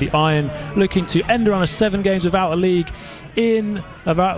The Iron looking to end around 7 games without a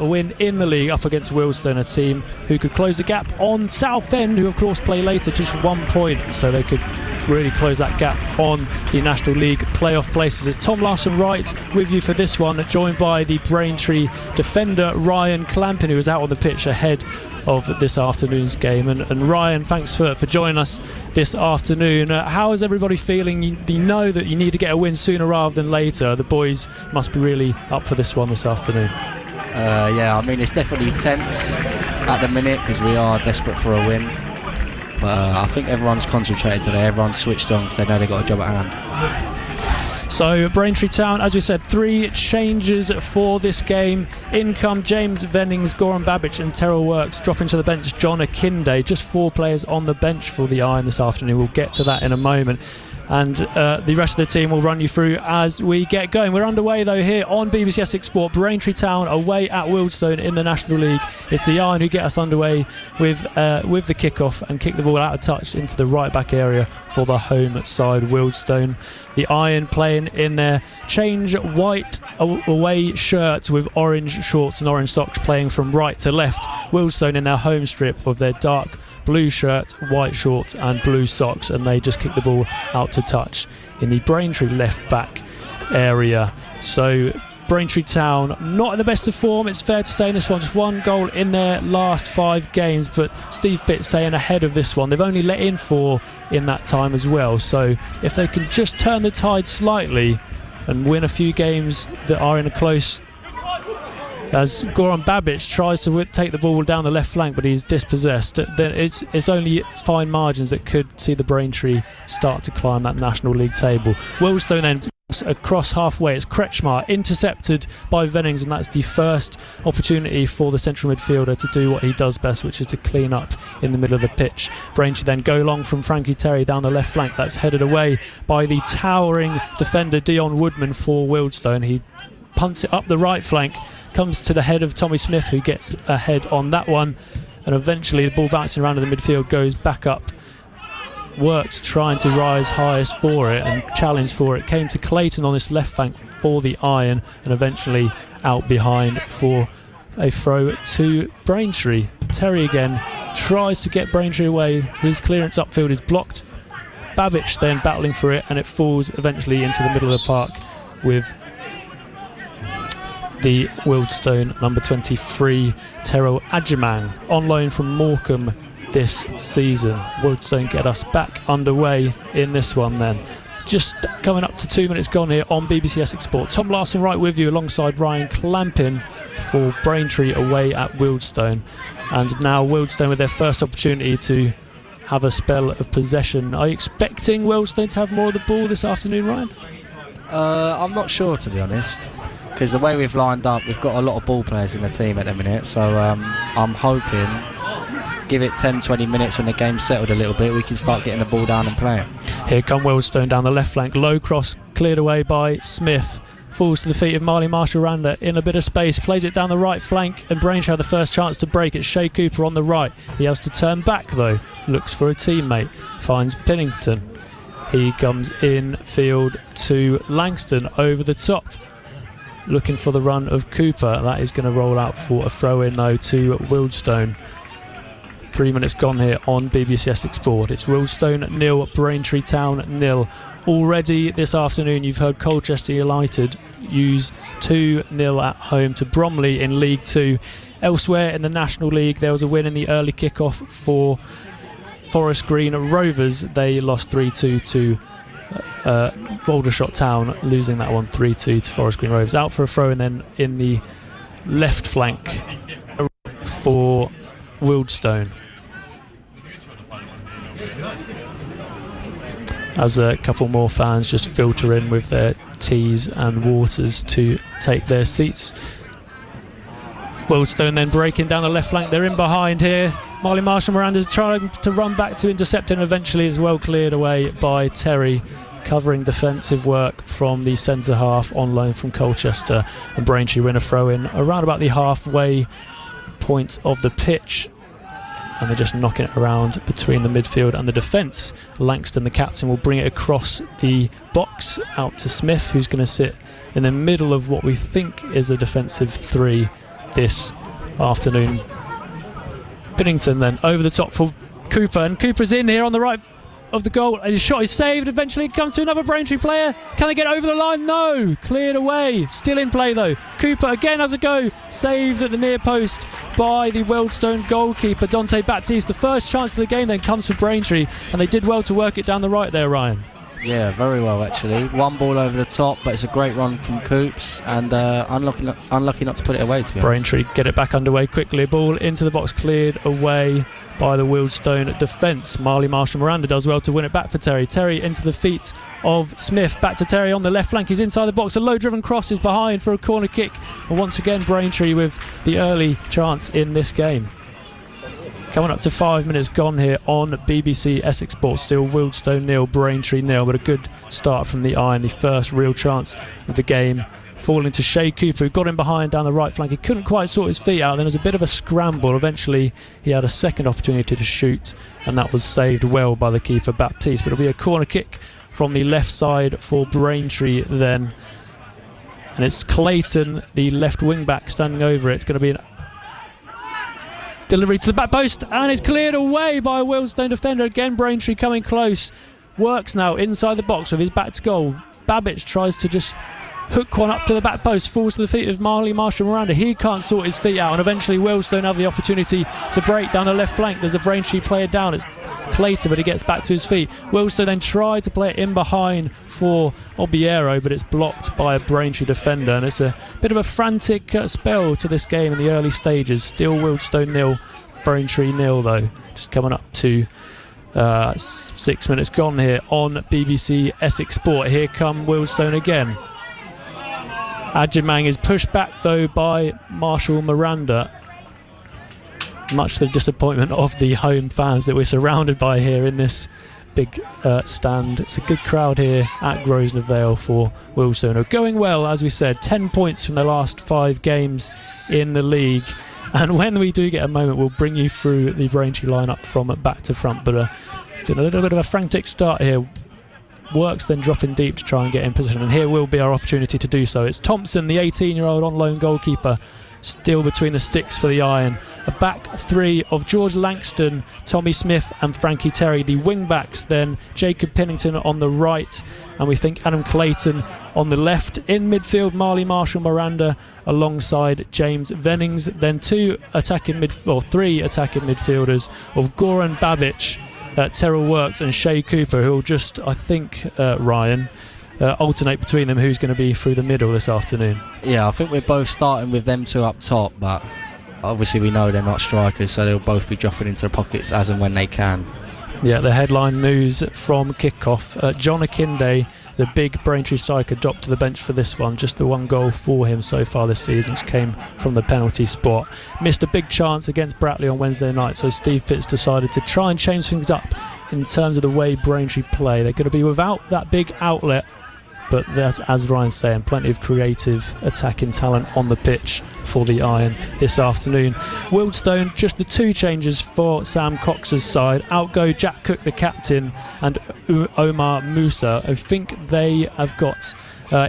win in the league up against Wealdstone, a team who could close the gap on Southend, who of course play later, just 1 point, so they could really close that gap on the National League playoff places. It's Tom Larson-Wright with you for this one, joined by the Braintree defender Ryan Clampin, who was out on the pitch ahead of this afternoon's game. And Ryan, thanks for joining us this afternoon. How is everybody feeling? You know that you need to get a win sooner rather than later. The boys must be really up for this one this afternoon. Yeah, I mean, it's definitely tense at the minute because we are desperate for a win. But I think everyone's concentrated today. Everyone's switched on because they know they've got a job at hand. So Braintree Town, as we said, 3 changes for this game. In come James Vennings, Goran Babic and Terrell Works. Dropping to the bench John Akinde. Just 4 players on the bench for the Iron this afternoon. We'll get to that in a moment. And the rest of the team will run you through as we get going. We're underway though here on BBC Essex Sport. Braintree Town away at Wealdstone in the National League. It's the Iron who get us underway with the kick-off and kick the ball out of touch into the right back area for the home side, Wealdstone. The Iron playing in their change white away shirts with orange shorts and orange socks, playing from right to left. Wealdstone in their home strip of their dark blue shirt, white shorts and blue socks, and they just kick the ball out to touch in the Braintree left back area. So Braintree Town not in the best of form, it's fair to say, in this one. Just 1 goal in their last 5 games, but Steve Bitt saying ahead of this one they've only let in 4 in that time as well. So if they can just turn the tide slightly and win a few games that are in a close, as Goran Babic tries to take the ball down the left flank but he's dispossessed, then it's only fine margins that could see the Braintree start to climb that National League table. Wealdstone then across halfway, it's Kretschmar intercepted by Vennings, and that's the first opportunity for the central midfielder to do what he does best, which is to clean up in the middle of the pitch. Braintree then go long from Frankie Terry down the left flank. That's headed away by the towering defender Dion Woodman for Wealdstone. He punts it up the right flank, comes to the head of Tommy Smith, who gets ahead on that one, and eventually the ball bouncing around in the midfield goes back up. Works trying to rise highest for it and challenge for it. Came to Clayton on this left flank for the Iron, and eventually out behind for a throw to Braintree. Terry again tries to get Braintree away. His clearance upfield is blocked. Babic then battling for it, and it falls eventually into the middle of the park with the Wealdstone number 23 Terrell Adjemang on loan from Morecambe this season. Wealdstone get us back underway in this one then. Just coming up to 2 minutes gone here on BBC Essex Sport. Tom Larson right with you alongside Ryan Clampin for Braintree away at Wealdstone. And now Wealdstone with their first opportunity to have a spell of possession. Are you expecting Wealdstone to have more of the ball this afternoon, Ryan? I'm not sure, to be honest, because the way we've lined up, we've got a lot of ball players in the team at the minute, so I'm hoping, give it 10-20 minutes when the game's settled a little bit, we can start getting the ball down and playing. Here come Wealdstone down the left flank. Low cross cleared away by Smith. Falls to the feet of Marley Marshall-Randa in a bit of space. Plays it down the right flank, and Braintree had the first chance to break. It's Shea Cooper on the right. He has to turn back though. Looks for a teammate. Finds Pennington. He comes in field to Langston over the top. Looking for the run of Cooper. That is going to roll out for a throw-in though to Wealdstone. 3 minutes gone here on BBC Essex Sport. It's Wealdstone 0, Braintree Town 0. Already this afternoon you've heard Colchester United use 2-0 at home to Bromley in League 2. Elsewhere in the National League there was a win in the early kick-off for Forest Green Rovers. They lost 3-2 to Aldershot Town, losing that one 3-2 to Forest Green Rovers. Out for a throw and then in the left flank for Wealdstone, as a couple more fans just filter in with their teas and waters to take their seats. Wealdstone then breaking down the left flank. They're in behind here. Marley Marshall-Miranda's trying to run back to intercept, and eventually is well cleared away by Terry, covering defensive work from the centre half on loan from Colchester. And Braintree win a throw in around about the halfway point of the pitch. and they're just knocking it around between the midfield and the defence. Langston, the captain, will bring it across the box out to Smith, who's going to sit in the middle of what we think is a defensive 3 this afternoon. Binnington then over the top for Cooper, and Cooper's in here on the right of the goal, and his shot is saved. Eventually it comes to another Braintree player. Can they get over the line? No, cleared away. Still in play though. Cooper again has a go, saved at the near post by the Wealdstone goalkeeper Dante Baptiste. The first chance of the game then comes for Braintree, and they did well to work it down the right there, Ryan. Yeah, very well actually. One ball over the top, but it's a great run from Coops, and unlucky not to put it away, to be honest. Braintree get it back underway quickly. Ball into the box, cleared away by the Wealdstone defence. Marley Marshall-Miranda does well to win it back for Terry. Terry into the feet of Smith. Back to Terry on the left flank. He's inside the box. A low-driven cross is behind for a corner kick. And once again, Braintree with the early chance in this game. Coming up to 5 minutes gone here on BBC Essex Sports. Still Wealdstone 0, Braintree 0, but a good start from the Iron. The first real chance of the game falling to Shay Cooper, who got in behind down the right flank. He couldn't quite sort his feet out. Then there was a bit of a scramble. Eventually he had a second opportunity to shoot, and that was saved well by the keeper Baptiste. But it'll be a corner kick from the left side for Braintree then. And it's Clayton, the left wing back, standing over it. It's going to be an delivery to the back post, and it's cleared away by a Wealdstone defender. Again, Braintree coming close. Works now inside the box with his back to goal. Babbage tries to just hook one up to the back post, falls to the feet of Marley Marshall-Miranda. He can't sort his feet out, and eventually Wealdstone have the opportunity to break down the left flank. There's a Braintree player down. It's Clayton, but he gets back to his feet. Wealdstone then tried to play it in behind for Obiero, but it's blocked by a Braintree defender, and it's a bit of a frantic spell to this game in the early stages. Still Wealdstone 0, Braintree 0 though. Just coming up to 6 minutes gone here on BBC Essex Sport. Here come Wealdstone again. Adjemang is pushed back though by Marshall-Miranda, much to the disappointment of the home fans that we're surrounded by here in this big stand. It's a good crowd here at Grosvenor Vale for Wealdstone. Going well, as we said, 10 points from the last 5 games in the league. And when we do get a moment, we'll bring you through the Braintree lineup from back to front. But it's been a little bit of a frantic start here. Works then dropping deep to try and get in position, and here will be our opportunity to do so. It's Thompson, the 18-year-old on loan goalkeeper, still between the sticks for the Iron. A back 3 of George Langston, Tommy Smith and Frankie Terry. The wing backs then Jacob Pennington on the right, and we think Adam Clayton on the left. In midfield, Marley Marshall-Miranda alongside James Vennings. Then 3 attacking midfielders of Goran Babic, Terrell Works and Shay Cooper, who will just, I think, Ryan, alternate between them who's going to be through the middle this afternoon. Yeah, I think we're both starting with them 2 up top, but obviously we know they're not strikers, so they'll both be dropping into the pockets as and when they can. Yeah, the headline news from kickoff. John Akinde, the big Braintree striker, dropped to the bench for this one. Just the 1 goal for him so far this season, which came from the penalty spot. Missed a big chance against Bratley on Wednesday night, so Steve Pitts decided to try and change things up in terms of the way Braintree play. They're going to be without that big outlet, but that's, as Ryan's saying, plenty of creative attacking talent on the pitch for the Iron this afternoon. Wealdstone, just the 2 changes for Sam Cox's side. Out go Jack Cook, the captain, and Omar Musa. I think they have got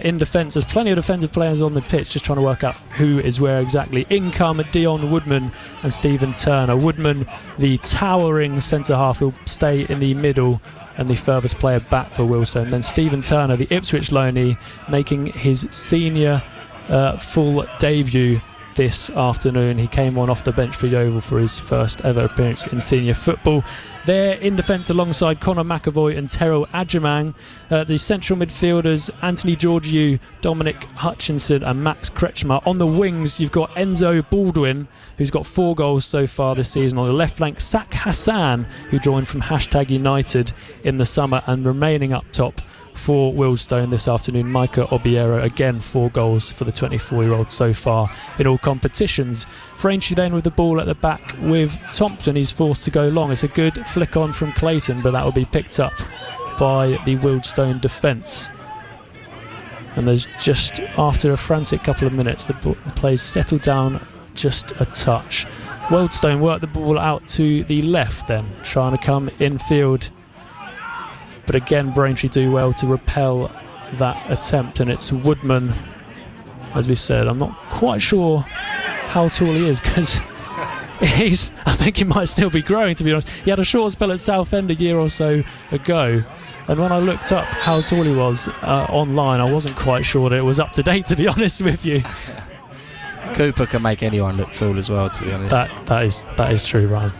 in defence, there's plenty of defensive players on the pitch, just trying to work out who is where exactly. In come Dion Woodman and Stephen Turner. Woodman, the towering centre-half, will stay in the middle and the furthest player back for Wealdstone. Then Stephen Turner, the Ipswich loanee, making his senior full debut this afternoon. He came on off the bench for Yeovil for his first ever appearance in senior football. There in defence alongside Conor McAvoy and Terrell Adjemang. The central midfielders Anthony Georgiou, Dominic Hutchinson and Max Kretschmer. On the wings you've got Enzo Baldwin, who's got 4 goals so far this season. On the left flank, Sak Hassan, who joined from #United in the summer, and remaining up top for Wealdstone this afternoon, Micah Obiero, again 4 goals for the 24-year-old so far in all competitions. Braintree then with the ball at the back with Thompson. He's forced to go long. It's a good flick on from Clayton, but that will be picked up by the Wealdstone defence. And there's just, after a frantic couple of minutes, the play's settled down just a touch. Wealdstone work the ball out to the left then, trying to come infield. But again, Braintree do well to repel that attempt, and it's Woodman, as we said. I'm not quite sure how tall he is, because I think he might still be growing, to be honest. He had a short spell at Southend a year or so ago, and when I looked up how tall he was online, I wasn't quite sure that it was up to date, to be honest with you. Cooper can make anyone look tall as well, to be honest. That is true, Ryan.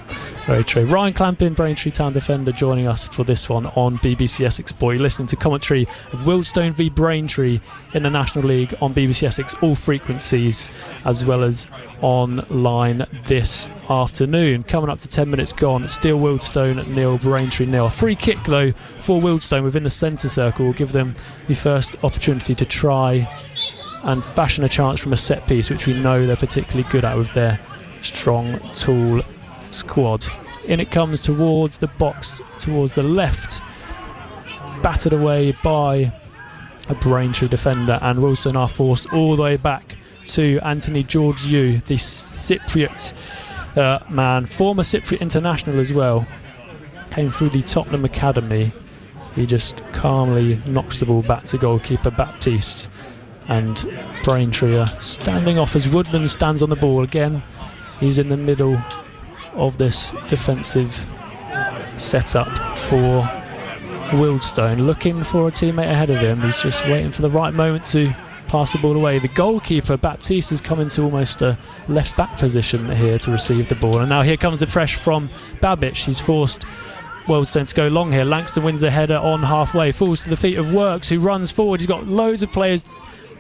Very true. Ryan Clampin, Braintree Town defender, joining us for this one on BBC Essex Sport. You're listening to commentary of Wealdstone v Braintree in the National League on BBC Essex, all frequencies, as well as online this afternoon. Coming up to 10 minutes gone, still Wealdstone 0, Braintree 0. A free kick, though, for Wealdstone within the centre circle will give them the first opportunity to try and fashion a chance from a set piece, which we know they're particularly good at with their strong, tall squad. In it comes towards the box, towards the left, battered away by a Braintree defender, and Wealdstone are forced all the way back to Anthony Georgiou, the Cypriot man, former Cypriot international as well, came through the Tottenham Academy. He just calmly knocks the ball back to goalkeeper Baptiste, and Braintree are standing off as Woodman stands on the ball again. He's in the middle of this defensive setup for Wealdstone, looking for a teammate ahead of him. He's just waiting for the right moment to pass the ball away. The goalkeeper Baptiste has come into almost a left back position here to receive the ball, and now here comes the pressure from Babic. He's forced Wealdstone to go long here. Langston wins the header on halfway, falls to the feet of Works, who runs forward. He's got loads of players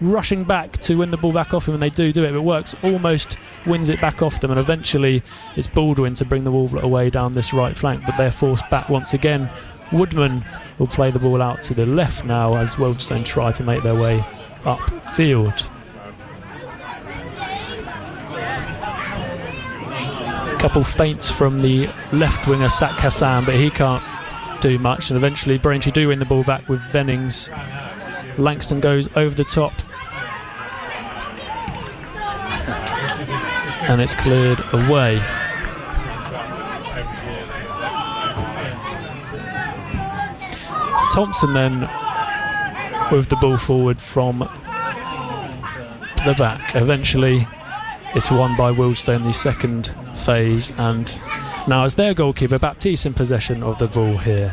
rushing back to win the ball back off him, and they do it, but Works almost wins it back off them, and eventually it's Baldwin to bring the ball away down this right flank, but they're forced back once again. Woodman will play the ball out to the left now as Wealdstone try to make their way upfield. A couple feints from the left winger Sak Hassan, but he can't do much, and eventually Braintree do win the ball back with Vennings. Langston goes over the top, and it's cleared away. Thompson then with the ball forward from the back. Eventually it's won by Wealdstone the second phase, and now it's their goalkeeper Baptiste in possession of the ball here.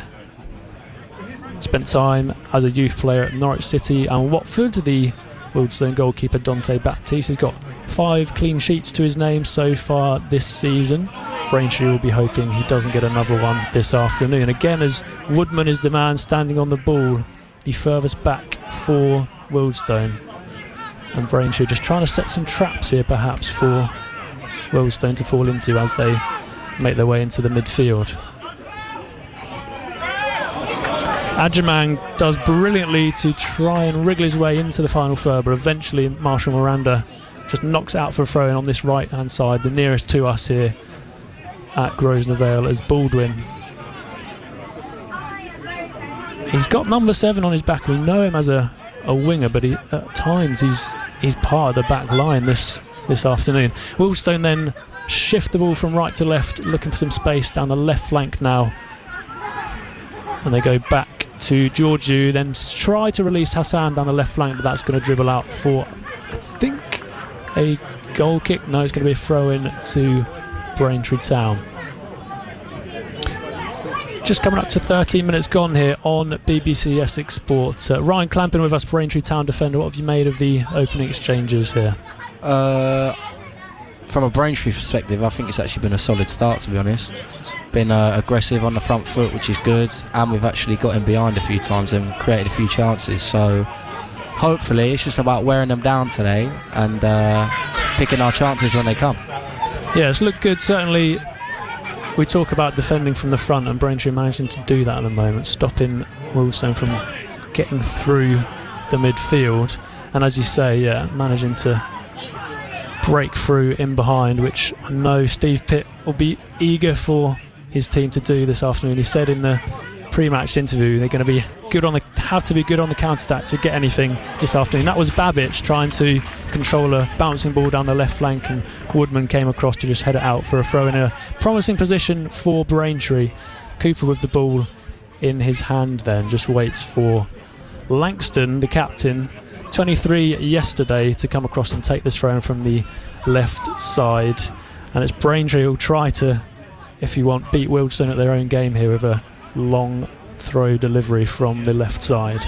Spent time as a youth player at Norwich City and Watford. The Wealdstone goalkeeper Dante Baptiste has got 5 clean sheets to his name so far this season. Braintree will be hoping he doesn't get another one this afternoon. Again, as Woodman is the man standing on the ball, the furthest back for Wealdstone. And Braintree just trying to set some traps here perhaps for Wealdstone to fall into as they make their way into the midfield. Adjumang does brilliantly to try and wriggle his way into the final third, but eventually Marshall Miranda just knocks out for a throw-in on this right-hand side, the nearest to us here at Grosvenor Vale, as Baldwin. He's got number 7 on his back. We know him as a winger, but at times he's part of the back line this afternoon. Wealdstone then shift the ball from right to left, looking for some space down the left flank now. And they go back to Georgiou, then try to release Hassan down the left flank, but that's going to dribble out for, I think, a goal kick. No, it's going to be a throw-in to Braintree Town. Just coming up to 13 minutes gone here on BBC Essex Sport. Ryan Clampin with us, Braintree Town defender. What have you made of the opening exchanges here? From a Braintree perspective, I think it's actually been a solid start, to be honest. Been aggressive on the front foot, which is good, and we've actually got him behind a few times and created a few chances, so hopefully it's just about wearing them down today and picking our chances when they come. Yeah, it's looked good. Certainly we talk about defending from the front, and Braintree managing to do that at the moment, stopping Wealdstone from getting through the midfield, and as you say, yeah, managing to break through in behind, which I know Steve Pitt will be eager for his team to do this afternoon. He said in the pre-match interview they're going to be good on the have to be good on the counter-attack to get anything this afternoon. That was Babic trying to control a bouncing ball down the left flank, and Woodman came across to just head it out for a throw in a promising position for Braintree. Cooper with the ball in his hand then just waits for Langston, the captain, 23 yesterday, to come across and take this throw in from the left side. And it's Braintree who'll try to, if you want, beat Wealdstone at their own game here with a long throw delivery from the left side.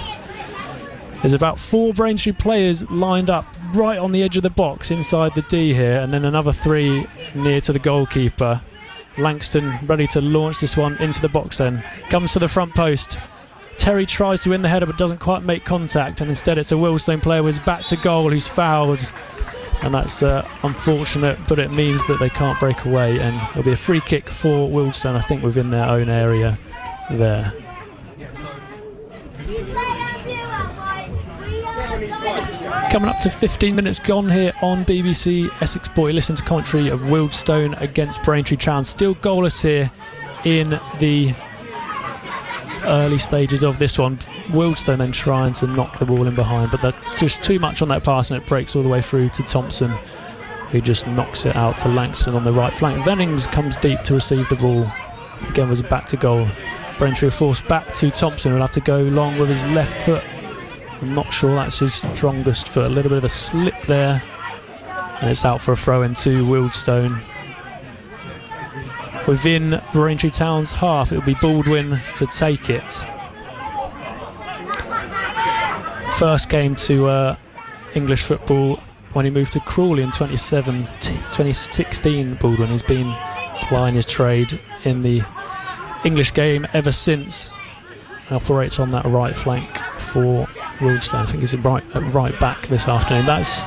There's about 4 Braintree players lined up right on the edge of the box inside the D here, and then another 3 near to the goalkeeper. Langston ready to launch this one into the box then. Comes to the front post. Terry tries to win the header but doesn't quite make contact, and instead it's a Wealdstone player who's back to goal who's fouled. And that's unfortunate, but it means that they can't break away, and it'll be a free kick for Wealdstone, I think, within their own area there. Coming up to 15 minutes gone here on BBC Essex Boy. Listen to commentary of Wealdstone against Braintree Town. Still goalless here in the early stages of this one. Wealdstone then trying to knock the ball in behind, but that's just too much on that pass, and it breaks all the way through to Thompson, who just knocks it out to Langston on the right flank. Vennings comes deep to receive the ball. Again was back to goal. Braintree forced back to Thompson, who'll have to go long with his left foot. I'm not sure that's his strongest foot. A little bit of a slip there, and it's out for a throw in to Wealdstone. Within Braintree Town's half, it'll be Baldwin to take it. First came to English football when he moved to Crawley in 2016. Baldwin has been plying his trade in the English game ever since. He operates on that right flank for Wealdstone. I think he's at right back this afternoon. That's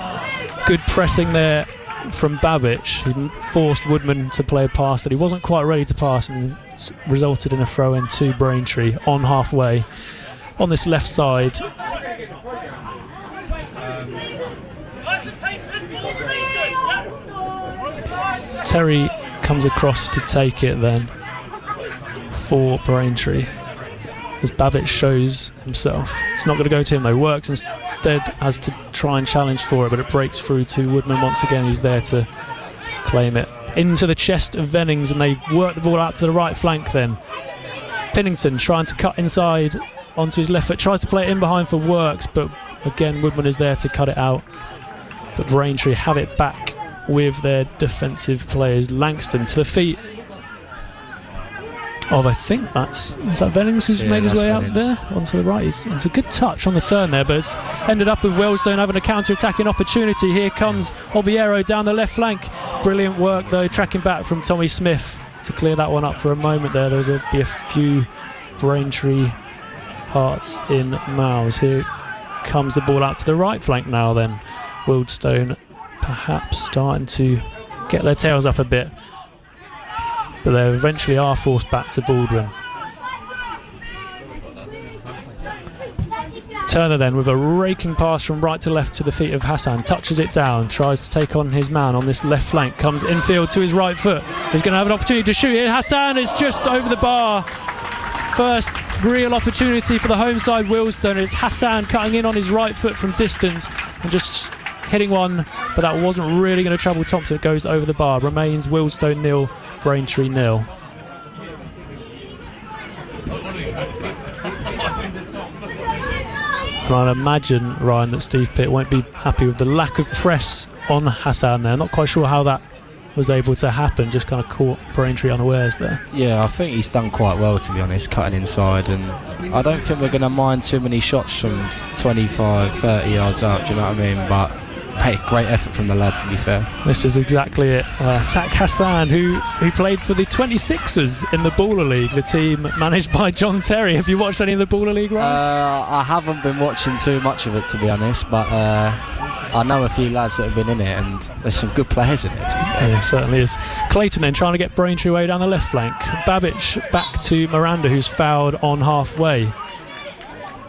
good pressing there from Babic. He forced Woodman to play a pass that he wasn't quite ready to pass, and resulted in a throw in to Braintree on halfway on this left side. Terry comes across to take it then for Braintree, as Babic shows himself. It's not going to go to him though. Works instead has to try and challenge for it, but it breaks through to Woodman once again, who's there to claim it. Into the chest of Vennings, and they work the ball out to the right flank then. Pinnington trying to cut inside onto his left foot, tries to play it in behind for Works, but again Woodman is there to cut it out. But Braintree have it back with their defensive players. Langston to the feet of, I think is that Vennings who's made his way out there onto the right. It's a good touch on the turn there, but it's ended up with Wealdstone having a counter-attacking opportunity. Here comes Obiero down the left flank. Brilliant work though, tracking back from Tommy Smith to clear that one up for a moment there. There'll be a few Braintree hearts in mouths. Here comes the ball out to the right flank now then. Wealdstone perhaps starting to get their tails up a bit, but they eventually are forced back to Baldwin. Turner then with a raking pass from right to left to the feet of Hassan, touches it down, tries to take on his man on this left flank, comes infield to his right foot. He's going to have an opportunity to shoot here. Hassan is just over the bar. First real opportunity for the home side Wealdstone. It's Hassan cutting in on his right foot from distance and just hitting one, but that wasn't really going to trouble Thompson. It goes over the bar. Remains Wealdstone 0, Braintree 0. I'd imagine, Ryan, that Steve Pitt won't be happy with the lack of press on Hassan there. Not quite sure how that was able to happen, just kind of caught Braintree unawares there. Yeah, I think he's done quite well, to be honest, cutting inside, and I don't think we're going to mind too many shots from 25, 30 yards out, do you know what I mean? But hey, great effort from the lad, to be fair. This is exactly it. Sak Hassan, who played for the 26ers in the Baller League, the team managed by John Terry. Have you watched any of the Baller League, Ryan? I haven't been watching too much of it, to be honest, but I know a few lads that have been in it, and there's some good players in it, to be fair. Yeah, it certainly is. Clayton then trying to get Braintree away down the left flank. Babic back to Miranda, who's fouled on halfway.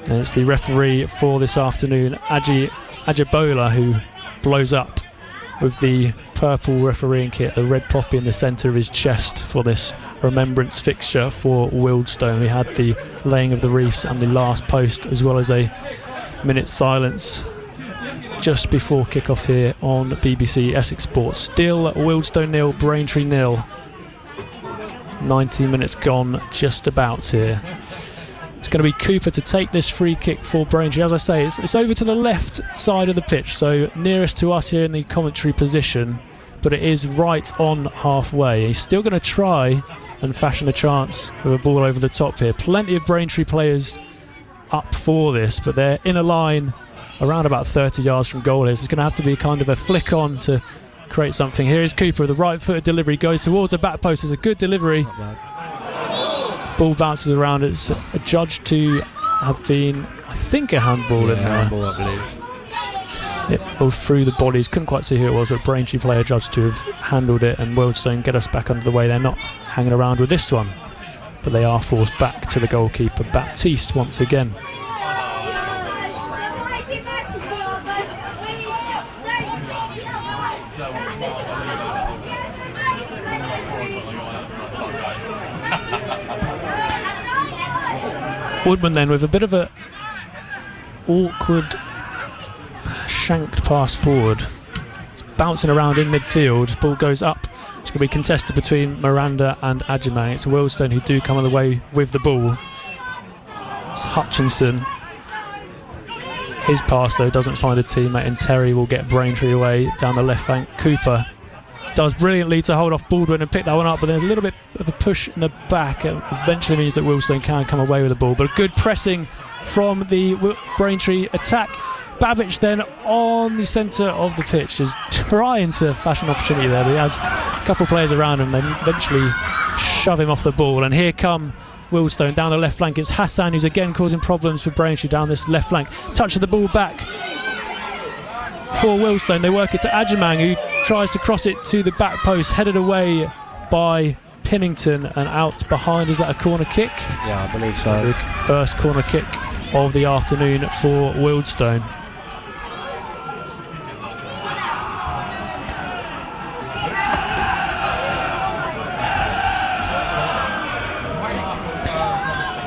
And it's the referee for this afternoon, Ajibola, who blows up with the purple refereeing kit, the red poppy in the centre of his chest for this remembrance fixture for Wealdstone. We had the laying of the reefs and the last post, as well as a minute's silence just before kick-off here on BBC Essex Sports. Still Wealdstone 0, Braintree 0. 90 minutes gone just about here. It's going to be Cooper to take this free kick for Braintree. As I say, it's over to the left side of the pitch, so nearest to us here in the commentary position, but it is right on halfway. He's still going to try and fashion a chance with a ball over the top here. Plenty of Braintree players up for this, but they're in a line around about 30 yards from goal here, so it's going to have to be kind of a flick on to create something. Here is Cooper, the right-footed delivery, goes towards the back post. It's a good delivery. Ball bounces around. It's adjudged to have been, I think, a handball in there. Handball, I believe. It all through the bodies. Couldn't quite see who it was, but Braintree player judged to have handled it, and Wealdstone get us back under the way. They're not hanging around with this one, but they are forced back to the goalkeeper, Baptiste, once again. Woodman then with a bit of a awkward shanked pass forward. It's bouncing around in midfield. Ball goes up. It's going to be contested between Miranda and Ajimang. It's Wealdstone who do come on the way with the ball. It's Hutchinson. His pass though doesn't find a teammate, and Terry will get Braintree away down the left flank. Cooper does brilliantly to hold off Baldwin and pick that one up, but there's a little bit of a push in the back. It eventually means that Wealdstone can come away with the ball, but good pressing from the Braintree attack. Babbage then on the centre of the pitch is trying to fashion an opportunity there, but he had a couple of players around him. They eventually shove him off the ball, and here come Wealdstone down the left flank. It's Hassan who's again causing problems for Braintree down this left flank. Touch of the ball back for Wealdstone. They work it to Ajimang, who tries to cross it to the back post, headed away by Pinnington and out behind. Is that a corner kick? Yeah, I believe so. The first corner kick of the afternoon for Wealdstone.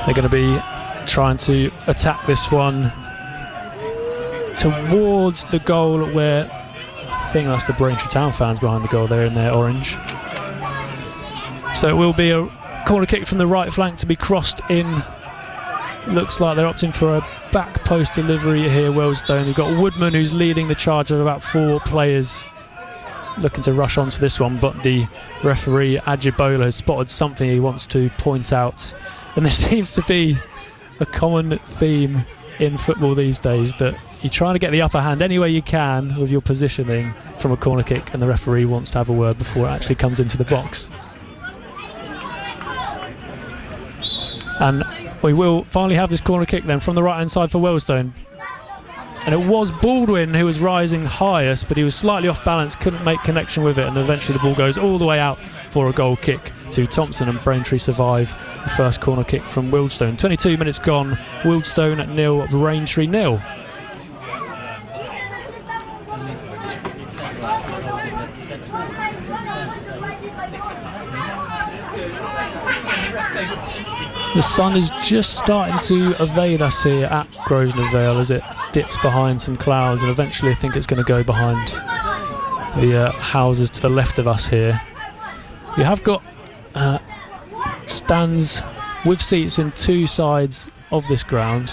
They're going to be trying to attack this one towards the goal, where I think that's the Braintree Town fans behind the goal. They're in their orange. So it will be a corner kick from the right flank to be crossed in. Looks like they're opting for a back post delivery here, Wealdstone. You've got Woodman who's leading the charge of about 4 players looking to rush onto this one, but the referee Ajibola has spotted something he wants to point out. And there seems to be a common theme in football these days, that you're trying to get the upper hand any way you can with your positioning from a corner kick, and the referee wants to have a word before it actually comes into the box. And we will finally have this corner kick then from the right hand side for Wealdstone. And it was Baldwin who was rising highest, but he was slightly off balance, couldn't make connection with it, and eventually the ball goes all the way out for a goal kick to Thompson, and Braintree survive the first corner kick from Wealdstone. 22 minutes gone, Wealdstone 0, Braintree 0. The sun is just starting to evade us here at Grosvenor Vale as it dips behind some clouds, and eventually I think it's going to go behind the houses to the left of us here. We have got stands with seats in 2 sides of this ground,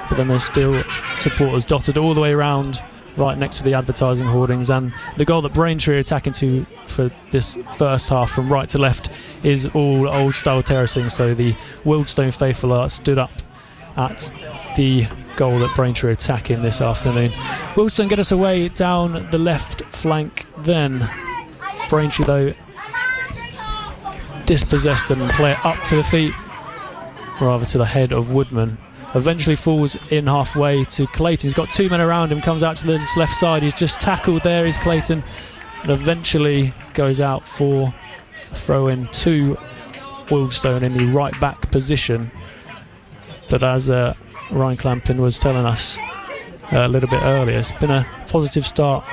but then there's still supporters dotted all the way around right next to the advertising hoardings, and the goal that Braintree are attacking to for this first half from right to left is all old style terracing, so the Wealdstone faithful are stood up at the goal that Braintree are attacking this afternoon. Wealdstone get us away down the left flank then. Braintree though dispossessed them and play it up to the feet, rather to the head of Woodman. Eventually falls in halfway to Clayton. He's got 2 men around him, comes out to the left side. He's just tackled there, is Clayton, and eventually goes out for a throw in to Wealdstone in the right back position. But as Ryan Clampin was telling us a little bit earlier, it's been a positive start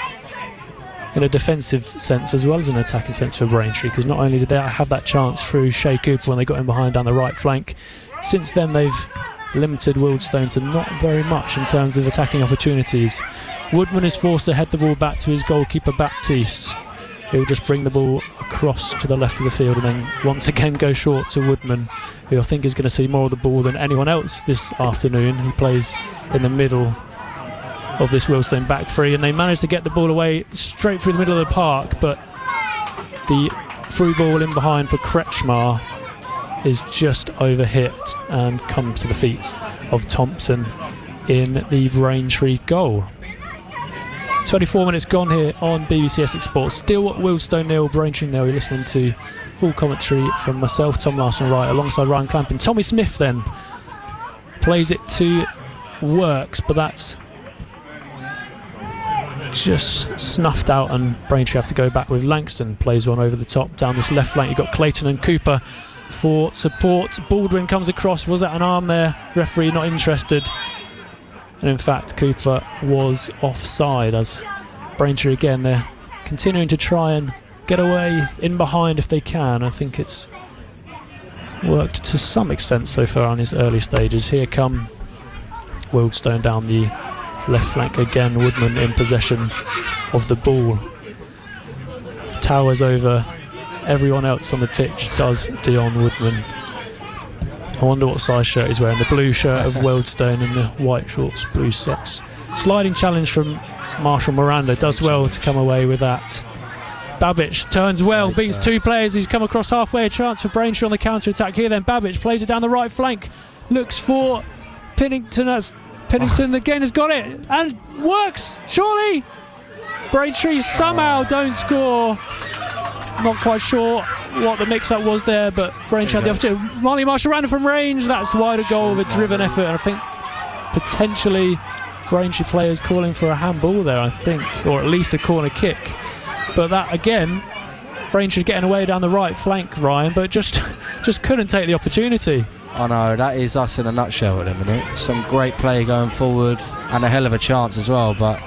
in a defensive sense as well as an attacking sense for Braintree, because not only did they have that chance through Shea Cooper when they got in behind down the right flank, since then they've limited Wealdstone to not very much in terms of attacking opportunities. Woodman is forced to head the ball back to his goalkeeper Baptiste. He'll just bring the ball across to the left of the field and then once again go short to Woodman, who I think is going to see more of the ball than anyone else this afternoon. He plays in the middle of this Wealdstone back three, and they managed to get the ball away straight through the middle of the park, but the through ball in behind for Kretschmar is just overhit and comes to the feet of Thompson in the Braintree goal. 24 minutes gone here on BBC Essex Sports. Still Wealdstone 0, Braintree 0. You're listening to full commentary from myself, Tom Larson Wright, alongside Ryan Clampin. Tommy Smith then plays it to Works, but that's just snuffed out, and Braintree have to go back with Langston. Plays one over the top down this left flank. You've got Clayton and Cooper for support. Baldwin comes across. Was that an arm there? Referee not interested. And in fact, Cooper was offside, as Braintree again, they're continuing to try and get away in behind if they can. I think it's worked to some extent so far on his early stages. Here come Wealdstone down the left flank again. Woodman in possession of the ball. Towers over everyone else on the pitch, does Dion Woodman. I wonder what size shirt he's wearing. The blue shirt of Wealdstone and the white shorts, blue socks. Sliding challenge from Marshall Miranda. Does well to come away with that. Babbage turns well, beats two players. He's come across halfway. A chance for Braintree on the counter-attack here then. Babbage plays it down the right flank. Looks for Pennington. That's Pennington again has got it. And works, surely. Braintree somehow don't score. Not quite sure what the mix-up was there, but Braintree had the opportunity. Marley Marshall ran from range. That's wider goal with a driven effort, and I think potentially Braintree players calling for a handball there, I think, or at least a corner kick. But that again, Braintree getting away down the right flank, Ryan, but just couldn't take the opportunity. I know, that is us in a nutshell at the minute. Some great play going forward and a hell of a chance as well, but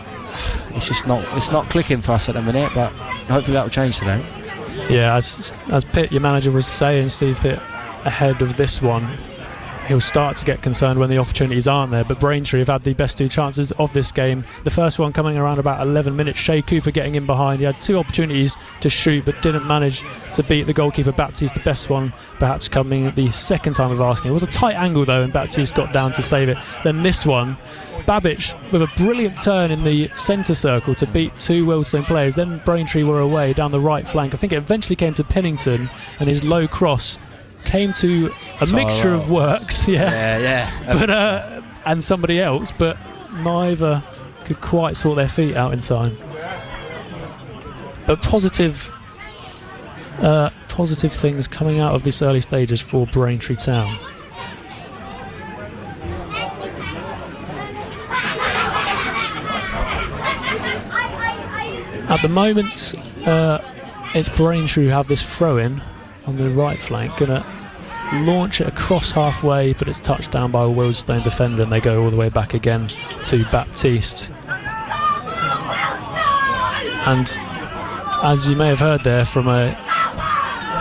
it's not clicking for us at the minute, but hopefully that will change today. Yeah, as Pitt, your manager, was saying, Steve Pitt, ahead of this one, he'll start to get concerned when the opportunities aren't there. But Braintree have had the best two chances of this game. The first one coming around about 11 minutes. Shea Cooper getting in behind. He had two opportunities to shoot but didn't manage to beat the goalkeeper Baptiste. The best one perhaps coming the second time of asking. It was a tight angle though, and Baptiste got down to save it. Then this one, Babbage with a brilliant turn in the centre circle to beat two Wealdstone players. Then Braintree were away down the right flank. I think it eventually came to Pennington, and his low cross came to a mixture of Works, but and somebody else, but neither could quite sort their feet out in time. But positive things coming out of this early stages for Braintree Town. At the moment, it's Braintree who have this throw-in on the right flank, gonna launch it across halfway, but it's touched down by a Wealdstone defender, and they go all the way back again to Baptiste. And as you may have heard there from a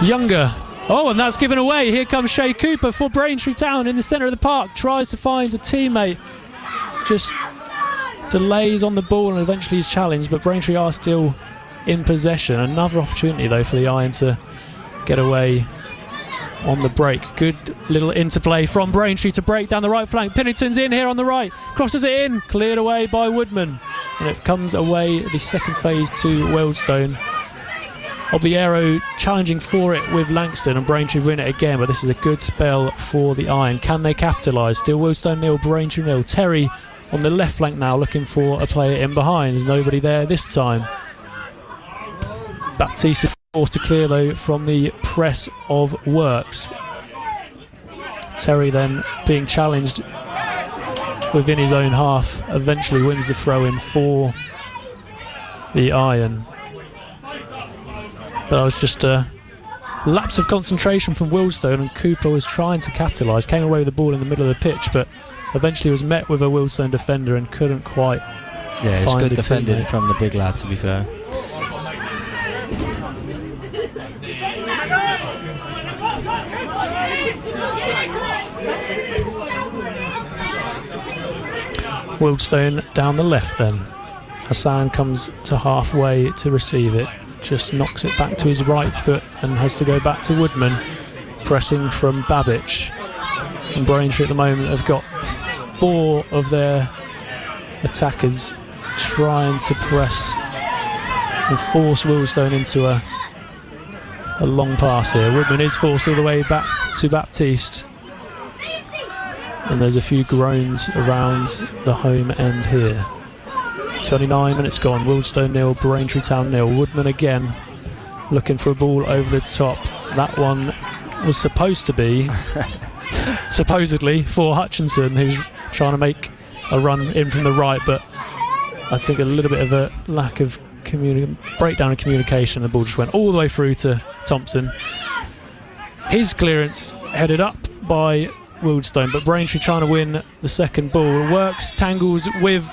younger, and that's given away. Here comes Shea Cooper for Braintree Town in the centre of the park, tries to find a teammate, just delays on the ball and eventually is challenged, but Braintree are still in possession. Another opportunity though for the Iron to get away on the break. Good little interplay from Braintree to break down the right flank. Pennington's in here on the right, crosses it in, cleared away by Woodman, and it comes away the second phase to Wealdstone. Obiero challenging for it with Langston, and Braintree win it again, but this is a good spell for the Iron. Can they capitalise? Still Wealdstone 0, Braintree 0. Terry on the left flank now looking for a player in behind. There's nobody there this time. Baptiste forced to clear though from the press of Works. Terry then being challenged within his own half, eventually wins the throw-in for the Iron. But that was just a lapse of concentration from Wealdstone, and Cooper was trying to capitalise, came away with the ball in the middle of the pitch, but eventually was met with a Wealdstone defender and couldn't quite it's find good a defending teammate from the big lad, to be fair. Wealdstone down the left then. Hassan comes to halfway to receive it. Just knocks it back to his right foot and has to go back to Woodman. Pressing from Babic. And Braintree at the moment have got 4 of their attackers trying to press and force Wealdstone into a long pass here. Woodman is forced all the way back to Baptiste. And there's a few groans around the home end here. 29 minutes gone. Wealdstone 0, Braintree Town 0. Woodman again looking for a ball over the top. That one was supposed to be supposedly for Hutchinson, who's trying to make a run in from the right, but I think a little bit of a lack of breakdown of communication. The ball just went all the way through to Thompson. His clearance headed up by Wealdstone, but Braintree trying to win the second ball. Works, tangles with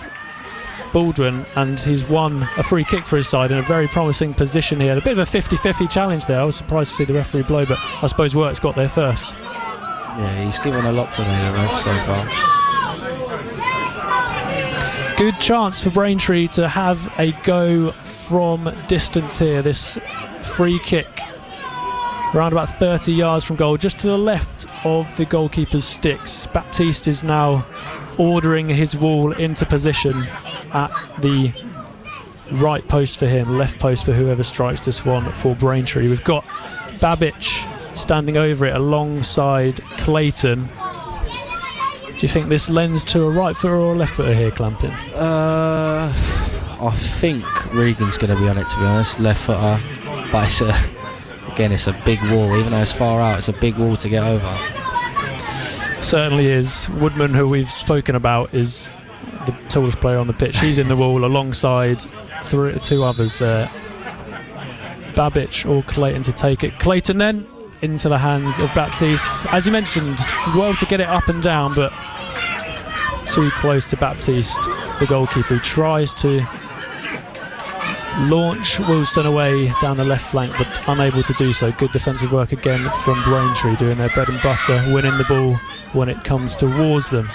Baldwin, and he's won a free kick for his side in a very promising position here. A bit of a 50-50 challenge there. I was surprised to see the referee blow, but I suppose Works got there first. Yeah, he's given a lot today, the ref, so far. Good chance for Braintree to have a go from distance here. This free kick around about 30 yards from goal, just to the left of the goalkeeper's sticks. Baptiste is now ordering his wall into position at the right post for him, left post for whoever strikes this one for Braintree. We've got Babic standing over it alongside Clayton. Do you think this lends to a right footer or a left footer here, Clampton? I think Regan's going to be on it, to be honest, left footer, but it's a big wall. Even though it's far out, it's a big wall to get over. Certainly is. Woodman, who we've spoken about, is the tallest player on the pitch. He's in the wall alongside 2 others there. Babic or Clayton to take it. Clayton then into the hands of Baptiste. As you mentioned, did well to get it up and down, but too close to Baptiste, the goalkeeper, who tries to launch Wealdstone away down the left flank, but unable to do so. Good defensive work again from Braintree, doing their bread and butter, winning the ball when it comes towards them.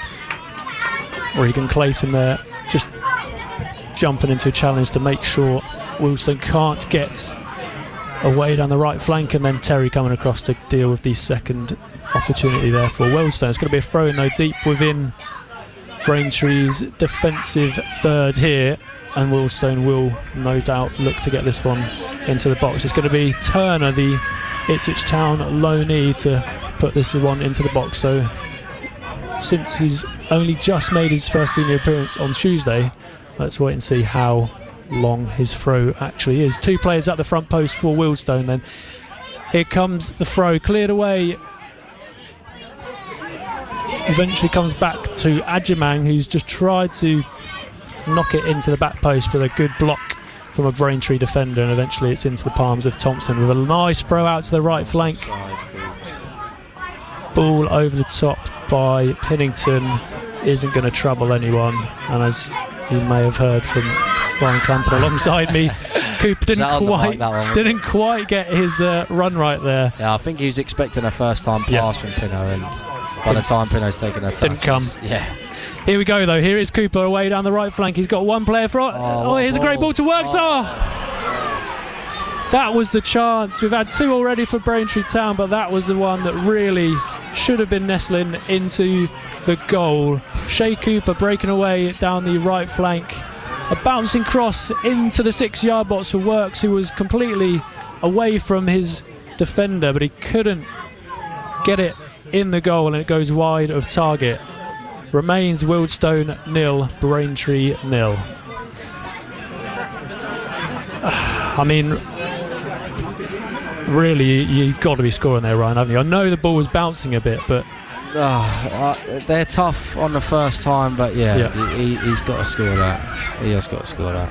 Regan Clayton there, just jumping into a challenge to make sure Wealdstone can't get away down the right flank, and then Terry coming across to deal with the second opportunity there for Wealdstone. It's going to be a throw in though, deep within Braintree's defensive third here, and Wealdstone will no doubt look to get this one into the box. It's going to be Turner, the Ipswich Town loanee, to put this one into the box. So since he's only just made his first senior appearance on Tuesday, let's wait and see how long his throw actually is. 2 players at the front post for Wealdstone then. Here comes the throw, cleared away. Eventually comes back to Adjamang, who's just tried to knock it into the back post with a good block from a Braintree defender, and eventually it's into the palms of Thompson with a nice throw out to the right flank. Ball over the top by Pennington isn't going to trouble anyone, and as you may have heard from Brian Clampton alongside me, Cooper didn't quite get his run right there. Yeah, I think he was expecting a first time pass from Pinno, and by the time Pinno's taken a touch, didn't come. Yeah. Here we go though. Here is Cooper away down the right flank. He's got 1 player for. Here's a great ball to Works. That was the chance. We've had 2 already for Braintree Town, but that was the one that really should have been nestling into the goal. Shea Cooper breaking away down the right flank. A bouncing cross into the 6-yard box for Works, who was completely away from his defender, but he couldn't get it in the goal, and it goes wide of target. Remains Wealdstone 0, Braintree 0. I mean, really, you've got to be scoring there, Ryan, haven't you? I know the ball was bouncing a bit, but they're tough on the first time, but he's got to score that. He has got to score that.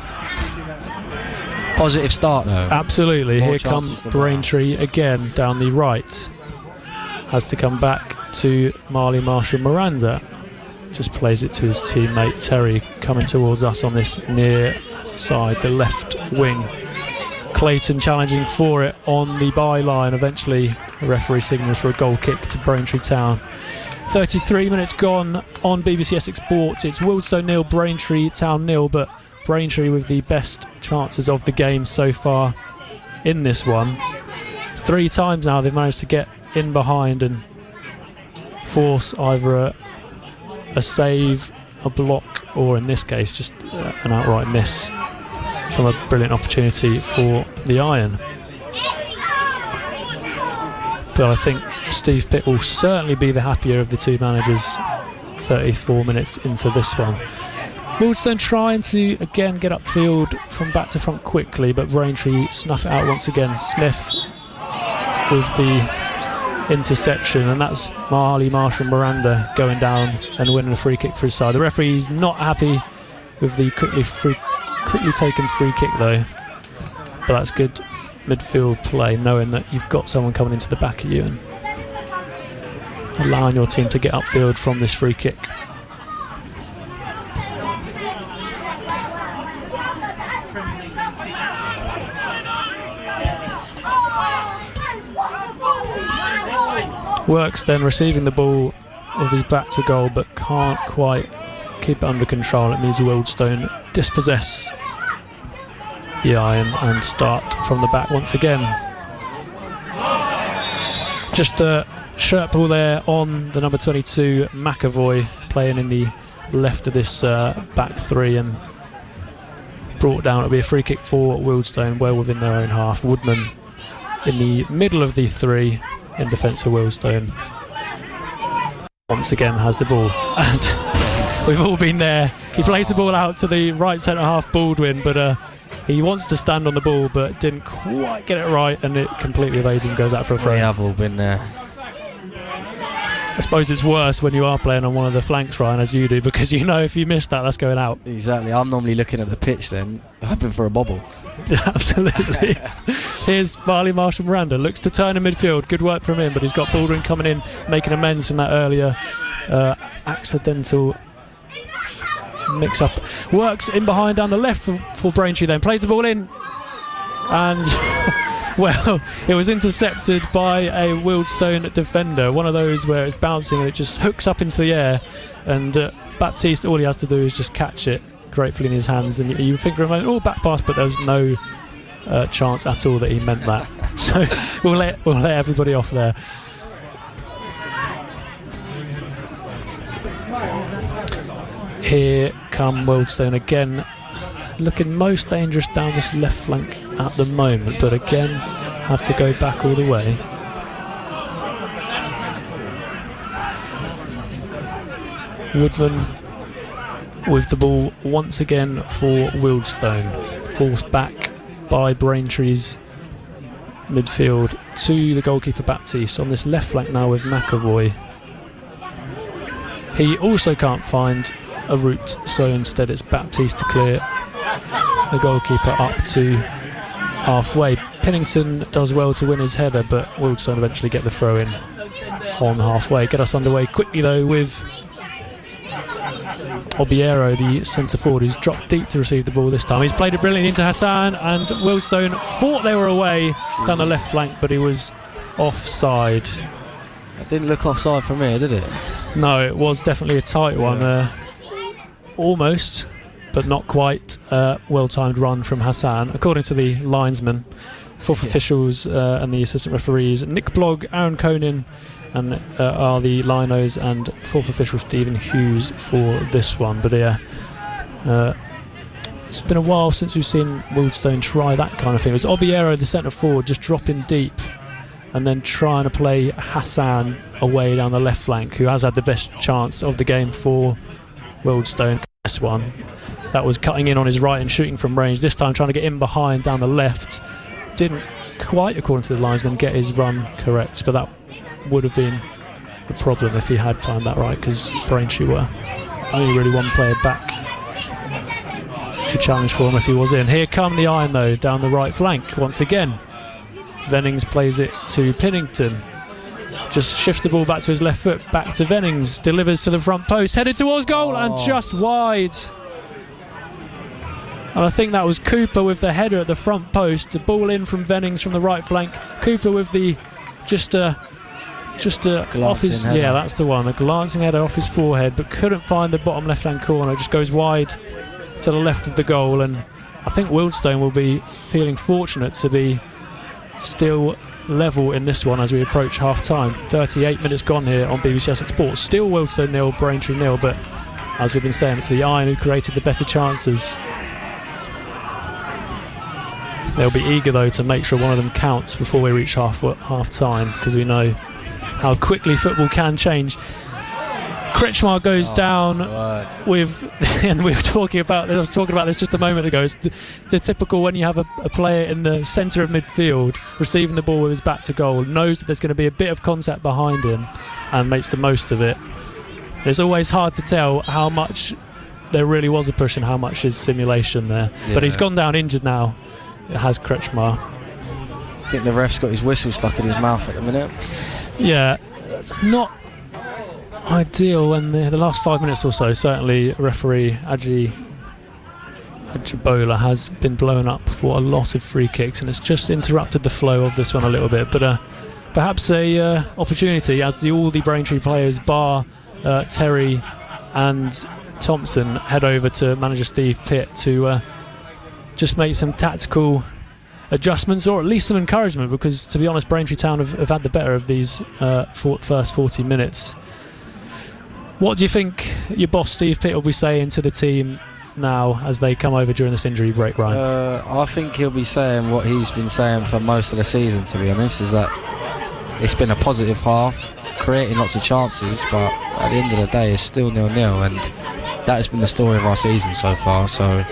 Positive start though. Absolutely. Here comes Braintree again down the right. Has to come back to Marley Marshall Miranda. Just plays it to his teammate Terry, coming towards us on this near side, the left wing. Clayton challenging for it on the byline. Eventually the referee signals for a goal kick to Braintree Town. 33 minutes gone on BBC Essex Sport. It's Wealdstone 0, Braintree Town 0, but Braintree with the best chances of the game so far in this one. 3 times now they've managed to get in behind and force either a save, a block, or in this case just an outright miss from a brilliant opportunity for the Iron. But I think Steve Pitt will certainly be the happier of the two managers 34 minutes into this one. Wealdstone trying to again get upfield from back to front quickly, but Braintree snuff it out once again. Smith with the interception, and that's Marshall Miranda going down and winning a free kick for his side. The referee's not happy with the quickly taken free kick though, but that's good midfield play, knowing that you've got someone coming into the back of you and allowing your team to get upfield from this free kick. Works then receiving the ball with his back to goal, but can't quite keep it under control. It means Wealdstone dispossess the Iron and start from the back once again. Just a shirt pull there on the number 22 McAvoy, playing in the left of this back three, and brought down. It'll be a free kick for Wealdstone, well within their own half. Woodman in the middle of the three in defence for Wealdstone once again has the ball, and we've all been there. He plays the ball out to the right centre half, Baldwin, but he wants to stand on the ball but didn't quite get it right, and it completely evades him, goes out for a throw. We have all been there. I suppose it's worse when you are playing on one of the flanks, Ryan, as you do, because you know if you miss that, that's going out. Exactly. I'm normally looking at the pitch then, hoping for a bobble. Absolutely. Here's Marshall Miranda, looks to turn in midfield. Good work from him, but he's got Baldwin coming in, making amends from that earlier accidental mix-up. Works in behind down the left for Braintree then, plays the ball in, and well, it was intercepted by a Wealdstone defender, one of those where it's bouncing and it just hooks up into the air, and Baptiste, all he has to do is just catch it gratefully in his hands, and you think for a moment, oh, back pass, but there was no chance at all that he meant that. So we'll let everybody off there. Here come Wealdstone again, looking most dangerous down this left flank at the moment, but again have to go back all the way. Woodman with the ball once again for Wealdstone, forced back by Braintree's midfield to the goalkeeper Baptiste on this left flank now with McAvoy. He also can't find a route, so instead it's Baptiste to clear the goalkeeper up to halfway. Pennington does well to win his header, but Wealdstone eventually get the throw in on halfway. Get us underway quickly though with Obiero, the centre forward, who's dropped deep to receive the ball this time. He's played it brilliantly into Hassan, and Wealdstone thought they were away down the left flank, but he was offside. It didn't look offside from here, did it? No, it was definitely a tight one. Almost, but not quite. Well-timed run from Hassan, according to the linesman. Fourth officials and the assistant referees, Nick Blogg, Aaron Conan, and are the linos, and fourth official Stephen Hughes for this one. But it's been a while since we've seen Wealdstone try that kind of thing. It was Obiero, the centre forward, just dropping deep and then trying to play Hassan away down the left flank, who has had the best chance of the game for Wealdstone. This one, that was cutting in on his right and shooting from range. This time trying to get in behind down the left. Didn't quite, according to the linesman, get his run correct, but that would have been a problem if he had timed that right, because Braintree were only really one player back to challenge for him if he was in. Here come the Iron though, down the right flank once again. Vennings plays it to Pennington. Just shifts the ball back to his left foot, back to Vennings, delivers to the front post, headed towards goal and just wide. And I think that was Cooper with the header at the front post. The ball in from Vennings from the right flank. Cooper with the just a off his header. Yeah, that's the one. A glancing header off his forehead, but couldn't find the bottom left-hand corner. Just goes wide to the left of the goal, and I think Wealdstone will be feeling fortunate to be still level in this one as we approach half-time. 38 minutes gone here on BBC Essex Sports. Still Wealdstone 0, Braintree 0, but as we've been saying, it's the Iron who created the better chances. They'll be eager though to make sure one of them counts before we reach half-time, because we know how quickly football can change. Kretschmar goes down with, and I was talking about this just a moment ago. It's the typical when you have a player in the centre of midfield receiving the ball with his back to goal, knows that there's going to be a bit of contact behind him and makes the most of it. It's always hard to tell how much there really was a push and how much is simulation there. Yeah. But he's gone down injured now. It has Kretschmar. I think the ref's got his whistle stuck in his mouth at the minute. Yeah, it's not ideal in the last 5 minutes or so. Certainly referee Ajibola has been blown up for a lot of free kicks, and it's just interrupted the flow of this one a little bit, but perhaps a opportunity as all the Braintree players bar Terry and Thompson head over to manager Steve Pitt to just make some tactical adjustments, or at least some encouragement, because to be honest, Braintree Town have had the better of these first 40 minutes. What do you think your boss Steve Pitt will be saying to the team now as they come over during this injury break, Ryan? I think he'll be saying what he's been saying for most of the season, to be honest, is that it's been a positive half, creating lots of chances, but at the end of the day it's still 0-0, and that has been the story of our season so far. So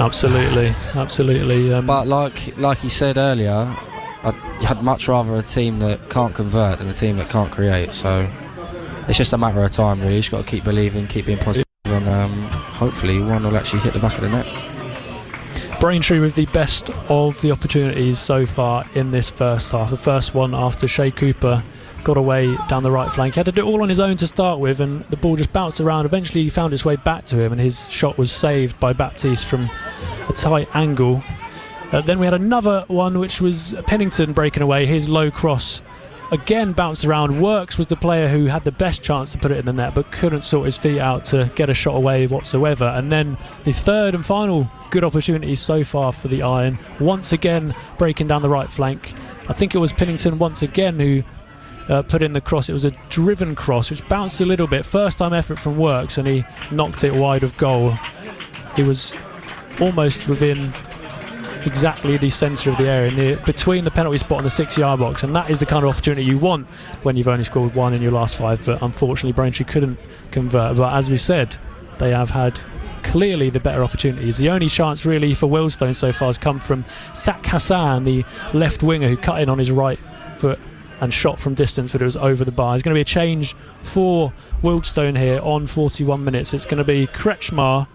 absolutely. But like he said earlier, I'd much rather a team that can't convert than a team that can't create. So it's just a matter of time, really. You've just got to keep believing, keep being positive, and hopefully one will actually hit the back of the net. Braintree with the best of the opportunities so far in this first half. The first one after Shea Cooper got away down the right flank. He had to do it all on his own to start with, and the ball just bounced around. Eventually he found its way back to him, and his shot was saved by Baptiste from a tight angle. Then we had another one which was Pennington breaking away. His low cross again bounced around. Works was the player who had the best chance to put it in the net, but couldn't sort his feet out to get a shot away whatsoever. And then the third and final good opportunity so far for the Iron, once again breaking down the right flank. I think it was Pennington once again who put in the cross. It was a driven cross which bounced a little bit. First time effort from Works, and he knocked it wide of goal. He was almost within exactly the centre of the area, between the penalty spot and the 6-yard box, and that is the kind of opportunity you want when you've only scored one in your last 5. But unfortunately Braintree couldn't convert. But as we said, they have had clearly the better opportunities. The only chance really for Wealdstone so far has come from Sak Hassan, the left winger, who cut in on his right foot and shot from distance, but it was over the bar. There's going to be a change for Wealdstone here on 41 minutes. It's going to be Kretschmar,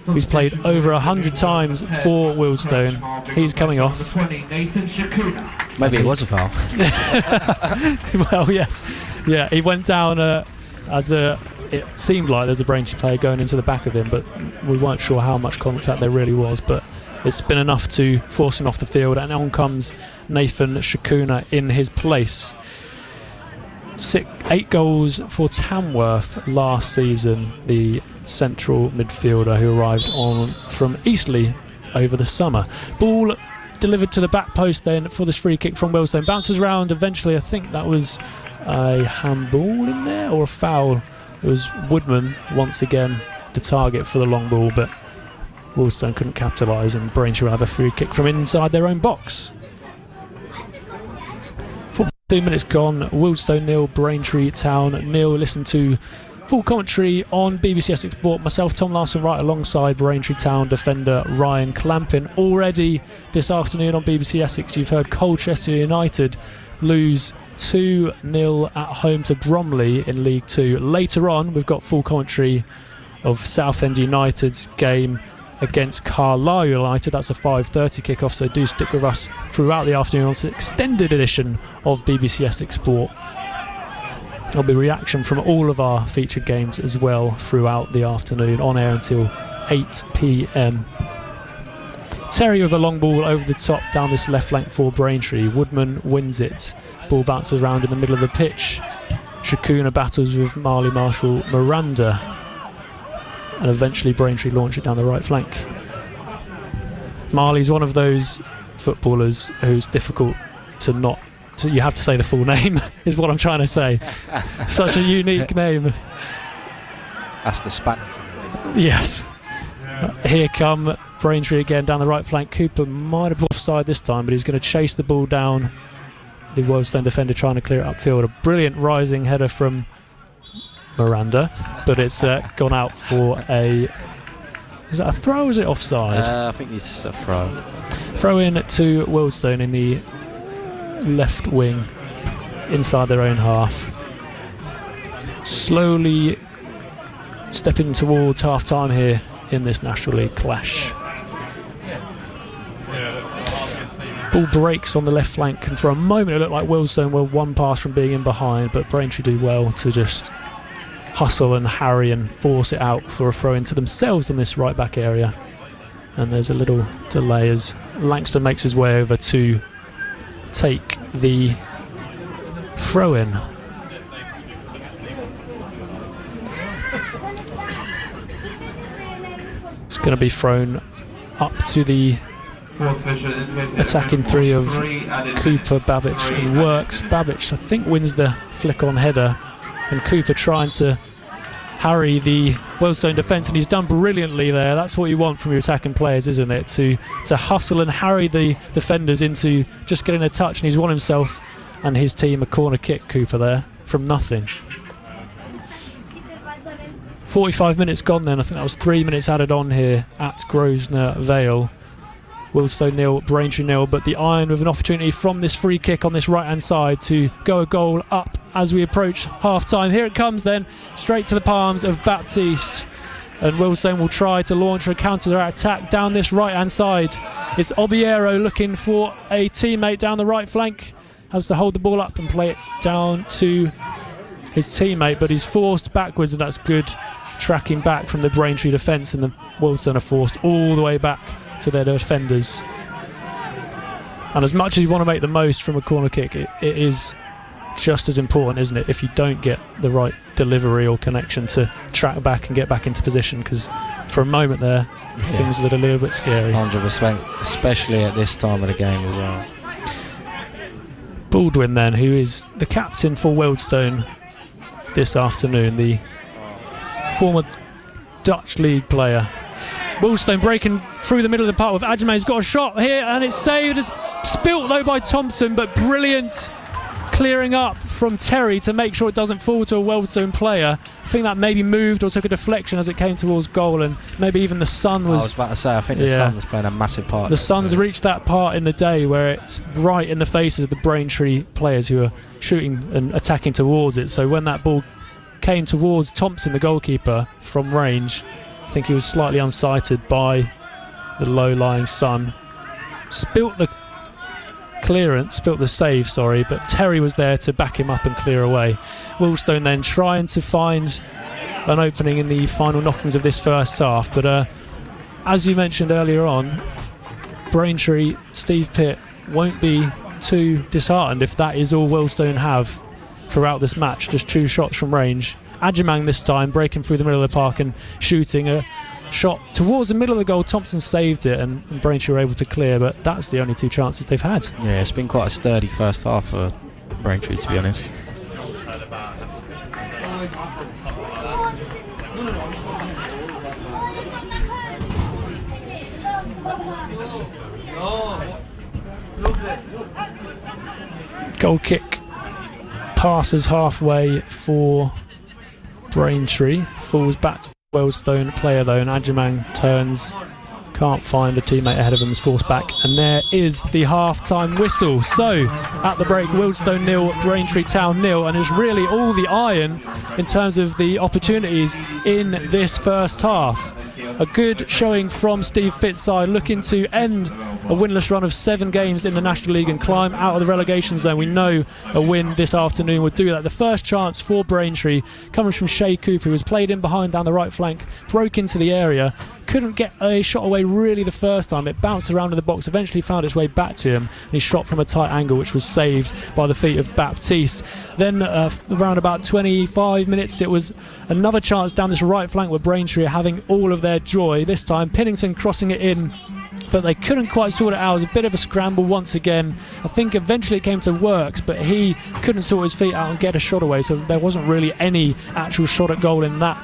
who's played over 100 times for Wealdstone. He's coming off. Maybe it was a foul. Well, yes. Yeah, he went down it seemed like there's a Braintree player going into the back of him, but we weren't sure how much contact there really was. But it's been enough to force him off the field, and on comes Nathan Shakuna in his place. 8 goals for Tamworth last season, the central midfielder who arrived on from Eastleigh over the summer. Ball delivered to the back post then for this free kick from Wealdstone. Bounces around eventually. I think that was a handball in there or a foul. It was Woodman once again the target for the long ball, but Wealdstone couldn't capitalise, and Braintree will have a free kick from inside their own box. 2 minutes gone, Wealdstone 0, Braintree Town 0. Listen to full commentary on BBC Essex Sport. Myself, Tom Larson, right alongside Braintree Town defender Ryan Clampin. Already this afternoon on BBC Essex, you've heard Colchester United lose 2-0 at home to Bromley in League 2. Later on, we've got full commentary of Southend United's game against Carlisle United. That's a 5:30 kickoff, so do stick with us throughout the afternoon on this extended edition of BBC Essex Sport. There'll be reaction from all of our featured games as well throughout the afternoon, on air until 8 p.m. Terry with a long ball over the top down this left flank for Braintree. Woodman wins it. Ball bounces around in the middle of the pitch. Shakuna battles with Marley Marshall Miranda. And eventually Braintree launch it down the right flank. Marley's one of those footballers who's difficult to not... you have to say the full name, is what I'm trying to say. Such a unique name. That's the Spanish. Yes. Here come Braintree again down the right flank. Cooper might have been offside this time, but he's going to chase the ball down. The Wealdstone defender trying to clear it upfield. A brilliant rising header from Miranda, but it's gone out for a... is that a throw or is it offside? I think it's a throw. Throw in to Wealdstone in the left wing, inside their own half. Slowly stepping towards half time here in this National League clash. Ball breaks on the left flank, and for a moment it looked like Wealdstone were one pass from being in behind, but Braintree do well to just hustle and harry and force it out for a throw into themselves on this right back area. And there's a little delay as Langston makes his way over to take the throw in. It's going to be thrown up to the attacking three of Cooper, Babbage and Works. Babbage I think wins the flick on header, and Cooper trying to harry the Wealdstone defence, and he's done brilliantly there. That's what you want from your attacking players, isn't it? To hustle and harry the defenders into just getting a touch, and he's won himself and his team a corner kick, Cooper, there from nothing. 45 minutes gone then. I think that was 3 minutes added on here at Grosvenor Vale. Wealdstone 0, Braintree 0, but the Iron with an opportunity from this free kick on this right hand side to go a goal up as we approach half time. Here it comes then, straight to the palms of Baptiste, and Wealdstone will try to launch a counter attack down this right hand side. It's Obiero looking for a teammate down the right flank, has to hold the ball up and play it down to his teammate, but he's forced backwards, and that's good tracking back from the Braintree defence, and the Wealdstone are forced all the way back to their defenders. And as much as you want to make the most from a corner kick, it is just as important, isn't it, if you don't get the right delivery or connection to track back and get back into position, because for a moment there things looked a little bit scary. 100%, especially at this time of the game as well. Baldwin then, who is the captain for Wealdstone this afternoon, the former Dutch league player. Wealdstone breaking through the middle of the park with Adjemang's got a shot here, and it's saved. It's spilt though by Thompson, but brilliant clearing up from Terry to make sure it doesn't fall to a Wealdstone player. I think that maybe moved or took a deflection as it came towards goal, and maybe even the sun was... I was about to say, I think the sun was playing a massive part. The sun's reached that part in the day where it's right in the faces of the Braintree players who are shooting and attacking towards it. So when that ball came towards Thompson, the goalkeeper, from range, I think he was slightly unsighted by the low-lying sun. Spilt the save, but Terry was there to back him up and clear away. Wealdstone then trying to find an opening in the final knockings of this first half, but as you mentioned earlier on, Braintree, Steve Pitt won't be too disheartened if that is all Wealdstone have throughout this match, just 2 shots from range. Adjemang this time breaking through the middle of the park and shooting a shot towards the middle of the goal. Thompson saved it, and Braintree were able to clear, but that's the only 2 chances they've had. Yeah, it's been quite a sturdy first half for Braintree, to be honest. Goal kick passes halfway for Braintree, falls back to Wealdstone player though, and Adjemang turns, can't find a teammate ahead of him, is forced back, and there is the half-time whistle. So at the break, Wealdstone 0, Braintree Town 0, and it's really all the Iron in terms of the opportunities in this first half. A good showing from Steve Pitt's side, looking to end a winless run of 7 games in the National League and climb out of the relegation zone. We know a win this afternoon would do that. The first chance for Braintree coming from Shay Cooper, who was played in behind down the right flank, broke into the area, couldn't get a shot away really the first time. It bounced around in the box, eventually found its way back to him, and he shot from a tight angle, which was saved by the feet of Baptiste. Then around about 25 minutes, it was another chance down this right flank where Braintree are having all of their joy. This time Pinnington crossing it in, but they couldn't quite sort it out. It was a bit of a scramble once again. I think eventually it came to Works, but he couldn't sort his feet out and get a shot away, so there wasn't really any actual shot at goal in that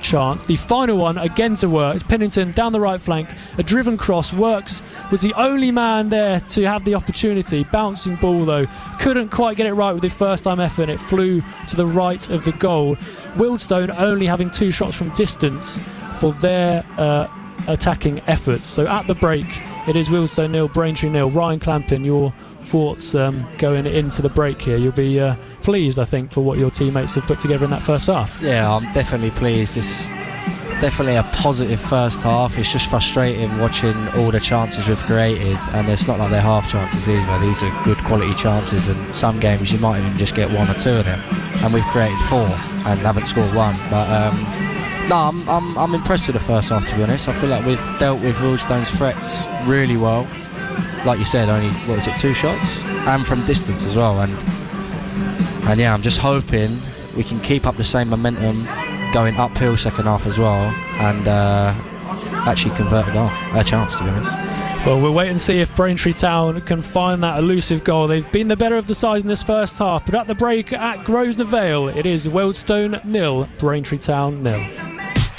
chance. The final one again to Works. Pinnington down the right flank, a driven cross. Works was the only man there to have the opportunity. Bouncing ball though, couldn't quite get it right with his first time effort, and it flew to the right of the goal. Wealdstone only having 2 shots from distance for their attacking efforts. So at the break, it is Wealdstone 0, Braintree 0. Ryan Clampton, your thoughts going into the break here? You'll be pleased, I think, for what your teammates have put together in that first half. Yeah, I'm definitely pleased. It's definitely a positive first half. It's just frustrating watching all the chances we've created, and it's not like they're half chances either. These are good quality chances, and some games you might even just get 1 or 2 of them, and we've created 4 and haven't scored 1. But no, I'm impressed with the first half, to be honest. I feel like we've dealt with Wealdstone's threats really well. Like you said, only 2 shots, and from distance as well. And yeah, I'm just hoping we can keep up the same momentum going uphill second half as well, and actually convert a chance, to be honest. Well, we'll wait and see if Braintree Town can find that elusive goal. They've been the better of the sides in this first half, but at the break at Grosvenor Vale, it is Wealdstone 0, Braintree Town 0.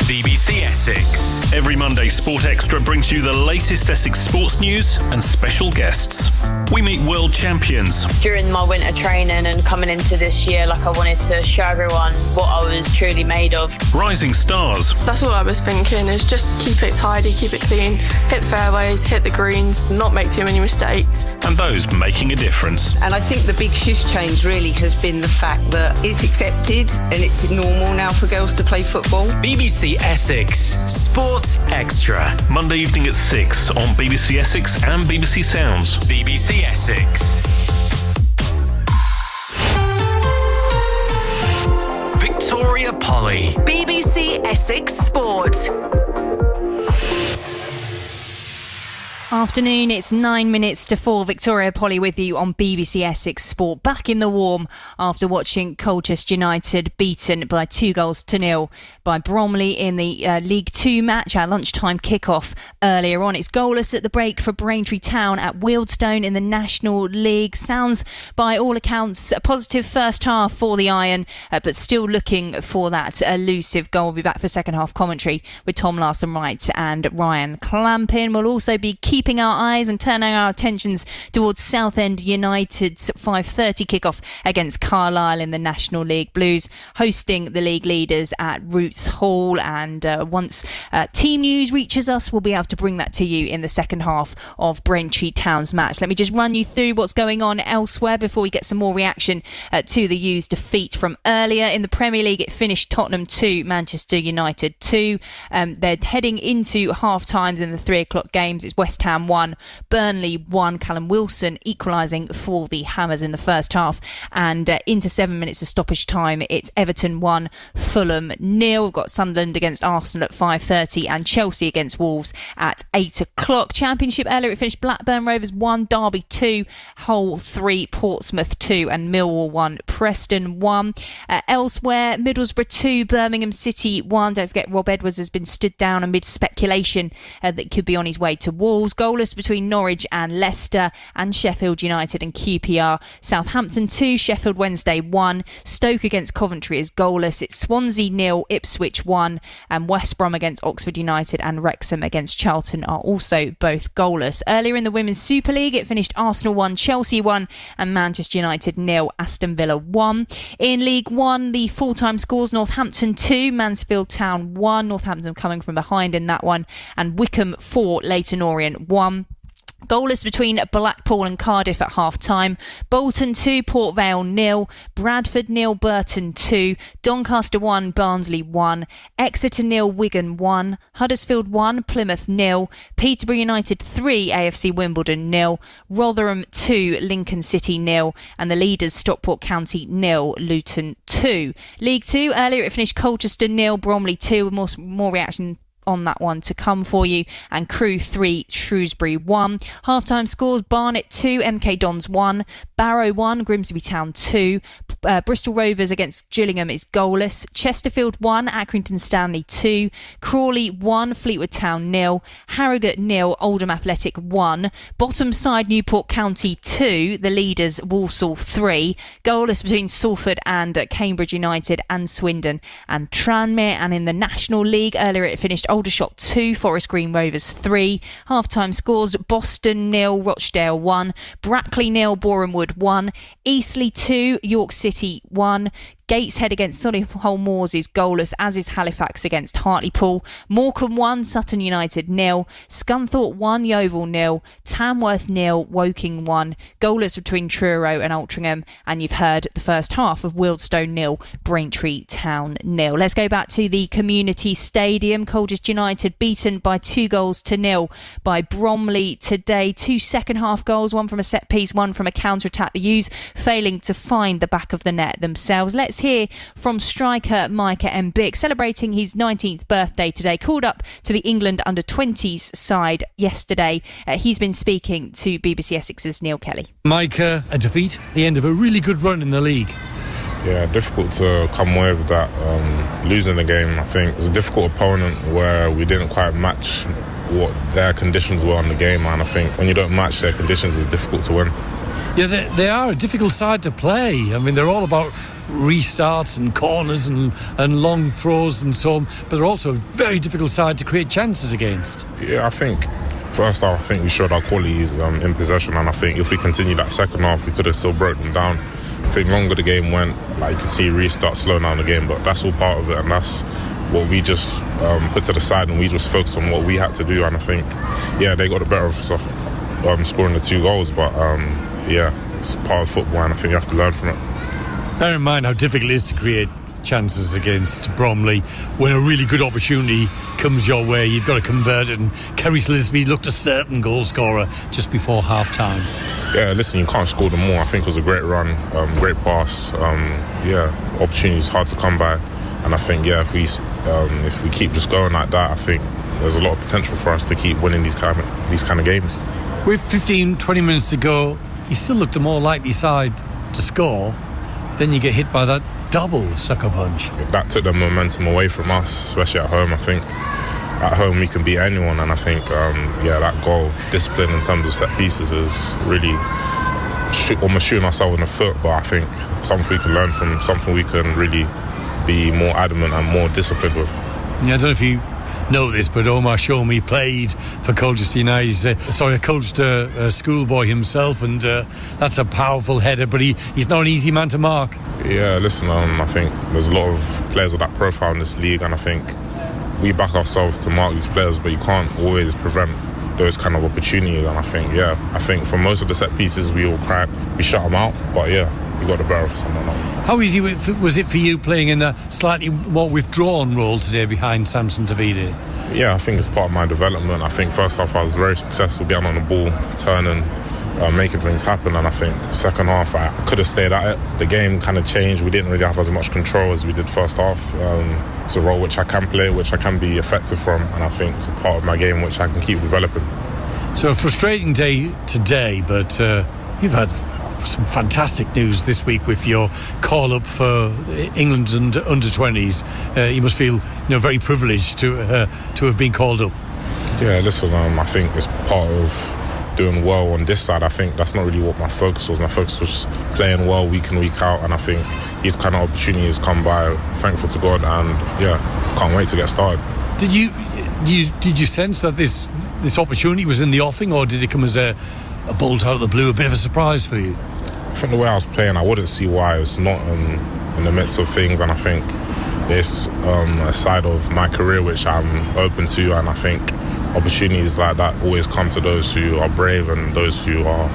BBC Essex. Every Monday, Sport Extra brings you the latest Essex sports news and special guests. We meet world champions. During my winter training and coming into this year, I wanted to show everyone what I was truly made of. Rising stars. That's all I was thinking, is just keep it tidy, keep it clean, hit the fairways, hit the greens, not make too many mistakes. And those making a difference. And I think the big shift change really has been the fact that it's accepted and it's normal now for girls to play football. BBC Essex Sport Extra. Monday evening at 6 on BBC Essex and BBC Sounds. BBC Essex. Victoria Polly. BBC Essex Sport. Afternoon, it's 9 minutes to 4. Victoria Polly with you on BBC Essex Sport. Back in the warm after watching Colchester United beaten by 2-0 by Bromley in the League 2 match, our lunchtime kickoff earlier on. It's goalless at the break for Braintree Town at Wealdstone in the National League. Sounds, by all accounts, a positive first half for the Iron, but still looking for that elusive goal. We'll be back for second half commentary with Tom Larson-Wright and Ryan Clampin. We'll also be keeping our eyes and turning our attentions towards Southend United's 5:30 kickoff against Carlisle in the National League. Blues hosting the league leaders at Roots Hall, and once team news reaches us, we'll be able to bring that to you in the second half of Braintree Town's match. Let me just run you through what's going on elsewhere before we get some more reaction to the U's defeat from earlier. In the Premier League, it finished Tottenham 2, Manchester United 2. They're heading into half times in the 3 o'clock games. It's West Ham 1, Burnley 1, Callum Wilson equalising for the Hammers in the first half, and into 7 minutes of stoppage time, it's Everton 1, Fulham 0. We've got Sunderland against Arsenal at 5:30 and Chelsea against Wolves at 8 o'clock. Championship earlier, it finished Blackburn Rovers 1, Derby 2, Hull 3, Portsmouth 2 and Millwall 1, Preston 1. Elsewhere, Middlesbrough 2, Birmingham City 1. Don't forget Rob Edwards has been stood down amid speculation that could be on his way to Wolves. Goalless between Norwich and Leicester, and Sheffield United and QPR. Southampton 2, Sheffield Wednesday 1. Stoke against Coventry is goalless. It's Swansea 0, Ipswich 1, and West Brom against Oxford United and Wrexham against Charlton are also both goalless. Earlier in the Women's Super League, it finished Arsenal 1, Chelsea 1 and Manchester United 0, Aston Villa 1. In League 1, the full-time scores: Northampton 2, Mansfield Town 1. Northampton coming from behind in that one, and Wycombe 4, Leyton Orient 1. Goalless between Blackpool and Cardiff at half-time. Bolton 2, Port Vale 0. Bradford 0, Burton 2. Doncaster 1, Barnsley 1. Exeter 0, Wigan 1. Huddersfield 1, Plymouth 0. Peterborough United 3, AFC Wimbledon 0. Rotherham 2, Lincoln City 0. And the leaders Stockport County 0, Luton 2. League 2, earlier it finished Colchester 0, Bromley 2. More reaction on that one to come for you. And Crewe 3, Shrewsbury 1. Half-time scores: Barnet 2, MK Dons 1. Barrow 1, Grimsby Town 2. Bristol Rovers against Gillingham is goalless. Chesterfield 1, Accrington Stanley 2. Crawley 1, Fleetwood Town 0. Harrogate 0, Oldham Athletic 1. Bottom side Newport County 2. The leaders Walsall 3. Goalless between Salford and Cambridge United and Swindon and Tranmere. And in the National League, earlier it finished Aldershot 2, Forest Green Rovers 3. Half-time scores: Boston 0, Rochdale 1. Brackley 0, Boreham Wood 1. Eastleigh 2, York City 1. Gateshead against Solihull Moors is goalless, as is Halifax against Hartlepool. Morecambe 1, Sutton United 0. Scunthorpe 1, Yeovil 0. Tamworth 0, Woking 1. Goalless between Truro and Altrincham. And you've heard the first half of Wealdstone 0, Braintree Town 0. Let's go back to the Community Stadium. Colchester United beaten by 2-0 by Bromley today. 2 second-half goals, one from a set-piece, one from a counter-attack. The U's failing to find the back of the net themselves. Let's hear from striker Micah Mbick, celebrating his 19th birthday today. Called up to the England under-20s side yesterday. He's been speaking to BBC Essex's Neil Kelly. Micah, a defeat, the end of a really good run in the league. Yeah, difficult to come away with that. Losing the game, I think, was a difficult opponent where we didn't quite match what their conditions were on the game, and I think when you don't match their conditions, it's difficult to win. Yeah, they are a difficult side to play. I mean, they're all about restarts and corners and long throws and so on, but they're also a very difficult side to create chances against. Yeah, I think first half, I think we showed our qualities in possession, and I think if we continued that second half, we could have still broken them down. I think longer the game went, like you could see restart, slow down the game, but that's all part of it, and that's what we just put to the side, and we just focused on what we had to do. And I think, yeah, they got the better of us scoring the 2 goals, but yeah, it's part of football, and I think you have to learn from it. Bear in mind how difficult it is to create chances against Bromley. When a really good opportunity comes your way, you've got to convert it, and Kerry Slisby looked a certain goal scorer just before half-time. Yeah, listen, you can't score them more. I think it was a great run, great pass. Yeah, opportunities hard to come by, and I think, yeah, if we keep just going like that, I think there's a lot of potential for us to keep winning these kind of games. With 15-20 minutes to go, you still look the more likely side to score. Then you get hit by that double sucker punch. That took the momentum away from us, especially at home. I think at home we can beat anyone, and I think yeah, that goal discipline in terms of set pieces is really almost shooting ourselves in the foot, but I think something we can learn from, something we can really be more adamant and more disciplined with. Yeah, I don't know if you know this, but Omar Shomi played for Colchester United. He's a Colchester schoolboy himself, and that's a powerful header, but he's not an easy man to mark. Yeah, listen, I think there's a lot of players of that profile in this league, and I think we back ourselves to mark these players, but you can't always prevent those kind of opportunities. And I think for most of the set pieces we shut them out, but yeah, we got the better of someone else. How easy was it for you playing in a slightly more withdrawn role today behind Samson Davide? Yeah, I think it's part of my development. I think first half I was very successful getting on the ball, turning, making things happen, and I think second half I could have stayed at it. The game kind of changed. We didn't really have as much control as we did first half. It's a role which I can play, which I can be effective from, and I think it's a part of my game which I can keep developing. So a frustrating day today, but you've had some fantastic news this week with your call-up for England and under-20s. You must feel very privileged to have been called up. Yeah, listen, I think it's part of doing well on this side. I think that's not really what my focus was. My focus was playing well week in, week out, and I think these kind of opportunities come by, thankful to God, and yeah, can't wait to get started. Did you sense that this opportunity was in the offing, or did it come as a bolt out of the blue, a bit of a surprise for you? I think the way I was playing, I wouldn't see why. It's not in the midst of things, and I think it's a side of my career which I'm open to, and I think opportunities like that always come to those who are brave and those who are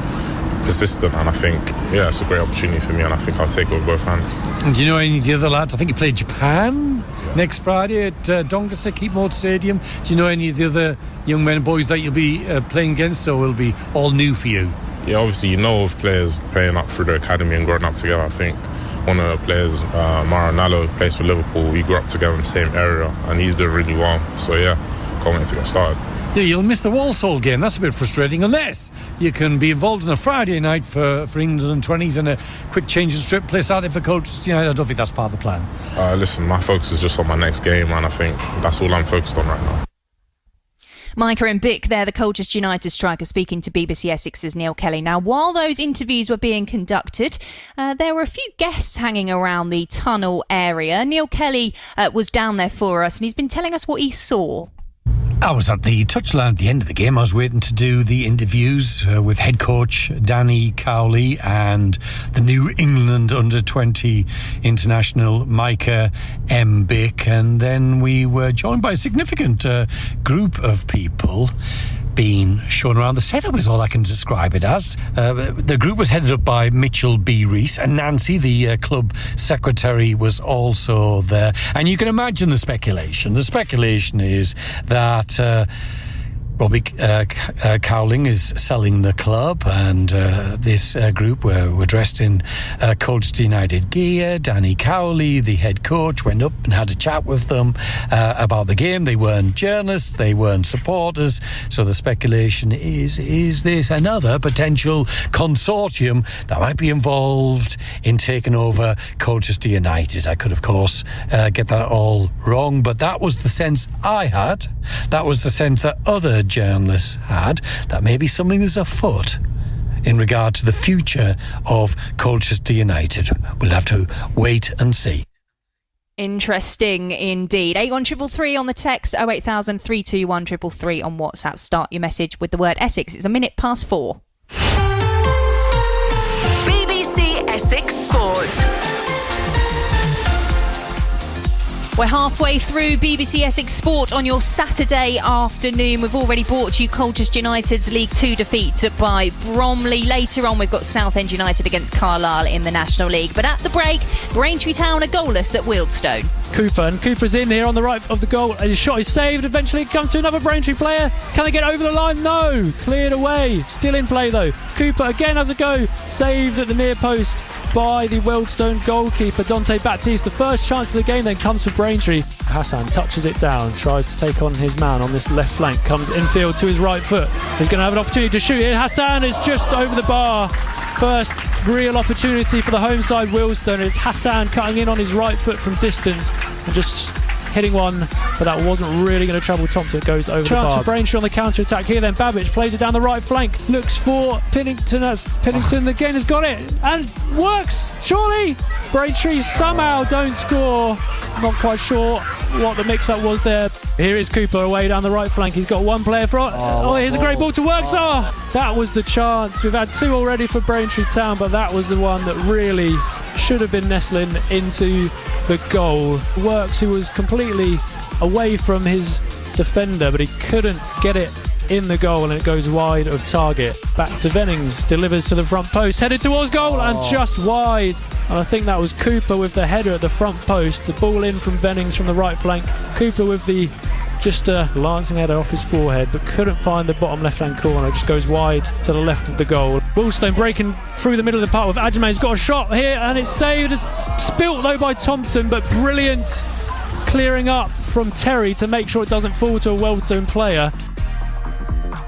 persistent, and I think, it's a great opportunity for me, and I think I'll take it with both hands. And do you know any of the other lads? I think you play Japan next Friday at Doncaster Keepmoat Stadium. Do you know any of the other young men and boys that you'll be playing against, or will be all new for you? Yeah, obviously you know of players playing up through the academy and growing up together. I think one of the players, Maranello, plays for Liverpool. We grew up together in the same area, and he's doing really well. So can't wait to get started. Yeah, you'll miss the Wealdstone game. That's a bit frustrating, unless you can be involved in a Friday night for England 20s and a quick change of strip, play Saturday for Coach. I don't think that's part of the plan. Listen, my focus is just on my next game, and I think that's all I'm focused on right now. Micah and Bick there, the Colchester United striker, speaking to BBC Essex's Neil Kelly. Now, while those interviews were being conducted, there were a few guests hanging around the tunnel area. Neil Kelly was down there for us, and he's been telling us what he saw. I was at the touchline at the end of the game. I was waiting to do the interviews with head coach Danny Cowley and the new England under-20 international Micah M. Bick, and then we were joined by a significant group of people being shown around. The setup is all I can describe it as. The group was headed up by Mitchell B. Rees, and Nancy, the club secretary, was also there. And you can imagine the speculation. The speculation is that Robbie Cowling is selling the club, and this group were dressed in Colchester United gear. Danny Cowley, the head coach, went up and had a chat with them about the game. They weren't journalists, they weren't supporters, so the speculation is this another potential consortium that might be involved in taking over Colchester United. I could, of course, get that all wrong, but that was the sense I had. That was the sense that other journalists had, that maybe something is afoot in regard to the future of Colchester United. We'll have to wait and see. Interesting indeed. 81333 on the text, 08000 321 333 on WhatsApp. Start your message with the word Essex. It's 4:01. BBC Essex Sport. We're halfway through BBC Essex Sport on your Saturday afternoon. We've already brought you Colchester United's League 2 defeat by Bromley. Later on, we've got Southend United against Carlisle in the National League. But at the break, Braintree Town are goalless at Wealdstone. Cooper's in here on the right of the goal. His shot is saved. Eventually it comes to another Braintree player. Can they get over the line? No. Cleared away. Still in play though. Cooper again has a go. Saved at the near post by the Wealdstone goalkeeper Dante Baptiste. The first chance of the game then comes for Braintree. Hassan touches it down, tries to take on his man on this left flank, comes infield to his right foot. He's going to have an opportunity to shoot here. Hassan is just over the bar. First real opportunity for the home side Wealdstone. It's Hassan cutting in on his right foot from distance and just hitting one, but that wasn't really going to trouble Thompson. It goes over the bar. Chance for Braintree on the counter-attack here then. Babbage plays it down the right flank, looks for Pennington again has got it and works, surely. Braintree somehow don't score. Not quite sure what the mix-up was there. Here is Cooper away down the right flank. He's got one player for... here's a great ball to Works. That was the chance. We've had two already for Braintree Town, but that was the one that really should have been nestling into the goal. Works, who was completely away from his defender, but he couldn't get it in the goal, and it goes wide of target. Back to Vennings, delivers to the front post, headed towards goal and just wide. And I think that was Cooper with the header at the front post. The ball in from Vennings from the right flank. Cooper with the just a lancing header off his forehead, but couldn't find the bottom left-hand corner. Just goes wide to the left of the goal. Wealdstone breaking through the middle of the park with Ajame. He's got a shot here and it's saved. It's spilt though by Thompson, but brilliant clearing up from Terry to make sure it doesn't fall to a Wealdstone player.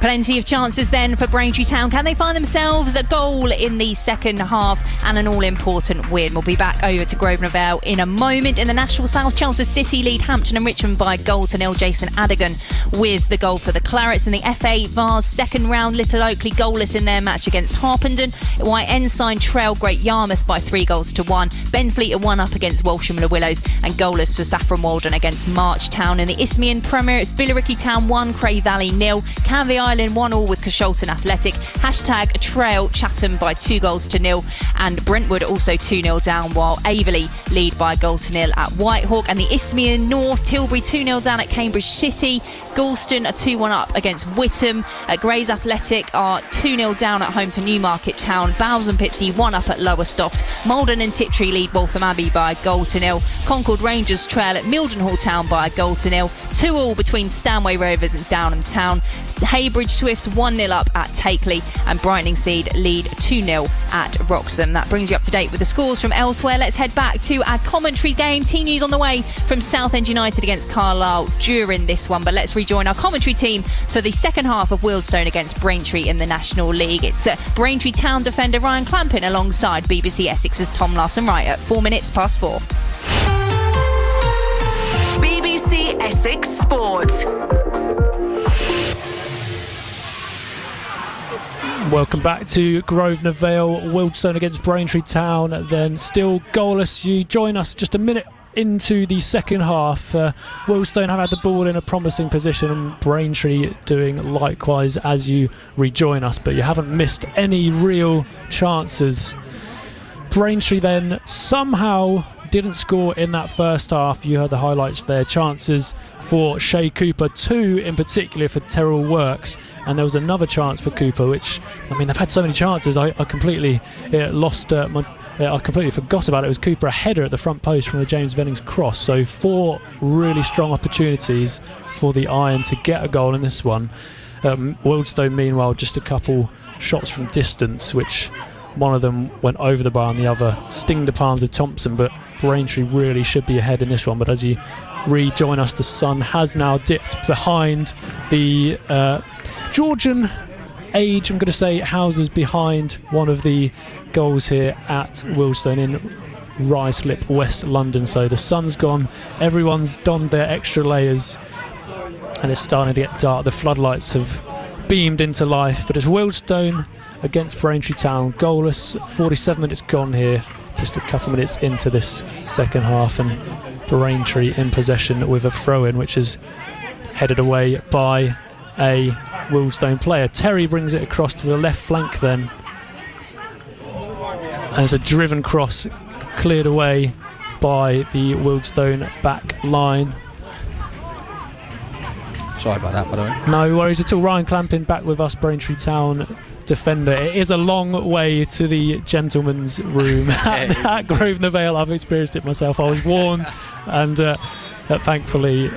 Plenty of chances then for Braintree Town. Can they find themselves a goal in the second half and an all-important win? We'll be back over to Grosvenor Vale in a moment. In the National South, Chelsea City lead Hampton and Richmond by 1-0. Jason Adigan with the goal for the Clarets. In the FA Vars second round, Little Oakley goalless in their match against Harpenden. White Ensign trail Great Yarmouth by 3-1. Benfleet are 1-up against Walsham Le Willows, and goalless for Saffron Walden against March Town. In the Isthmian Premier, it's Billericay Town 1, Cray Valley 0. Canvey Island Stirling 1-1 with Cosholton Athletic. Hashtag trail Chatham by 2-0. And Brentwood also 2-0 down, while Averley lead by 1-0 at Whitehawk. And the Isthmian North, Tilbury 2-0 down at Cambridge City. Galston are 2-1 up against Whittam. Grays Athletic are 2-0 down at home to Newmarket Town. Bowes and Pitsley 1-up at Lowestoft. Malden and Tiptree lead Waltham Abbey by 1-0. Concord Rangers trail at Mildenhall Town by 1-0. 2-2 between Stanway Rovers and Downham Town. Haybridge Swifts 1-0 up at Takeley, and Brightening Seed lead 2-0 at Wroxham. That brings you up to date with the scores from elsewhere. Let's head back to our commentary game. Team news on the way from Southend United against Carlisle during this one, but let's rejoin our commentary team for the second half of Wealdstone against Braintree in the National League. It's Braintree Town defender Ryan Clampin alongside BBC Essex's Tom Larson Wright at 4 minutes past 4. BBC Essex Sport. Welcome back to Grosvenor Vale. Wealdstone against Braintree Town, then still goalless. You join us just a minute into the second half. Wealdstone have had the ball in a promising position, and Braintree doing likewise as you rejoin us, but you haven't missed any real chances. Braintree then somehow didn't score in that first half. You heard the highlights there. Chances for Shay Cooper, 2 in particular for Terrell Works, and there was another chance for Cooper, which, I mean, they've had so many chances. I completely I completely forgot about it. It was Cooper, a header at the front post from the James Vennings cross. So 4 really strong opportunities for the Iron to get a goal in this one. Wealdstone, meanwhile, just a couple shots from distance, which one of them went over the bar and the other stinged the palms of Thompson, but Braintree really should be ahead in this one. But as you rejoin us, the sun has now dipped behind the Georgian age, I'm going to say, houses behind one of the goals here at Wealdstone in Ruislip, West London. So the sun's gone, everyone's donned their extra layers, and it's starting to get dark. The floodlights have beamed into life, but it's Wealdstone against Braintree Town, goalless. 47 minutes gone here, just a couple of minutes into this second half, and Braintree in possession with a throw-in which is headed away by a Wealdstone player. Terry brings it across to the left flank then, and it's a driven cross cleared away by the Wealdstone back line. Sorry about that, by the way. No worries at all. Ryan Clampin back with us, Braintree Town defender. It is a long way to the gentleman's room at Grosvenor Vale. I've experienced it myself. I was warned, and thankfully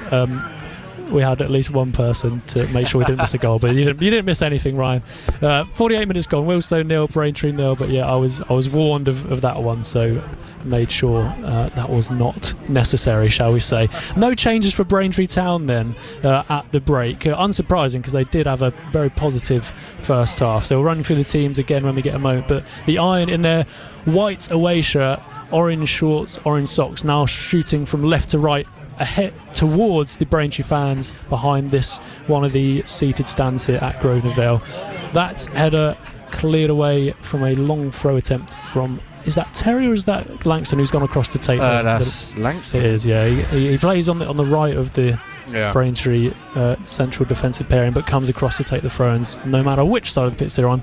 we had at least one person to make sure we didn't miss a goal, but you didn't miss anything, Ryan. 48 minutes gone, Wealdstone 0, Braintree 0, but yeah, I was warned of that one, so made sure that was not necessary, shall we say. No changes for Braintree Town then at the break. Unsurprising, because they did have a very positive first half. So we'll run through the teams again when we get a moment, but the Iron in their white away shirt, orange shorts, orange socks, now shooting from left to right ahead towards the Braintree fans behind this one of the seated stands here at Grosvenor Vale. That header cleared away from a long throw attempt from, is that Terry or is that Langston who's gone across to take that's Langston. It is, yeah. He plays on the right of the Braintree central defensive pairing, but comes across to take the throw-ins no matter which side of the pitch they're on,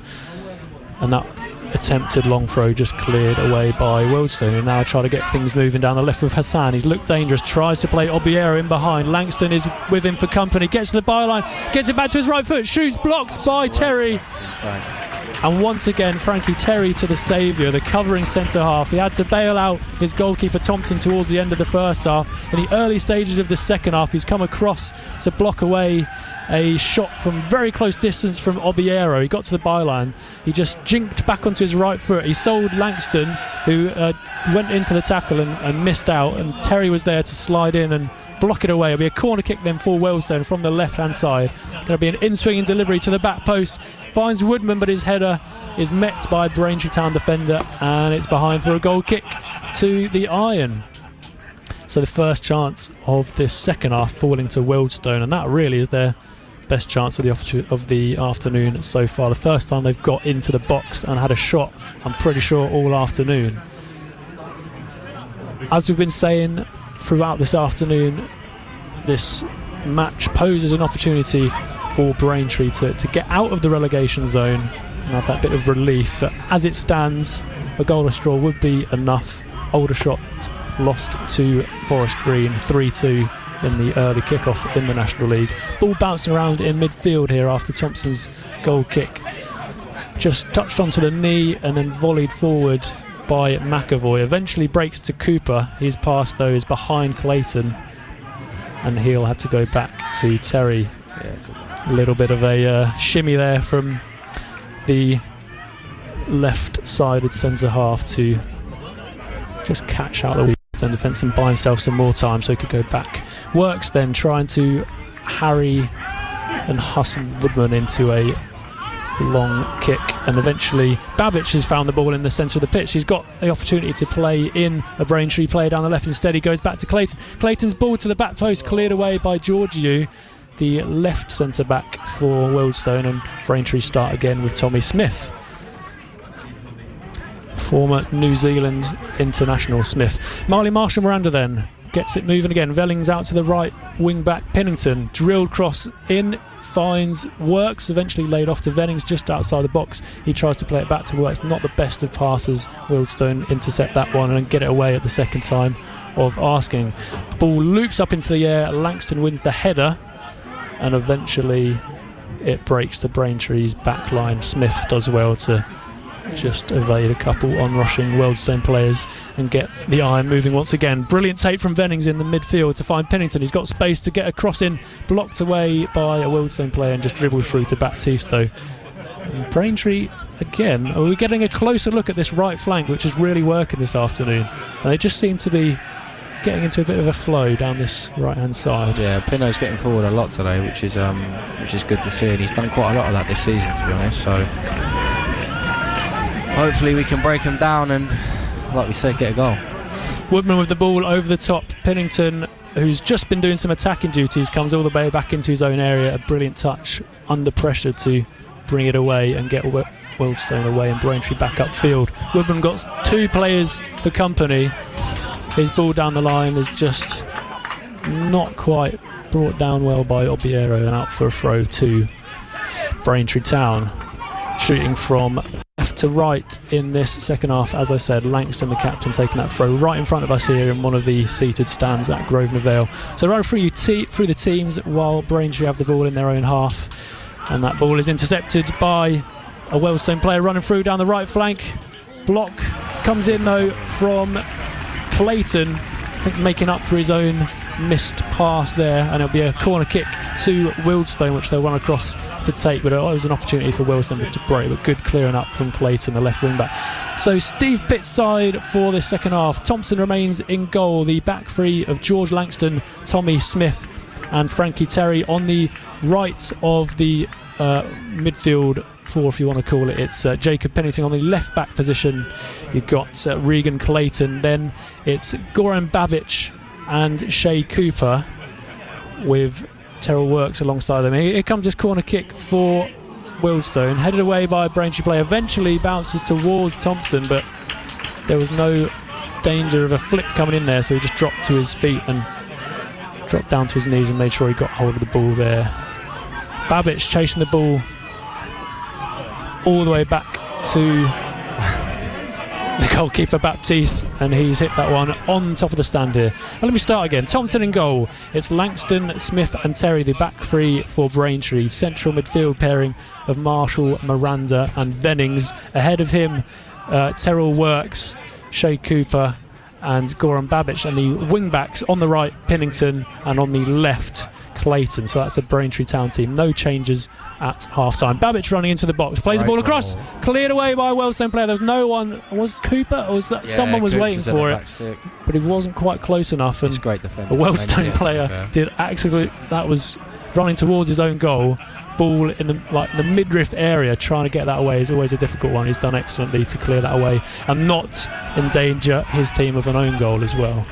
and that attempted long throw just cleared away by Wealdstone, and now try to get things moving down the left with Hassan. He's looked dangerous, tries to play Obiero in behind. Langston is with him for company, gets to the byline, gets it back to his right foot, shoots, blocked by Terry. And once again, Frankie Terry to the saviour, the covering centre half. He had to bail out his goalkeeper Thompson towards the end of the first half. In the early stages of the second half, he's come across to block away a shot from very close distance from Obiero. He got to the byline, he just jinked back onto his right foot. He sold Langston, who went in for the tackle and missed out, and Terry was there to slide in and block it away. It'll be a corner kick then for Wealdstone from the left hand side. Going to be an in-swinging delivery to the back post, finds Woodman, but his header is met by Braintree Town defender, and it's behind for a goal kick to the Iron. So the first chance of this second half falling to Wealdstone, and that really is their best chance of the afternoon so far. The first time they've got into the box and had a shot, I'm pretty sure, all afternoon. As we've been saying throughout this afternoon, this match poses an opportunity for Braintree to get out of the relegation zone and have that bit of relief. But as it stands, a goalless draw would be enough. Aldershot lost to Forest Green 3-2 in the early kickoff in the National League. Ball bouncing around in midfield here after Thompson's goal kick. Just touched onto the knee and then volleyed forward by McAvoy. Eventually breaks to Cooper. His pass though is behind Clayton, and he'll have to go back to Terry. A little bit of a shimmy there from the left-sided centre half to just catch out the Wealdstone defence and buy himself some more time so he could go back. Works then trying to harry and hustle Woodman into a long kick, and eventually Babbage has found the ball in the centre of the pitch. He's got the opportunity to play in a Braintree player down the left. Instead he goes back to Clayton. Clayton's ball to the back post, cleared away by Georgiou, the left centre back for Wealdstone, and Braintree start again with Tommy Smith, former New Zealand international Smith. Marley Marshall Miranda then gets it moving again. Vellings out to the right wing back. Pennington drilled cross in, finds Works, eventually laid off to Vennings just outside the box. He tries to play it back to Works, not the best of passes. Wealdstone intercept that one and get it away at the second time of asking. Ball loops up into the air. Langston wins the header, and eventually it breaks the Braintree's back line. Smith does well to just evade a couple on-rushing Wealdstone players and get the iron moving once again. Brilliant take from Vennings in the midfield to find Pennington. He's got space to get a cross in, blocked away by a Wealdstone player and just dribbled through to Baptiste though. And Braintree again, are we getting a closer look at this right flank, which is really working this afternoon, and they just seem to be getting into a bit of a flow down this right hand side. Yeah, Pinno's getting forward a lot today, which is good to see, and he's done quite a lot of that this season, to be honest. So hopefully we can break him down and, like we said, get a goal. Woodman with the ball over the top. Pennington, who's just been doing some attacking duties, comes all the way back into his own area. A brilliant touch under pressure to bring it away and get Wealdstone away and Braintree back upfield. Woodman got two players for company. His ball down the line is just not quite brought down well by Obiero and out for a throw to Braintree Town. Shooting from left to right in this second half, as I said, Langston the captain taking that throw right in front of us here in one of the seated stands at Grosvenor Vale. So right through the teams while Braintree have the ball in their own half, and that ball is intercepted by a Wealdstone player running through down the right flank. Block comes in though from Clayton, I think making up for his own missed pass there, and it'll be a corner kick to Wealdstone, which they'll run across to take, but it was an opportunity for Wealdstone to break, but good clearing up from Clayton, the left wing back. So Steve Pitt's side for this second half. Thompson remains in goal, the back three of George Langston, Tommy Smith and Frankie Terry. On the right of the midfield four, if you want to call it, it's Jacob Pennington. On the left back position you've got Regan Clayton, then it's Goran Babic and Shay Cooper with Terrell Works alongside them. Here comes this corner kick for Wealdstone, headed away by a Braintree player, eventually bounces towards Thompson, but there was no danger of a flick coming in there, so he just dropped to his feet and dropped down to his knees and made sure he got hold of the ball there. Babic chasing the ball all the way back to the goalkeeper Baptiste, and he's hit that one on top of the stand here. And let me start again. Thompson in goal. It's Langston, Smith and Terry, the back three for Braintree. Central midfield pairing of Marshall, Miranda and Vennings. Ahead of him, Terrell Works, Shay Cooper and Goran Babic, and the wing backs on the right, Pennington, and on the left, Clayton. So that's a Braintree Town team. No changes at half-time. Babic running into the box, plays the ball across, cleared away by a Wealdstone player. There's no one. Was Cooper, or was that someone was waiting for it? But he wasn't quite close enough, and great a Wealdstone player did absolutely. That was running towards his own goal. Ball in the midriff area, trying to get that away is always a difficult one. He's done excellently to clear that away and not endanger his team of an own goal as well.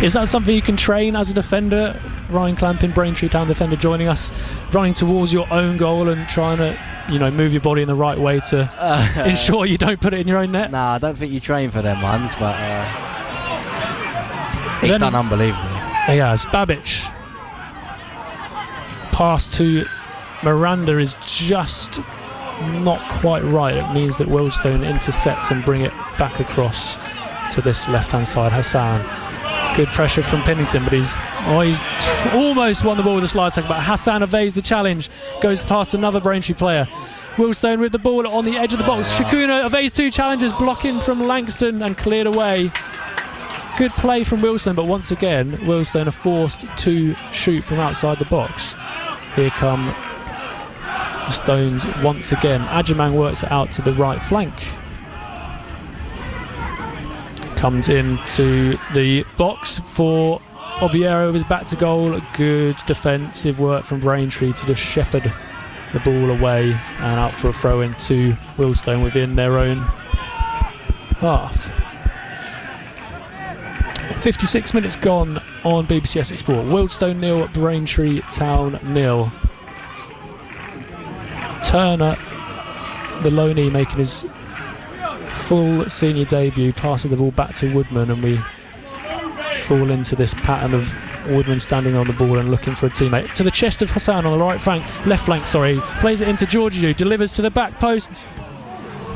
Is that something you can train as a defender? Ryan Clampin, Braintree Town defender, joining us, running towards your own goal and trying to, move your body in the right way to ensure you don't put it in your own net. Nah, I don't think you train for them ones, but he's done unbelievably. He has. Babic pass to Miranda is just not quite right. It means that Wealdstone intercept and bring it back across to this left-hand side. Hassan, good pressure from Pennington, but he's almost won the ball with a slide tackle, but Hassan evades the challenge, goes past another Braintree player. Wealdstone with the ball on the edge of the box. Shakuna evades 2 challenges, blocking from Langston and cleared away. Good play from Wealdstone, but once again Wealdstone are forced to shoot from outside the box. Here come the Stones once again. Adjumang works it out to the right flank. Comes into the box for Obiero, is back to goal. Good defensive work from Braintree to just shepherd the ball away and out for a throw in to Wealdstone within their own half. 56 minutes gone on BBC Essex Sport. Wealdstone 0, Braintree Town 0. Turner, the loanee, making his full senior debut, passing the ball back to Woodman, and we fall into this pattern of Woodman standing on the ball and looking for a teammate. To the chest of Hassan on the left flank, plays it into Georgiou, delivers to the back post.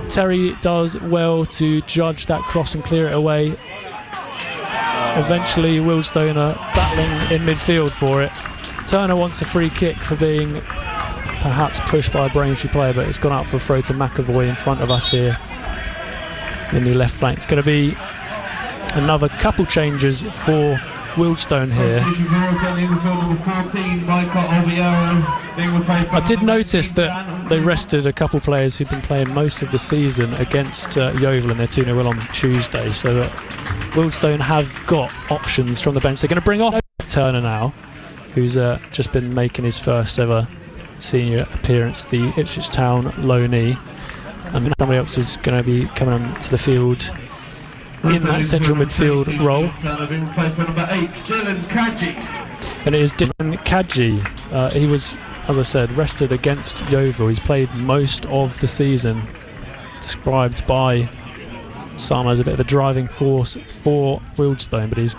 Terry does well to judge that cross and clear it away. Eventually Wealdstone are battling in midfield for it. Turner wants a free kick for being perhaps pushed by a Braintree player, but it's gone out for a throw to McAvoy in front of us here in the left flank. It's going to be another couple changes for Wealdstone here. I did notice that they rested a couple players who've been playing most of the season against Yeovil, and they're 2-0 on Tuesday, so Wealdstone have got options from the bench. They're going to bring off Turner now, who's just been making his first ever senior appearance, the Ipswich Town loanee, and somebody else is going to be coming on to the field in that central midfield role. And it is Dylan Kadji. He was, as I said, rested against Yeovil. He's played most of the season, described by some as a bit of a driving force for Wealdstone, but he's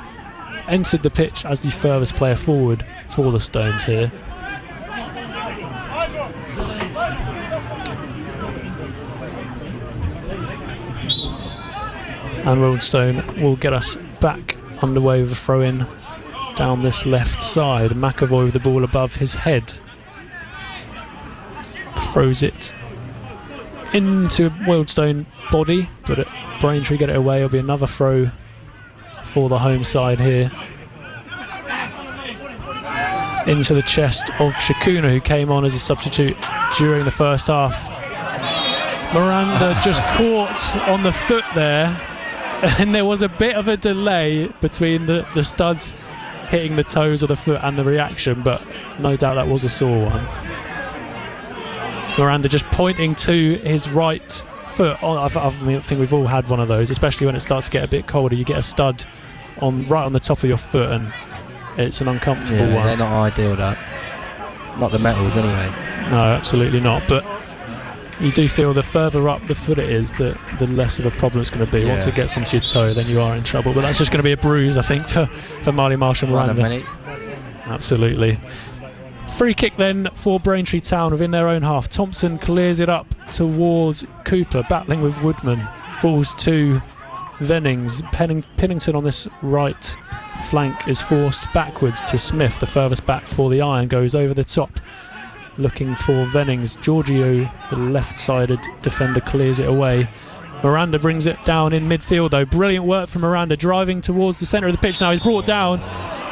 entered the pitch as the furthest player forward for the Stones here. And Wealdstone will get us back underway with a throw-in down this left side. McAvoy with the ball above his head. Throws it into Wealdstone body, but Braintree get it away. It'll be another throw for the home side here. Into the chest of Shakuna, who came on as a substitute during the first half. Miranda just caught on the foot there, and there was a bit of a delay between the studs hitting the toes of the foot and the reaction, but no doubt that was a sore one. Miranda just pointing to his right foot. I think we've all had one of those, especially when it starts to get a bit colder. You get a stud right on the top of your foot, and it's an uncomfortable one. They're not ideal, that. Not the metals anyway. No, absolutely not. But you do feel the further up the foot it is, the less of a problem it's going to be. Yeah. Once it gets onto your toe, then you are in trouble. But that's just going to be a bruise, I think, for Marley Marshall Miranda. Absolutely. Free kick then for Braintree Town within their own half. Thompson clears it up towards Cooper, battling with Woodman. Balls to Vennings. Pennington on this right flank is forced backwards to Smith, the furthest back for the Iron, goes over the top looking for Vennings. Georgiou, the left-sided defender, clears it away. Miranda brings it down in midfield though. Brilliant work from Miranda, driving towards the centre of the pitch now. He's brought down,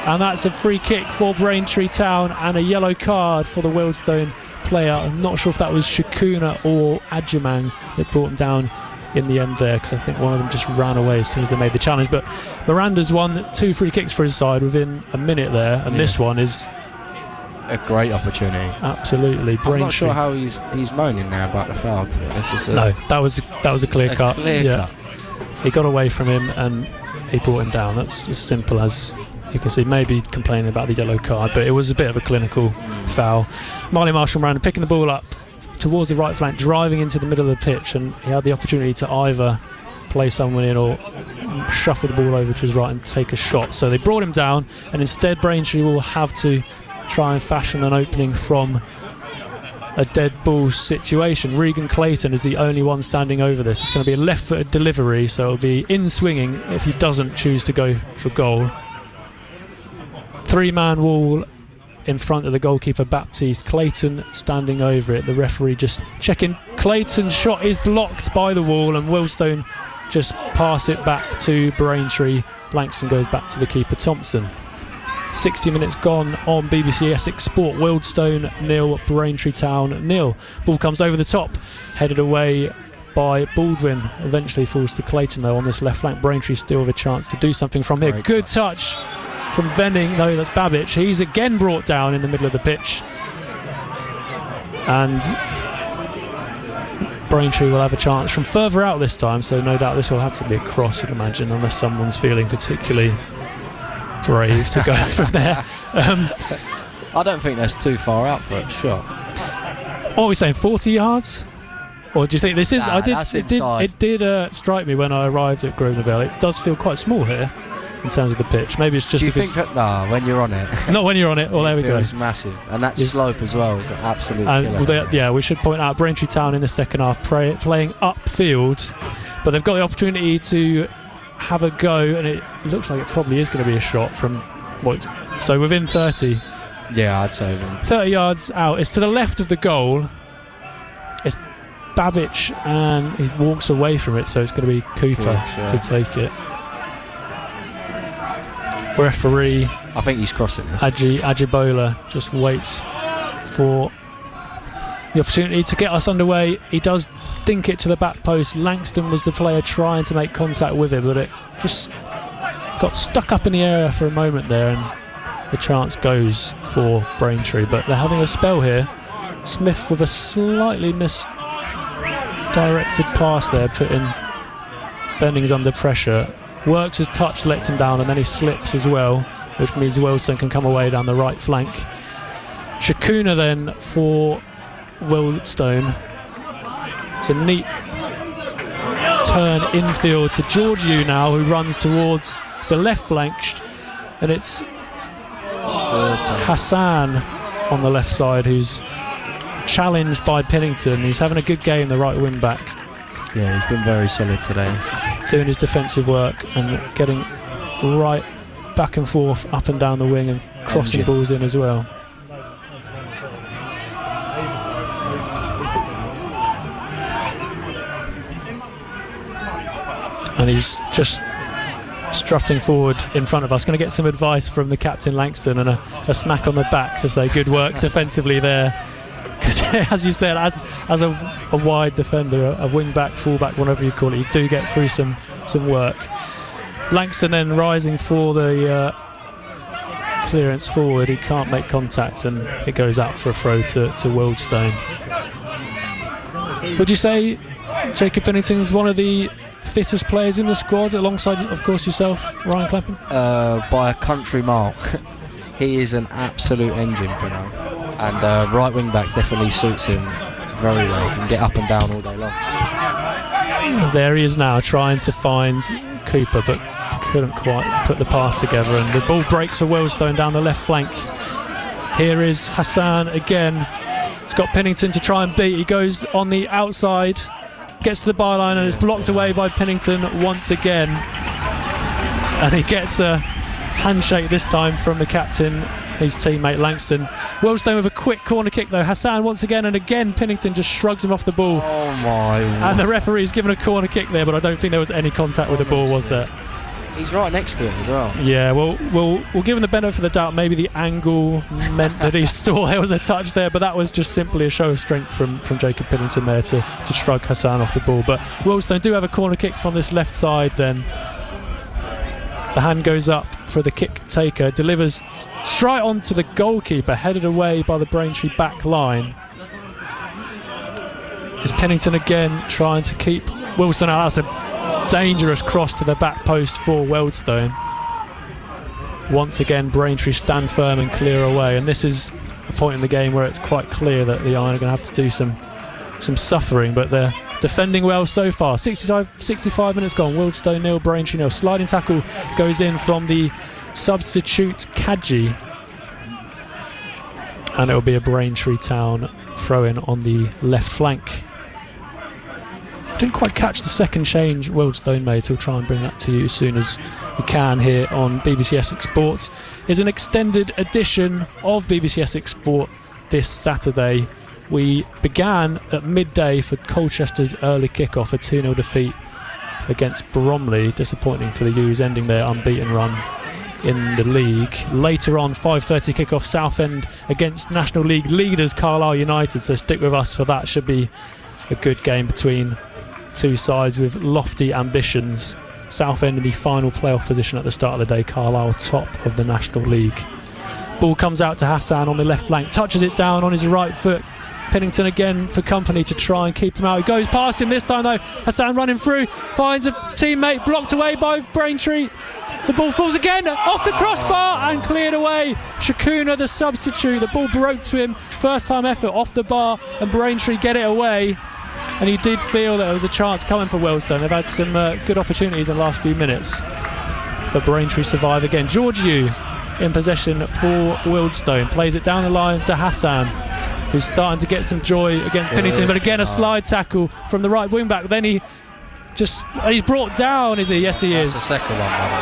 and that's a free kick for Braintree Town and a yellow card for the Wealdstone player. I'm not sure if that was Shakuna or Adjumang that brought him down in the end there, because I think one of them just ran away as soon as they made the challenge. But Miranda's won 2 free kicks for his side within a minute there, and this one is a great opportunity. Absolutely. I'm not sure how he's moaning now about the foul. No, that was a clear cut. Cut. He got away from him and he brought him down. That's as simple as you can see. Maybe complaining about the yellow card, but it was a bit of a clinical foul. Marley Marshall Miranda picking the ball up towards the right flank, driving into the middle of the pitch, and he had the opportunity to either play someone in or shuffle the ball over to his right and take a shot. So they brought him down, and instead Braintree will have to try and fashion an opening from a dead ball situation. Regan Clayton is the only one standing over this. It's going to be a left-footed delivery, so it'll be in swinging if he doesn't choose to go for goal. 3-man wall in front of the goalkeeper Baptiste. Clayton standing over it. The referee just checking. Clayton's shot is blocked by the wall, and Wealdstone just pass it back to Braintree. Langston goes back to the keeper Thompson. 60 minutes gone on BBC Essex Sport. Wealdstone 0, Braintree Town 0. Ball comes over the top, headed away by Baldwin. Eventually falls to Clayton though on this left flank. Braintree still with a chance to do something from here. Good touch from Venning. No, that's Babic. He's again brought down in the middle of the pitch. And Braintree will have a chance from further out this time, so no doubt this will have to be a cross, you'd imagine, unless someone's feeling particularly brave to go from there. I don't think that's too far out for a shot. What are we saying, 40 yards? Or do you think this is... It did strike me when I arrived at Grosvenor. It does feel quite small here in terms of the pitch. Maybe it's just... Do you think that... No, when you're on it. Not when you're on it. Well, there we go. It's massive. And that slope as well is an absolute killer. Yeah, we should point out Braintree Town in the second half playing upfield, but they've got the opportunity to have a go, and it looks like it probably is going to be a shot from... So within 30. Yeah, I'd say 30 yards out. It's to the left of the goal. It's Babic, and he walks away from it, so it's going to be Cooper to take it. Referee, I think he's crossing this. Ajibola just waits for the opportunity to get us underway. He does dink it to the back post. Langston was the player trying to make contact with it, but it just got stuck up in the area for a moment there, and the chance goes for Braintree. But they're having a spell here. Smith with a slightly misdirected pass there, putting Bennings under pressure. Works his touch, lets him down, and then he slips as well, which means Wealdstone can come away down the right flank. Shakuna then for Wealdstone. It's a neat turn infield to Georgiou now, who runs towards the left flank, and it's Hassan on the left side who's challenged by Pennington. He's having a good game, the right wing back. Yeah, he's been very solid today, doing his defensive work and getting right back and forth up and down the wing and crossing balls in as well. And he's just strutting forward in front of us. Going to get some advice from the captain Langston and a smack on the back to say good work defensively there. Because as you said, as a wide defender, a wing back, full back, whatever you call it, you do get through some work. Langston then rising for the clearance forward. He can't make contact, and it goes out for a throw to Wealdstone. Would you say Jacob Pennington's one of the fittest players in the squad, alongside, of course, yourself, Ryan Clapham? By a country mile. He is an absolute engine, you know. And right wing back definitely suits him very well. He can get up and down all day long. There he is now, trying to find Cooper, but couldn't quite put the pass together, and the ball breaks for Wealdstone down the left flank. Here is Hassan again. He's got Pennington to try and beat. He goes on the outside, gets to the byline, and is blocked away by Pennington once again. And he gets a handshake this time from the captain, his teammate Langston. Wealdstone with a quick corner kick though. Hassan once again, and again Pennington just shrugs him off the ball. Oh my! And the referee's given a corner kick there, but I don't think there was any contact with the ball, was there? He's right next to it as well. Yeah, well, we'll give him the benefit of the doubt. Maybe the angle meant that he saw there was a touch there, but that was just simply a show of strength from Jacob Pennington there to shrug Hassan off the ball. But Wealdstone do have a corner kick from this left side then. The hand goes up for the kick taker, delivers straight onto the goalkeeper, headed away by the Braintree back line. Is Pennington again trying to keep Wealdstone out? That's a dangerous cross to the back post for Wealdstone. Once again, Braintree stand firm and clear away, and this is a point in the game where it's quite clear that the Iron are going to have to do some suffering, but they're defending well so far. 65 minutes gone. Wealdstone 0, Braintree 0. Sliding tackle goes in from the substitute Kaji. and it'll be a Braintree Town throw-in on the left flank. Didn't quite catch the second change Wealdstone made, so we'll try and bring that to you as soon as we can here on BBC Essex Sports. It's an extended edition of BBC Essex Sport this Saturday. We began at midday for Colchester's early kick-off, a 2-0 defeat against Bromley. Disappointing for the U's, ending their unbeaten run in the league. Later on, 5:30 kick-off, Southend against National League leaders Carlisle United, so stick with us for that. Should be a good game between two sides with lofty ambitions. Southend in the final playoff position at the start of the day, Carlisle top of the National League. Ball comes out to Hassan on the left flank, touches it down on his right foot. Pennington again for company to try and keep him out. He goes past him this time though. Hassan running through, finds a teammate, blocked away by Braintree. The ball falls again off the crossbar and cleared away. Shakuna, the substitute, the ball broke to him. First time effort off the bar, and Braintree get it away. And he did feel that there was a chance coming for Wealdstone. They've had some good opportunities in the last few minutes, but Braintree survive again. Georgiou in possession for Wealdstone, plays it down the line to Hassan, who's starting to get some joy against Pennington, but again a slide tackle from the right wing back. Then he's brought down, is he? Yes, he is. That's the second one, by the way.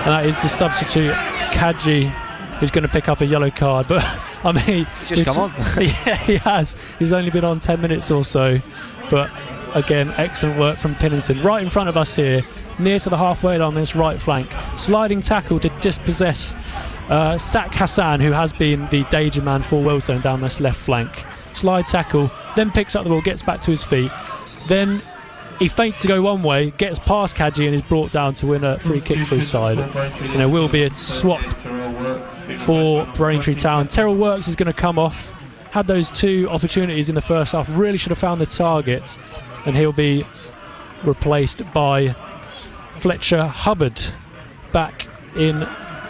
And that is the substitute, Kadji, who's going to pick up a yellow card. But I mean, just come on. Yeah, he has. He's only been on 10 minutes or so. But again, excellent work from Pennington. Right in front of us here, near to the halfway line on this right flank. Sliding tackle to dispossess Sak Hassan, who has been the danger man for Wealdstone down this left flank. Slide tackle, then picks up the ball, gets back to his feet. Then he feints to go one way, gets past Kadji and is brought down to win a free kick for his side. And there will be a swap for Braintree Town. Terrell Works is going to come off. Had those two opportunities in the first half, really should have found the target, and he'll be replaced by Fletcher Hubbard back in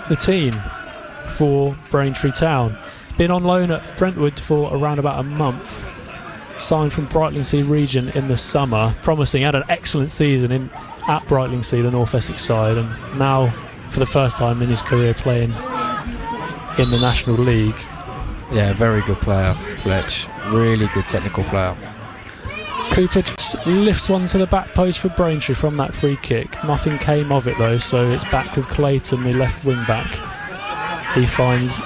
the team for Braintree Town. He's been on loan at Brentwood for around about a month. Signed from Brightlingsea region in the summer, promising. Had an excellent season at Brightlingsea, the North Essex side, and now for the first time in his career playing in the National League. Yeah, very good player, Fletch. Really good technical player. Cooper just lifts one to the back post for Braintree from that free kick. Nothing came of it though, so it's back with Clayton, the left wing back. He finds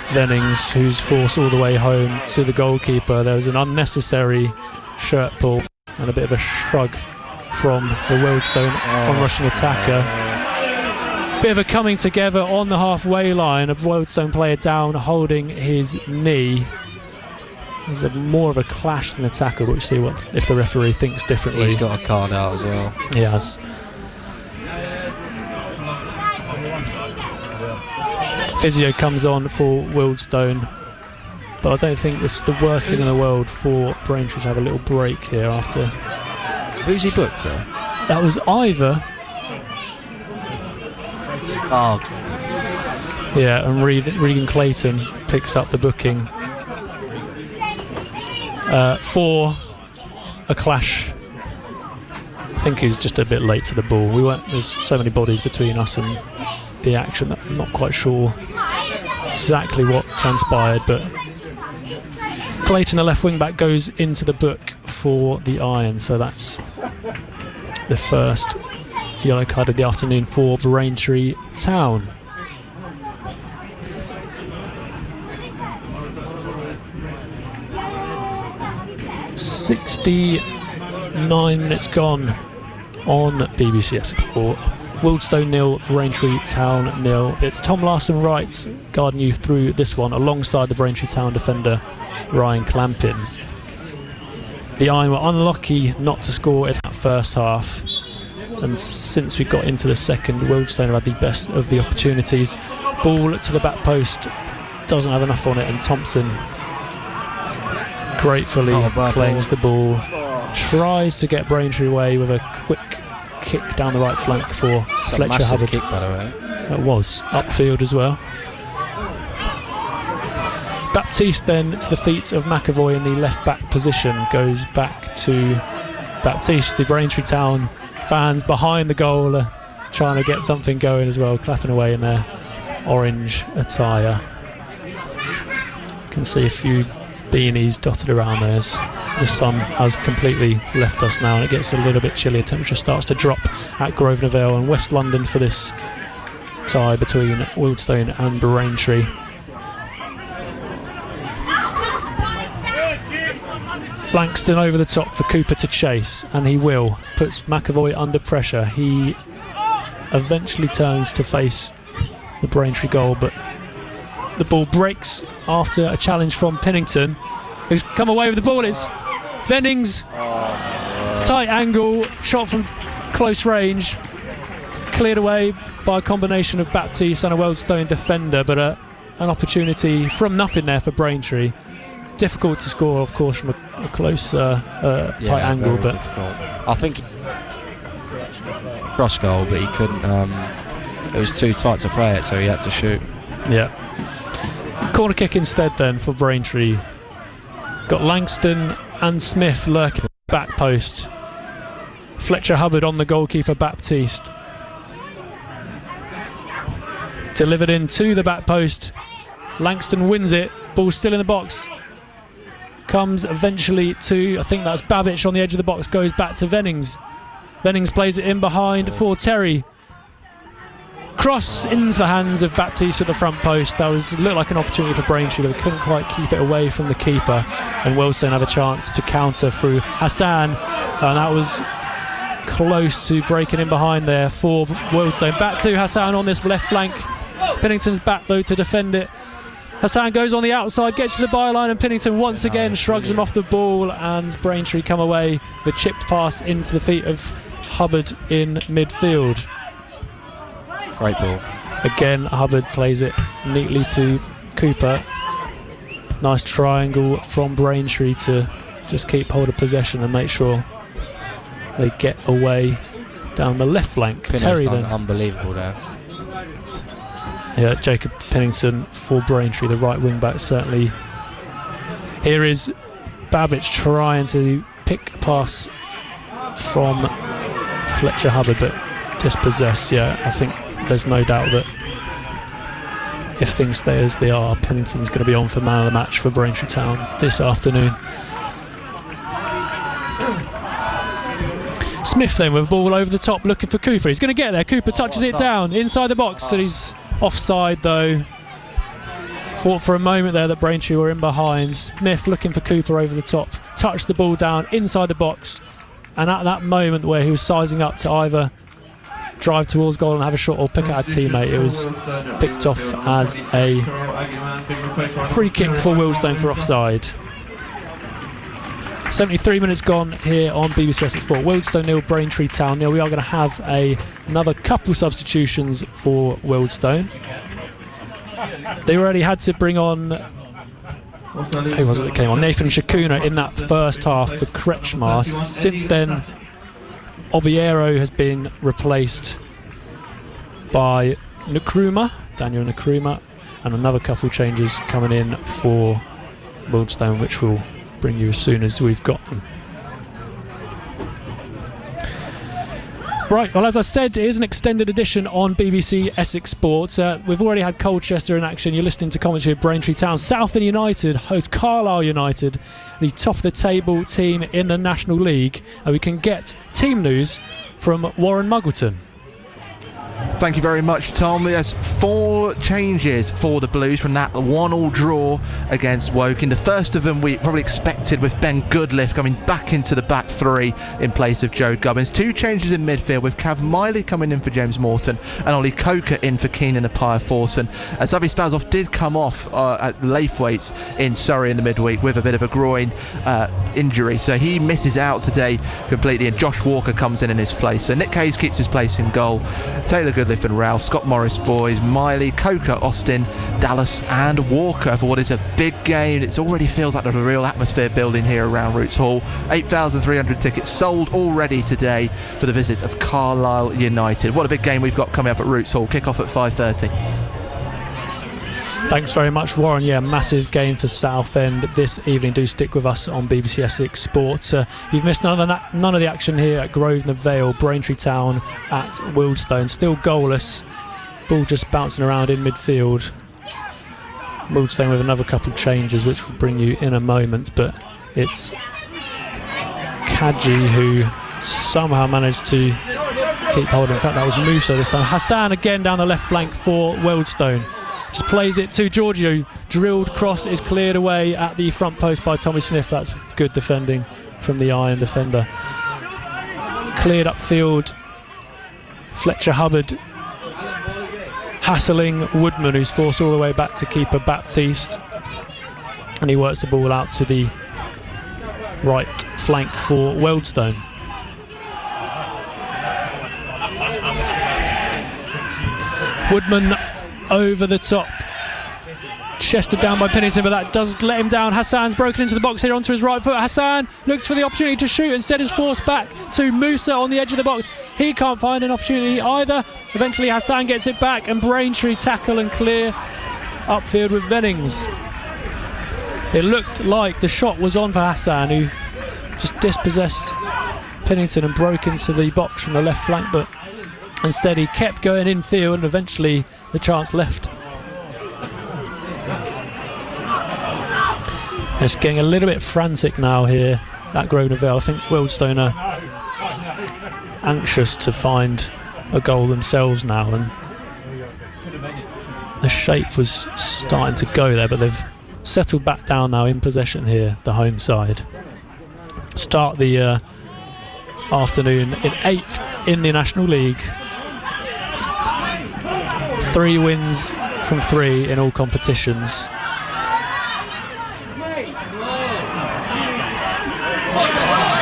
Vennings, who's forced all the way home to the goalkeeper. There was an unnecessary shirt pull and a bit of a shrug from the Wealdstone on-rushing attacker. Bit of a coming together on the halfway line. A Wealdstone player down, holding his knee. There's more of a clash than a tackle, but we'll see if the referee thinks differently. He's got a card out as well. He has. Physio comes on for Wealdstone, but I don't think this is the worst thing in the world for Braintree to have a little break here after. Who's he booked there? That was Ivor. Oh. Yeah, and Regan Clayton picks up the booking for a clash. I think he's just a bit late to the ball. There's so many bodies between us and the action that I'm not quite sure exactly what transpired, but Clayton, the left wing back, goes into the book for the iron, so that's the first yellow card of the afternoon for Braintree Town. "69 minutes gone on BBC Essex Sport. Wealdstone 0, Braintree Town 0. It's Tom Larson Wright guarding you through this one alongside the Braintree Town defender Ryan Clampin. The Iron were unlucky not to score in that first half, and since we got into the second, Wealdstone have had the best of the opportunities. Ball to the back post, doesn't have enough on it, and Thompson gratefully claims the ball, tries to get Braintree away with a quick kick down the right flank for Fletcher Hubbard. Kick, by the way. It was upfield as well. Baptiste then to the feet of McAvoy in the left back position, goes back to Baptiste. The Braintree Town fans behind the goal trying to get something going as well, clapping away in their orange attire. can see a few beanies dotted around there. The sun has completely left us now and it gets a little bit chillier. Temperature starts to drop at Grosvenor Vale and West London for this tie between Wealdstone and Braintree. Langston over the top for Cooper to chase, and he will. Puts McAvoy under pressure. He eventually turns to face the Braintree goal, but the ball breaks after a challenge from Pennington, who's come away with the ball. It's Vennings, tight angle, shot from close range, cleared away by a combination of Baptiste and a Wealdstone defender, but an opportunity from nothing there for Braintree. Difficult to score, of course, from a close tight angle, but difficult. I think cross goal, but he couldn't. It was too tight to play it, so he had to shoot. Yeah. Corner kick instead then for Braintree. Got Langston and Smith lurking at the back post. Fletcher Hubbard on the goalkeeper Baptiste. Delivered into the back post. Langston wins it. Ball still in the box. Comes eventually to, I think that's Babic on the edge of the box. Goes back to Vennings. Vennings plays it in behind for Terry. Cross into the hands of Baptiste at the front post. That looked like an opportunity for Braintree, but they couldn't quite keep it away from the keeper. And Wealdstone have a chance to counter through Hassan. And that was close to breaking in behind there for Wealdstone. Back to Hassan on this left flank. Pennington's back though to defend it. Hassan goes on the outside, gets to the byline, and Pennington once again shrugs him off the ball, and Braintree come away with a chipped pass into the feet of Hubbard in midfield. Great ball. Again, Hubbard plays it neatly to Cooper. Nice triangle from Braintree to just keep hold of possession and make sure they get away down the left flank. Pinno's Terry done then. Unbelievable there. Yeah, Jacob Pennington for Braintree, the right wing back, certainly. Here is Babic trying to pick a pass from Fletcher Hubbard, but dispossessed. Yeah, I think there's no doubt that if things stay as they are, Pennington's going to be on for man of the match for Braintree Town this afternoon. Smith then with the ball over the top looking for Cooper. He's going to get there. Cooper touches it down inside the box, and he's offside though. Thought for a moment there that Braintree were in behind. Smith looking for Cooper over the top, touched the ball down inside the box, and at that moment where he was sizing up to either drive towards goal and have a shot or pick out a teammate, it was picked off as a free kick for Wealdstone for offside. 73 minutes gone here on BBC Essex Sport. Wealdstone 0, Braintree Town 0. We are going to have another couple substitutions for Wealdstone. They already had to bring on, who was it that came on? Nathan Shakuna in that first half for Kretschmar. Since then, Obiero has been replaced by Daniel Nkrumah, and another couple changes coming in for Wealdstone, which will bring you as soon as we've got them. Right, well, as I said, it is an extended edition on BBC Essex Sports. We've already had Colchester in action. You're listening to commentary of Braintree Town. Southend United host Carlisle United, the top of the table team in the National League. And we can get team news from Warren Muggleton. Thank you very much, Tom. There's 4 changes for the Blues from that 1-1 draw against Woking. The first of them we probably expected, with Ben Goodliff coming back into the back 3 in place of Joe Gubbins. 2 changes in midfield, with Cav Miley coming in for James Morton and Ollie Coker in for Keenan Appiah-Forson. Xavi Spazov did come off at Laithwaite's in Surrey in the midweek with a bit of a groin injury, so he misses out today completely, and Josh Walker comes in his place. So Nick Hayes keeps his place in goal. Taylor Goodliff and Ralph, Scott Morris boys, Miley, Coker, Austin, Dallas and Walker for what is a big game. It already feels like there's a real atmosphere building here around Roots Hall. 8,300 tickets sold already today for the visit of Carlisle United. What a big game we've got coming up at Roots Hall. Kick-off at 5:30. Thanks very much, Warren. Yeah, massive game for Southend this evening. Do stick with us on BBC Essex Sports. You've missed none of the action here at Grosvenor Vale. Braintree Town at Wealdstone. Still goalless. Ball just bouncing around in midfield. Wealdstone with another couple of changes, which will bring you in a moment, but it's Kaji who somehow managed to keep hold. In fact, that was Musa this time. Hassan again down the left flank for Wealdstone. Just plays it to Giorgio. Drilled cross is cleared away at the front post by Tommy Smith. That's good defending from the Iron defender. Cleared upfield. Fletcher Hubbard hassling Woodman, who's forced all the way back to keeper Baptiste. And he works the ball out to the right flank for Wealdstone. Woodman over the top. Chested down by Pennington, but that does let him down. Hassan's broken into the box here onto his right foot. Hassan looks for the opportunity to shoot, instead is forced back to Musa on the edge of the box. He can't find an opportunity either. Eventually Hassan gets it back, and Braintree tackle and clear upfield with Vennings. It looked like the shot was on for Hassan, who just dispossessed Pennington and broke into the box from the left flank, but instead he kept going infield, and eventually the chance left. It's getting a little bit frantic now here at Grosvenor Vale. I think Wealdstone are anxious to find a goal themselves now, and the shape was starting to go there, but they've settled back down now in possession here, the home side. Start the afternoon in 8th in the National League. 3 wins from 3 in all competitions.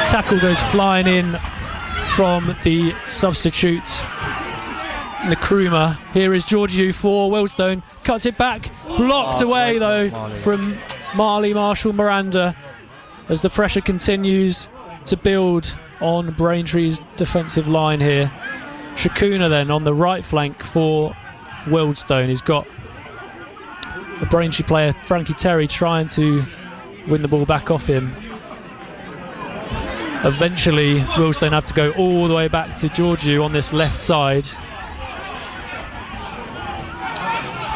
Tackle goes flying in from the substitute Nkrumah. Here is Georgiou for Wealdstone. Cuts it back. Blocked away though from Marley Marshall Miranda as the pressure continues to build on Braintree's defensive line here. Shakuna then on the right flank for Wealdstone. He's got a Braintree player, Frankie Terry, trying to win the ball back off him. Eventually Wealdstone have to go all the way back to Georgiou on this left side,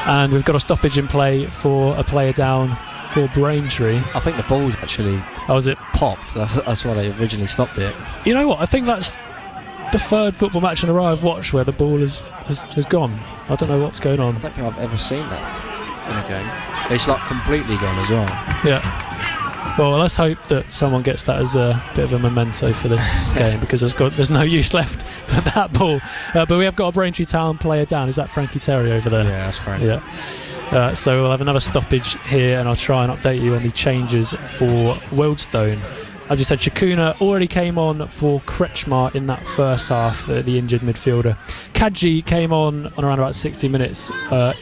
and we've got a stoppage in play for a player down for Braintree. I think the ball's actually popped. That's why they originally stopped it. You know what, I think that's the third football match in a row I've watched where the ball has gone. I don't know what's going on. I don't think I've ever seen that in a game. It's like completely gone as well. Yeah. Well, let's hope that someone gets that as a bit of a memento for this game, because there's no use left for that ball. But we have got a Braintree Town player down. Is that Frankie Terry over there? Yeah, that's Frank. Yeah. So we'll have another stoppage here, and I'll try and update you on the changes for Wealdstone. As you said, Shakuna already came on for Kretschmar in that first half, the injured midfielder. Kaji came on around about 60 minutes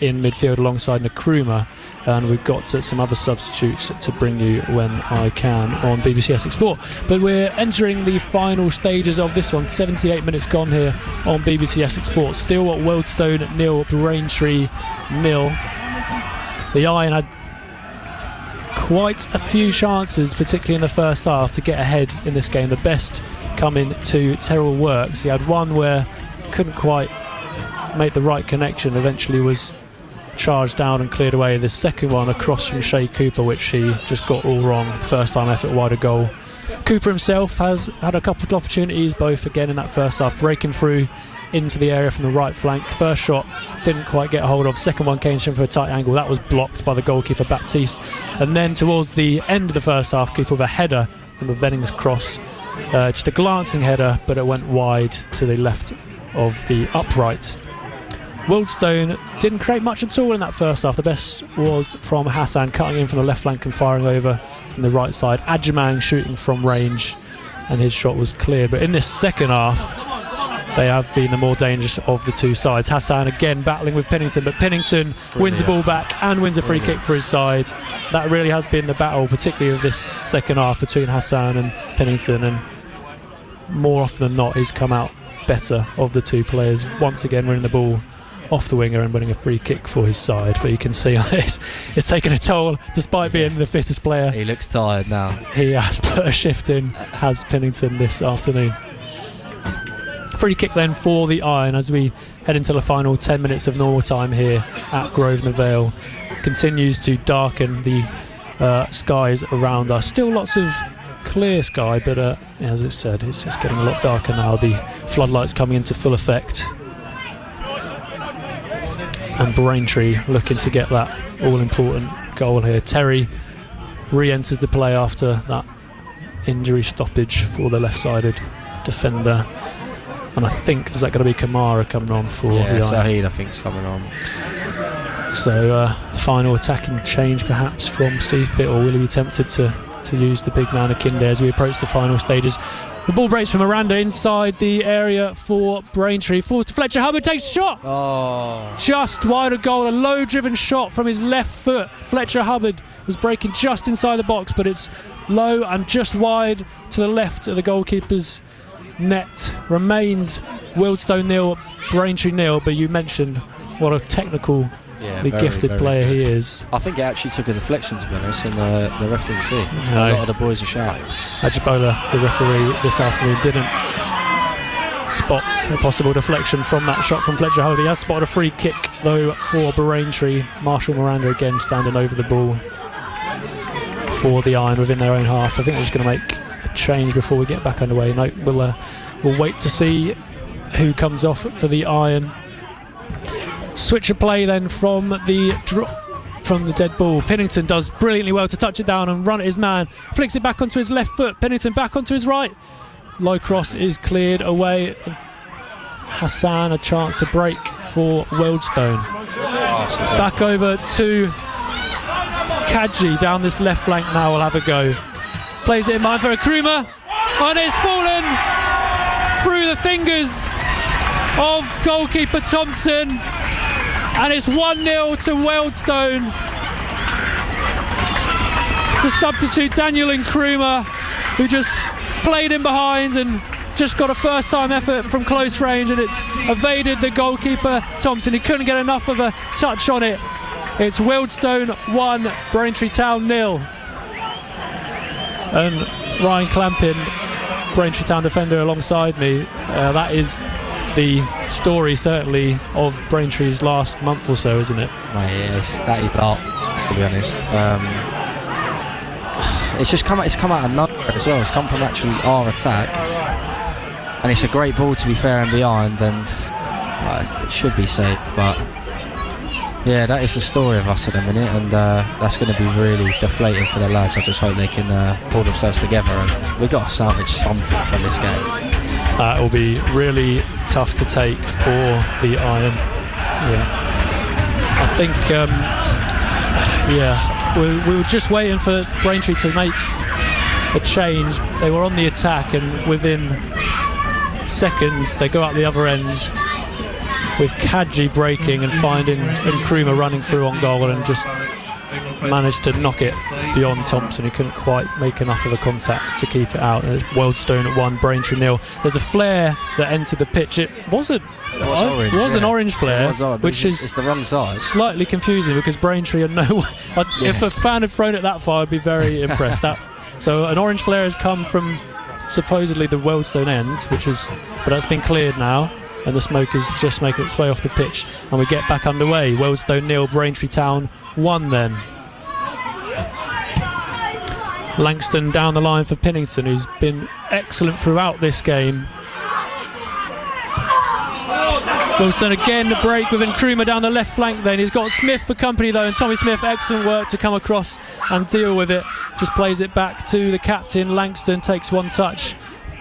in midfield alongside Nkrumah, and we've got some other substitutes to bring you when I can on BBC Essex Sport. But we're entering the final stages of this one. 78 minutes gone here on BBC Essex Sport. Still at Wealdstone 0, Braintree 0. The Iron had quite a few chances, particularly in the first half, to get ahead in this game. The best coming to Terrell Works. He had one where couldn't quite make the right connection, eventually was charged down and cleared away. The second one across from Shay Cooper, which he just got all wrong. First time effort, wider goal. Cooper himself has had a couple of opportunities, both again in that first half, breaking through into the area from the right flank. First shot didn't quite get a hold of. Second one came to him for a tight angle. That was blocked by the goalkeeper Baptiste. And then towards the end of the first half, Cooper with a header from a Vennings cross. Just a glancing header, but it went wide to the left of the upright. Wealdstone didn't create much at all in that first half. The best was from Hassan, cutting in from the left flank and firing over from the right side. Adjumang shooting from range, and his shot was clear. But in this second half, they have been the more dangerous of the two sides. Hassan again battling with Pennington, but Pennington wins the ball back and wins a free kick for his side. That really has been the battle, particularly of this second half, between Hassan and Pennington, and more often than not he's come out better of the two players, once again winning the ball off the winger and winning a free kick for his side. But you can see it's taken a toll, despite being the fittest player. He looks tired now. He has put a shift in, has Pennington, this afternoon. Free Free kick then for the Iron as we head into the final 10 minutes of normal time here at Grosvenor Vale. Continues to darken the skies around us. Still lots of clear sky, but as it said, it's getting a lot darker now. The floodlights coming into full effect. And Braintree looking to get that all-important goal here. Terry re-enters the play after that injury stoppage for the left-sided defender. And I think, is that going to be Kamara coming on for the Iron? Saheed I think is coming on. So final attacking change perhaps from Steve Pitt, or will he be tempted to use the big man Akinde as we approach the final stages? The ball breaks from Miranda inside the area for Braintree. Falls to Fletcher. Hubbard takes a shot. Oh. Just wide of goal. A low-driven shot from his left foot. Fletcher Hubbard was breaking just inside the box, but it's low and just wide to the left of the goalkeeper's net. Remains Wealdstone 0, Braintree 0, but you mentioned what a technical gifted player he is. I think it actually took a deflection, to be honest, and the ref didn't see it. No. A lot of the boys are shouting. Ajibola, the referee this afternoon, didn't spot a possible deflection from that shot from Fletcher Hubbard. He has spotted a free kick though for Braintree. Marshall Miranda again standing over the ball for the Iron within their own half. I think they're just going to make a change before we get back underway. No, we'll wait to see who comes off for the Iron. Switch of play then from the dead ball. Pennington does brilliantly well to touch it down and run at his man. Flicks it back onto his left foot. Pennington back onto his right. Low cross is cleared away. Hassan a chance to break for Wealdstone. Back over to Kadji down this left flank now. Will have a go. Plays it in mind for Nkrumah. And it's fallen through the fingers of goalkeeper Thompson. And it's 1-0 to Wealdstone. It's a substitute, Daniel Nkrumah, who just played in behind and just got a first time effort from close range, and it's evaded the goalkeeper Thompson. He couldn't get enough of a touch on it. It's Wealdstone 1, Braintree Town 0. And Ryan Clampin, Braintree Town defender alongside me, that is the story certainly of Braintree's last month or so, isn't it? Yes, that is that, to be honest. It's come out of nowhere as well. It's come from actually our attack, and it's a great ball, to be fair, in behind, and it should be safe, but yeah, that is the story of us at the minute, and that's going to be really deflating for the lads. I just hope they can pull themselves together, and we've got to salvage something from this game. It will be really tough to take for the Iron. Yeah, I think we were just waiting for Braintree to make a change. They were on the attack, and within seconds they go out the other end with Kadji breaking and finding Nkrumah running through on goal, and just managed to knock it beyond Thompson, who couldn't quite make enough of a contact to keep it out. It's Wealdstone at 1, Braintree 0. There's a flare that entered the pitch. It was an orange flare, which is it's the wrong side. Slightly confusing because Braintree are if a fan had thrown it that far, I'd be very impressed. So an orange flare has come from supposedly the Wealdstone end, but that's been cleared now, and the smoke is just making its way off the pitch, and we get back underway. Wealdstone 0, Braintree Town 1 then. Langston down the line for Pennington, who's been excellent throughout this game. Wealdstone again, the break with Nkrumah down the left flank then. He's got Smith for company though, and Tommy Smith, excellent work to come across and deal with it. Just plays it back to the captain. Langston takes one touch,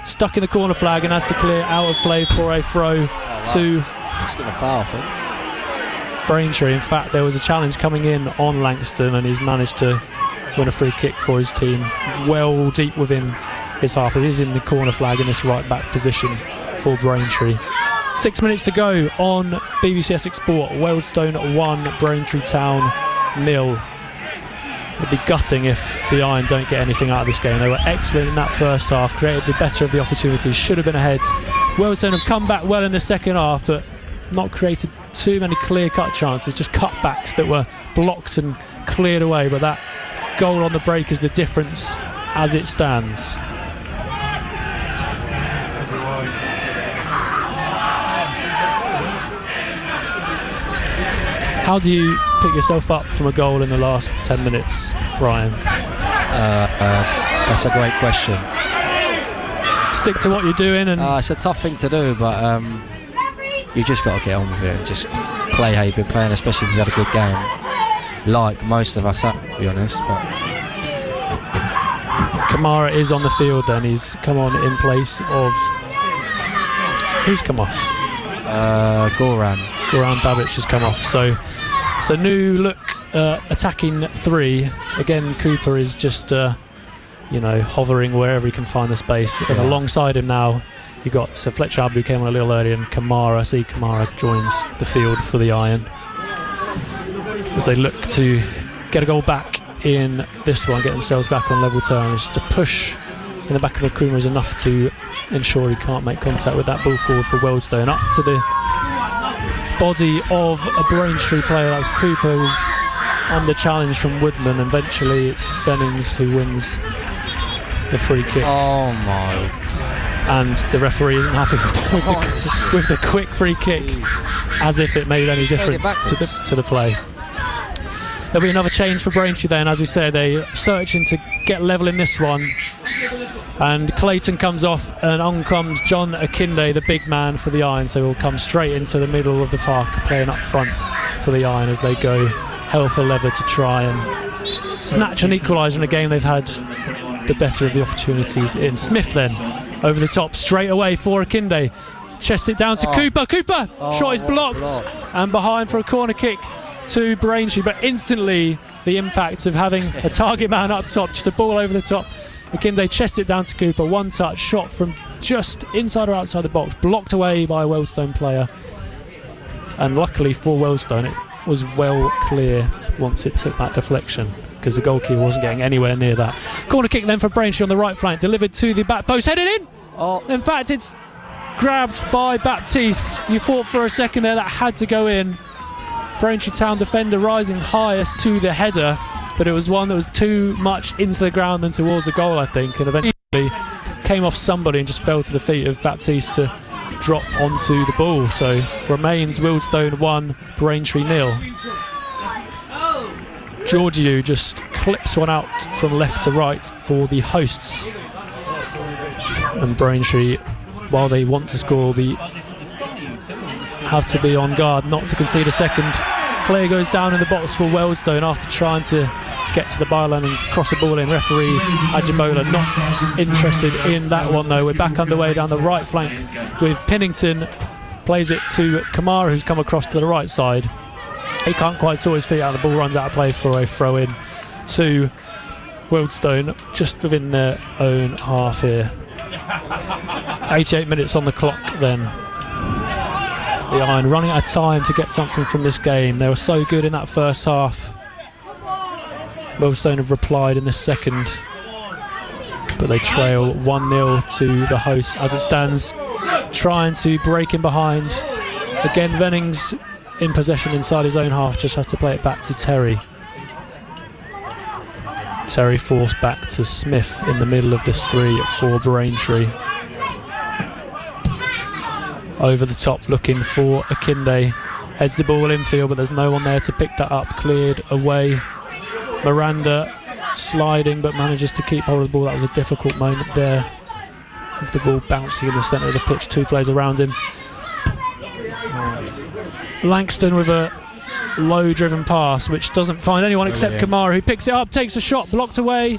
stuck in the corner flag, and has to clear out of play for a throw to foul, I think. Braintree. In fact, there was a challenge coming in on Langston, and he's managed to win a free kick for his team, well deep within his half. It is in the corner flag in this right back position for Braintree. 6 minutes to go on BBC Essex Sport. Wealdstone 1, Braintree Town 0. It'd be gutting if the Iron don't get anything out of this game. They were excellent in that first half, created the better of the opportunities, should have been ahead. Wealdstone have come back well in the second half, but not created too many clear-cut chances, just cutbacks that were blocked and cleared away. But that goal on the break is the difference as it stands. How do you pick yourself up from a goal in the last 10 minutes, Ryan? That's a great question. Stick to what you're doing, and it's a tough thing to do, but you just got to get on with it and just play how you've been playing, especially if you've had a good game, like most of us have, to be honest. But Kamara is on the field then. He's come on in place of... Who's come off? Goran Babic has come off. So new look, attacking three. Again, Cooper is just... hovering wherever he can find the space. And alongside him now, you got Fletcher Abdu, who came on a little earlier, and Kamara. Kamara joins the field for the Iron as they look to get a goal back in this one, get themselves back on level terms. To push in the back of the Kuma is enough to ensure he can't make contact with that ball forward for Wealdstone. Up to the body of a Braintree player. That was Cooper, who's under challenge from Woodman, and eventually it's Vennings who wins the free kick. Oh my. And the referee isn't happy with the quick free kick, as if it made any difference to the play. There'll be another change for Braintree then. As we said, they're searching to get level in this one, and Clayton comes off, and on comes John Akinde, the big man for the Iron. So he'll come straight into the middle of the park, playing up front for the Iron as they go hell for leather to try and snatch an equaliser in a game they've had the better of the opportunities in. Smith then over the top straight away for Akinde, chests it down to Cooper. Shot is blocked and behind for a corner kick to Braintree, but instantly the impact of having a target man up top, just a ball over the top. Akinde chests it down to Cooper, one touch shot from just inside or outside the box, blocked away by a Wealdstone player, and luckily for Wealdstone it was well clear once it took that deflection, because the goalkeeper wasn't getting anywhere near that. Corner kick then for Braintree on the right flank, delivered to the back post, headed in! In fact, it's grabbed by Baptiste. You thought for a second there that had to go in. Braintree Town defender rising highest to the header, but it was one that was too much into the ground than towards the goal, I think, and eventually came off somebody and just fell to the feet of Baptiste to drop onto the ball. So remains Wealdstone 1, Braintree 0. Georgiou just clips one out from left to right for the hosts, and Braintree, while they want to score, have to be on guard not to concede a second. Player goes down in the box for Wealdstone after trying to get to the byline and cross the ball in. Referee Ajibola not interested in that one though. We're back underway down the right flank with Pennington, plays it to Kamara, who's come across to the right side. He can't quite sort his feet out, the ball runs out of play for a throw in to Wealdstone just within their own half here. 88 minutes on the clock then. The Iron running out of time to get something from this game. They were so good in that first half. Wealdstone have replied in the second, but they trail 1-0 to the hosts as it stands, trying to break in behind. Again, Vennings in possession inside his own half, just has to play it back to Terry. Terry forced back to Smith in the middle of this three for Braintree. Over the top looking for Akinde, heads the ball infield, but there's no one there to pick that up. Cleared away. Miranda sliding but manages to keep hold of the ball. That was a difficult moment there with the ball bouncing in the centre of the pitch, two players around him. Langston with a low driven pass which doesn't find anyone except Kamara, who picks it up, takes a shot, blocked away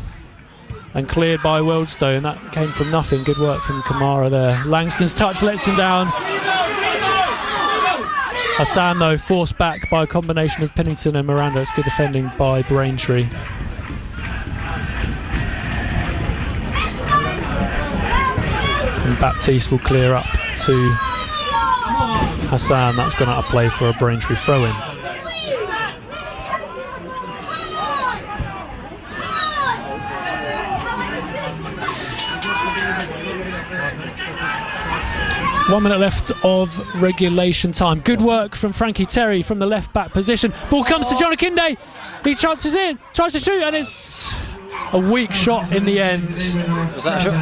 and cleared by Wealdstone. That came from nothing. Good work from Kamara there. Langston's touch lets him down. Hassan though forced back by a combination of Pennington and Miranda. It's good defending by Braintree. And Baptiste will clear up to Hassan. That's gone out of play for a Braintree throw-in. One minute left of regulation time. Good work from Frankie Terry from the left back position. Ball comes to John Akinde. He charges in, tries to shoot, and it's a weak shot in the end. Was that a shot?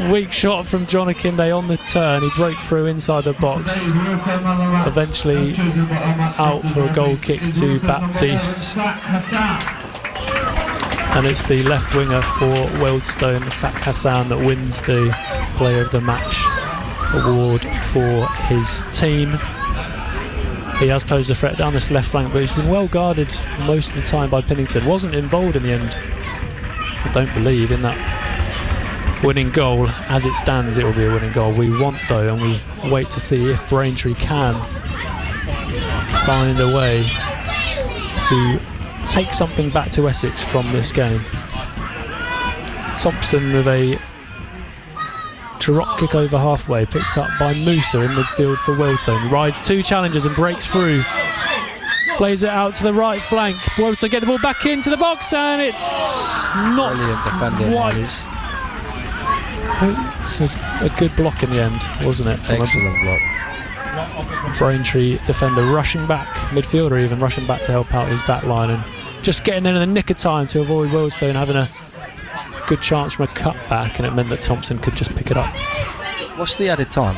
Weak shot from John Akinde on the turn. He broke through inside the box. Eventually out for a goal kick to Baptiste. And it's the left winger for Wealdstone, Sak Hassan, that wins the Player of the Match award for his team. He has posed a threat down this left flank, but he's been well guarded most of the time by Pennington. Wasn't involved in the end, I don't believe, in that winning goal. As it stands, it will be a winning goal. We want, though, and we wait to see if Braintree can find a way to take something back to Essex from this game. Thompson with a drop kick over halfway, picked up by Musa in midfield for Wealdstone. Rides two challengers and breaks through. Plays it out to the right flank. Wealdstone get the ball back into the box, and it's not quite. This was a good block in the end, wasn't it? Excellent block. Braintree defender rushing back, midfielder even rushing back to help out his back line, and just getting in the nick of time to avoid Wealdstone having a good chance from a cutback, and it meant that Thompson could just pick it up. What's the added time?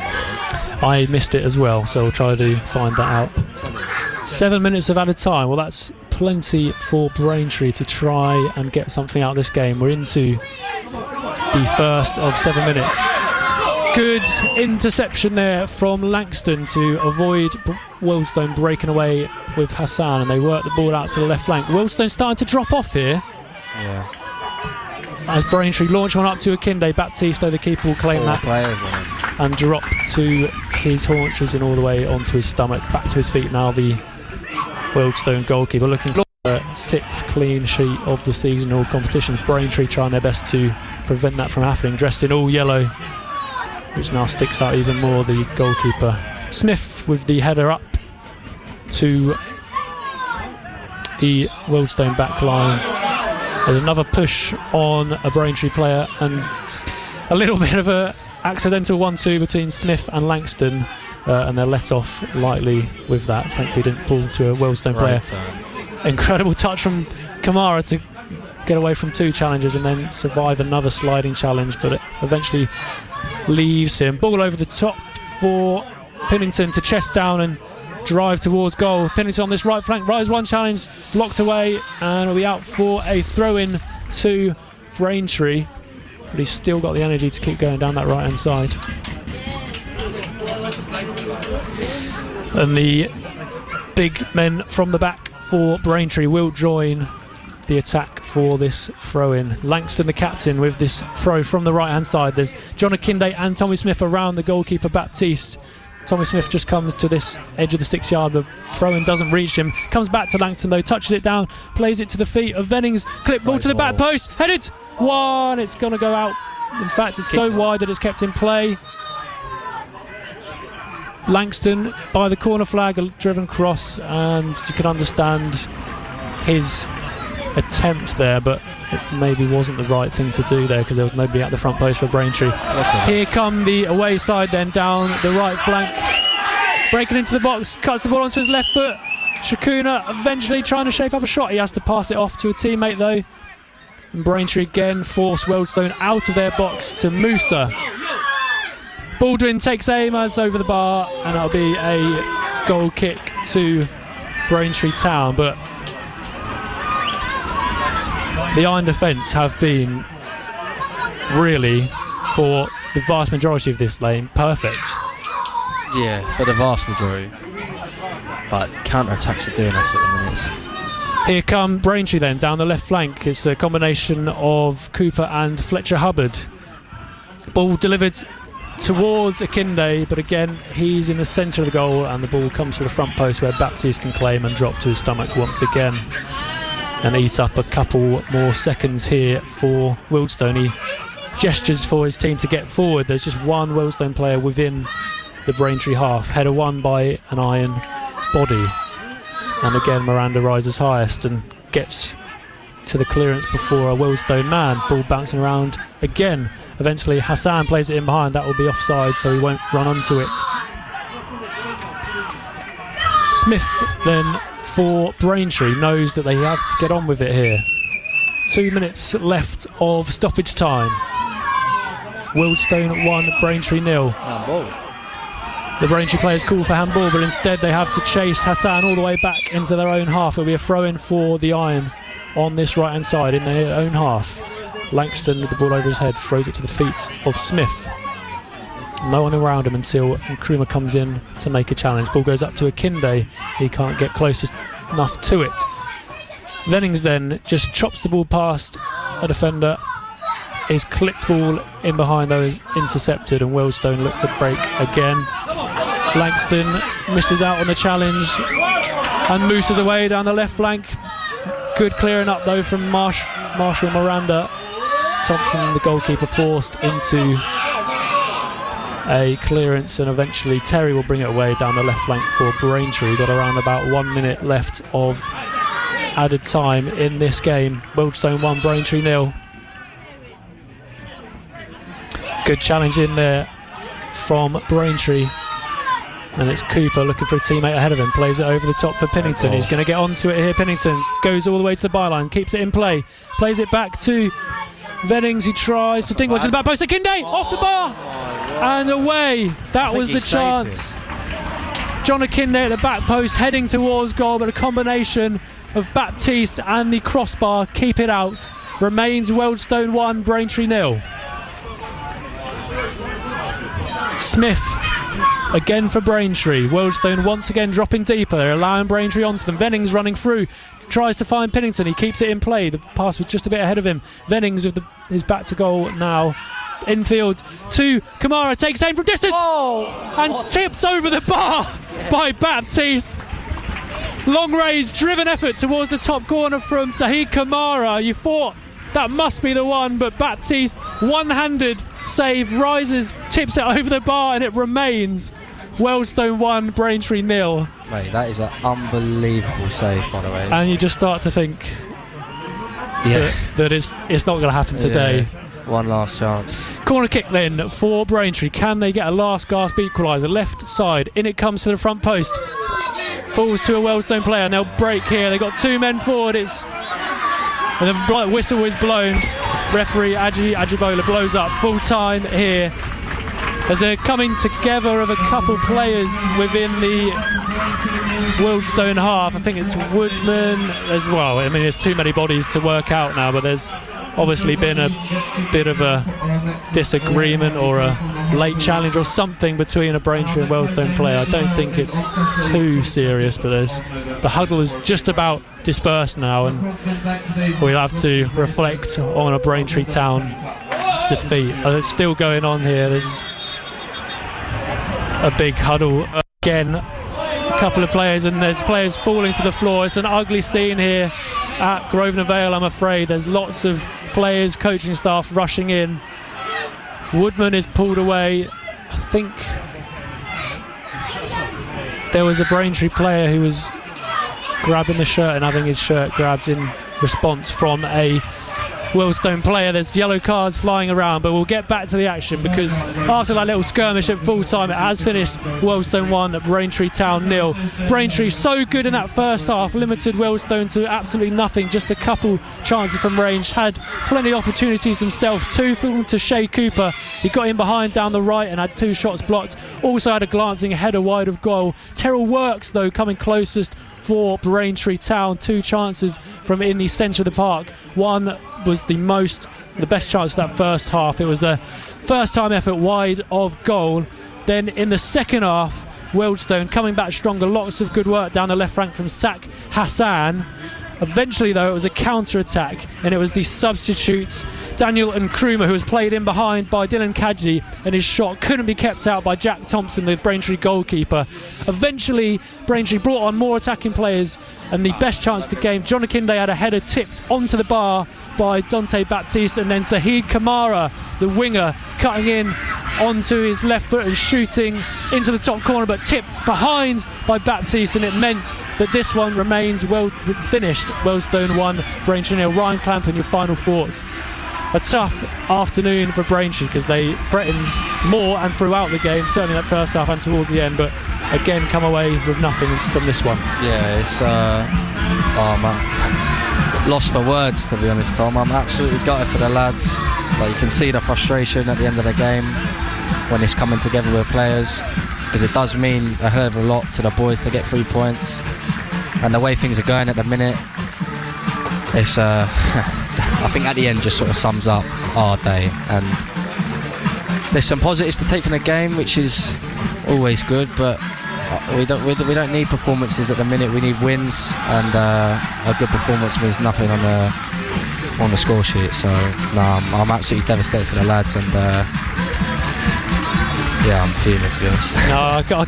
I missed it as well, so we'll try to find that out. 7 minutes of added time. Well, that's plenty for Braintree to try and get something out of this game. We're into the first of 7 minutes. Good interception there from Langston to avoid Wealdstone breaking away with Hassan, and they work the ball out to the left flank. Wealdstone starting to drop off here. Yeah. As Braintree launch one up to Akinde. Baptiste, though, the keeper will claim that and drop to his haunches and all the way onto his stomach. Back to his feet now, the Wealdstone goalkeeper, looking for a 6th clean sheet of the season in all competitions. Braintree trying their best to prevent that from happening, dressed in all yellow, which now sticks out even more, the goalkeeper. Smith with the header up to the Wealdstone back line. There's another push on a Braintree player, and a little bit of a accidental 1-2 between Smith and Langston, and they're let off lightly with that. Thankfully didn't pull to a Wealdstone player. Incredible touch from Kamara to get away from 2 challenges and then survive another sliding challenge, but it eventually leaves him. Ball over the top for Pennington to chest down and drive towards goal. Pennington on this right flank, rise one challenge, blocked away, and will be out for a throw-in to Braintree, but he's still got the energy to keep going down that right hand side. And the big men from the back for Braintree will join the attack for this throw-in. Langston, the captain, with this throw from the right hand side. There's John Akinde and Tommy Smith around the goalkeeper Baptiste. Tommy Smith just comes to this edge of the 6-yard, but throw-in doesn't reach him. Comes back to Langston though, touches it down, plays it to the feet of Vennings. Clip ball to the back post, headed! One, it's going to go out. In fact, it's so wide that it's kept in play. Langston by the corner flag, a driven cross, and you can understand his attempt there, but it maybe wasn't the right thing to do there because there was nobody at the front post for Braintree. Here come the away side then, down the right flank, breaking into the box, cuts the ball onto his left foot. Shakuna eventually trying to shape up a shot. He has to pass it off to a teammate though, and Braintree again force Wealdstone out of their box to Musa. Baldwin takes aim as over the bar, and that'll be a goal kick to Braintree Town. But the Iron defence have been really, for the vast majority of this lane, perfect. Yeah, for the vast majority. But counter-attacks are doing us at the minute. Here come Braintree then, down the left flank. It's a combination of Cooper and Fletcher Hubbard. Ball delivered towards Akinde, but again he's in the centre of the goal, and the ball comes to the front post where Baptiste can claim and drop to his stomach once again and eat up a couple more seconds here for Wealdstone. He gestures for his team to get forward. There's just one Wealdstone player within the Braintree half. Header won by an Iron body, and again Miranda rises highest and gets to the clearance before a Wealdstone man. Ball bouncing around again. Eventually Hassan plays it in behind. That will be offside, so he won't run onto it. Smith then for Braintree knows that they have to get on with it here. 2 minutes left of stoppage time. Wealdstone 1, Braintree 0. Handball. The Braintree players call for handball, but instead they have to chase Hassan all the way back into their own half. It'll be a throw-in for the Iron on this right-hand side in their own half. Langston with the ball over his head throws it to the feet of Smith. No one around him until Nkrumah comes in to make a challenge. Ball goes up to Akinde. He can't get close enough to it. Vennings then just chops the ball past a defender. His clipped ball in behind though is intercepted, and Wealdstone look to break again. Langston misses out on the challenge and mooses away down the left flank. Good clearing up though from Marshall Miranda. Thompson, the goalkeeper, forced into a clearance, and eventually Terry will bring it away down the left flank for Braintree. Got around about 1 minute left of added time in this game. Wealdstone 1, Braintree 0. Good challenge in there from Braintree, and it's Cooper looking for a teammate ahead of him. Plays it over the top for Pennington. He's going to get onto it here. Pennington goes all the way to the byline, keeps it in play, plays it back to Vennings. He tries to dink one to the back post. Akinde off the bar and away. That was the chance. John Akinde at the back post heading towards goal, but a combination of Baptiste and the crossbar keep it out. Remains Wealdstone 1, Braintree 0. Smith again for Braintree. Wealdstone once again dropping deeper. They're allowing Braintree onto them. Vennings running through, tries to find Pennington. He keeps it in play. The pass was just a bit ahead of him. Vennings with his back to goal now. Infield to Kamara, takes aim from distance and tipped over the bar by Baptiste. Long range driven effort towards the top corner from Tahid Kamara. You thought that must be the one, but Baptiste one-handed save, rises, tips it over the bar, and it remains Wealdstone 1, Braintree 0. Mate, that is an unbelievable save, by the way. And you just start to think that it's not going to happen today. Yeah. One last chance. Corner kick then for Braintree. Can they get a last gasp equaliser? Left side, in it comes to the front post. Falls to a Wealdstone player, and they'll break here. They've got 2 men forward. And the whistle is blown. Referee Ajibola blows up full time here. There's a coming together of a couple players within the Wealdstone half. I think it's Woodman as well. I mean, there's too many bodies to work out now, but there's obviously been a bit of a disagreement or a late challenge or something between a Braintree and Wealdstone player. I don't think it's too serious, but the huddle is just about dispersed now, and we'll have to reflect on a Braintree Town defeat. It's still going on here. There's a big huddle again. A couple of players, and there's players falling to the floor. It's an ugly scene here at Grosvenor Vale, I'm afraid. There's lots of players, coaching staff rushing in. Woodman is pulled away. I think there was a Braintree player who was grabbing the shirt and having his shirt grabbed in response from a Wealdstone player. There's yellow cards flying around, but we'll get back to the action, because after that little skirmish at full time, it has finished Wealdstone 1, Braintree Town 0. Braintree so good in that first half, limited Wealdstone to absolutely nothing, just a couple chances from range, had plenty of opportunities himself. 2 to Shea Cooper. He got in behind down the right and had 2 shots blocked. Also had a glancing header wide of goal. Terrell Works though coming closest for Braintree Town. 2 chances from in the centre of the park. One was the best chance of that first half. It was a first time effort wide of goal. Then in the second half, Wealdstone coming back stronger. Lots of good work down the left flank from Sak Hassan. Eventually though, it was a counter attack, and it was the substitutes Daniel Nkrumah who was played in behind by Dylan Kadji, and his shot couldn't be kept out by Jack Thompson, the Braintree goalkeeper. Eventually Braintree brought on more attacking players, and the best chance of the game, John Akinde had a header tipped onto the bar by Dante Baptiste, and then Sahid Kamara, the winger, cutting in onto his left foot and shooting into the top corner, but tipped behind by Baptiste, and it meant that this one remains well finished. Wealdstone 1, Braintree 0. Ryan Clampen, your final thoughts? A tough afternoon for Braintree, because they threatened more and throughout the game, certainly that first half and towards the end, but again come away with nothing from this one. Yeah, it's lost for words, to be honest, Tom. I'm absolutely gutted for the lads. Like, you can see the frustration at the end of the game when it's coming together with players, because it does mean a hell of a lot to the boys to get 3 points. And the way things are going at the minute, it's I think at the end just sort of sums up our day. And there's some positives to take from the game, which is always good, but we don't need performances at the minute. We need wins, and a good performance means nothing on the score sheet. So no, I'm absolutely devastated for the lads, and yeah, I'm fuming, to be honest. No,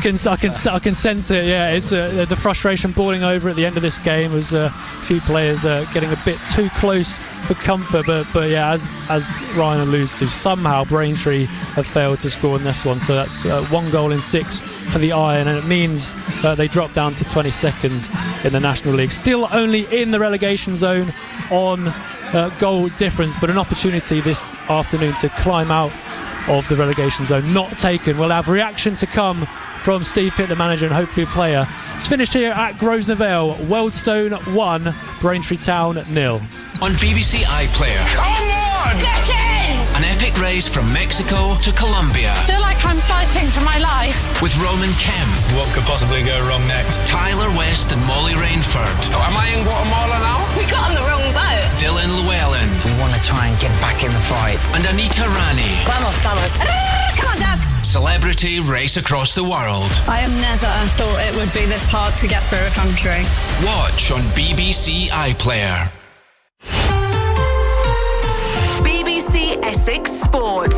I can sense it. Yeah, it's the frustration boiling over at the end of this game. Was a few players getting a bit too close for comfort, but yeah, as Ryan alludes to, somehow Braintree have failed to score in this one. So that's 1 goal in 6 for the Iron, and it means they drop down to 22nd in the National League. Still only in the relegation zone on goal difference, but an opportunity this afternoon to climb out of the relegation zone not taken. We'll have reaction to come from Steve Pitt, the manager, and hopefully a player. It's finished here at Grosvenor Vale. Wealdstone 1, Braintree Town 0. On BBC iPlayer. Come on! Get in! An epic race from Mexico to Colombia. I feel like I'm fighting for my life. With Roman Kemp. What could possibly go wrong next? Tyler West and Molly Rainford. Oh, am I in Guatemala now? We got on the wrong boat. Dylan Llewellyn. We want to try and get back in the fight. And Anita Rani. Vamos. Come on, Dad. Celebrity race across the world. I have never thought it would be this hard to get through a country. Watch on BBC iPlayer. BBC Essex Sport.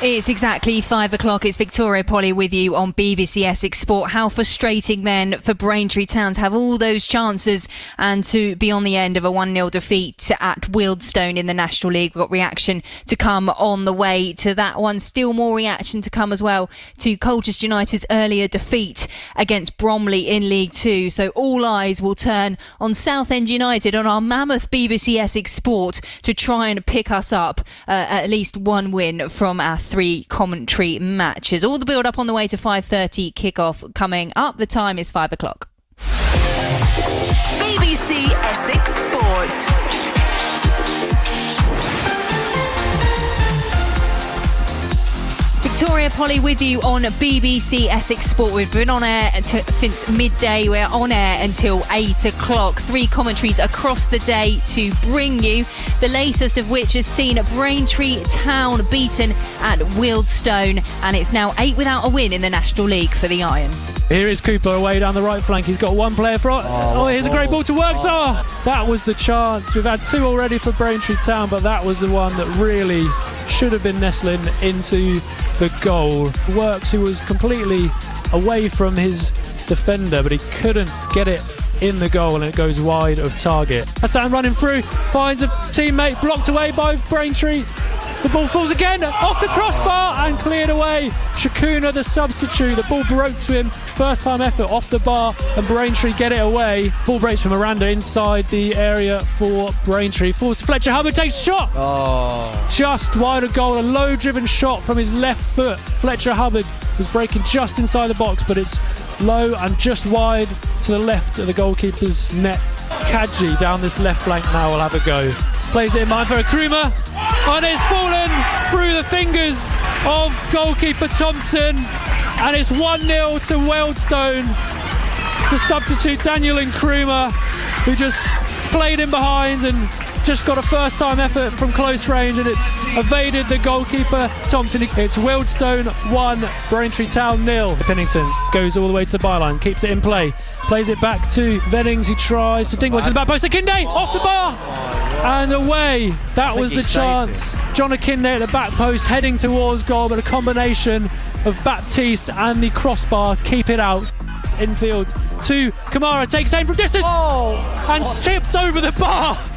It's exactly 5 o'clock. It's Victoria Polly with you on BBC Essex Sport. How frustrating then for Braintree Town to have all those chances and to be on the end of a 1-0 defeat at Wealdstone in the National League. We've got reaction to come on the way to that one. Still more reaction to come as well to Colchester United's earlier defeat against Bromley in League 2. So all eyes will turn on Southend United, on our mammoth BBC Essex Sport, to try and pick us up at least one win from our 3 commentary matches. All the build up on the way to 5:30 kickoff coming up. The time is 5 o'clock. BBC Essex Sport. Victoria Polly with you on BBC Essex Sport. We've been on air since midday. We're on air until 8 o'clock. 3 commentaries across the day to bring you, the latest of which has seen Braintree Town beaten at Wealdstone, and it's now 8 without a win in the National League for the Iron. Here is Cooper away down the right flank. He's got one player for... here's a great ball to Works. That was the chance. We've had 2 already for Braintree Town, but that was the one that really should have been nestling into the goal. Works, who was completely away from his defender, but he couldn't get it in the goal, and it goes wide of target. Hassan running through, finds a teammate, blocked away by Braintree. The ball falls again, off the crossbar and cleared away. Shakuna, the substitute, the ball broke to him. First time effort off the bar, and Braintree get it away. Ball breaks from Miranda inside the area for Braintree. Falls to Fletcher Hubbard, takes a shot. Just wide of goal, a low driven shot from his left foot. Fletcher Hubbard was breaking just inside the box, but it's low and just wide to the left of the goalkeeper's net. Kadji down this left flank now will have a go. Plays it in mind for a Kruma, and it's fallen through the fingers of goalkeeper Thompson, and it's 1-0 to Wealdstone. It's the substitute Daniel Nkrumah who just played in behind and just got a first time effort from close range, and it's evaded the goalkeeper Thompson. It's Wealdstone 1, Braintree Town 0. Pennington goes all the way to the byline, keeps it in play, plays it back to Vennings, who tries to dink one to the back post. Akinde off the bar and away. That was the chance. John Akinde at the back post, heading towards goal, but a combination of Baptiste and the crossbar keep it out. Infield to Kamara, takes aim from distance and tips over the bar.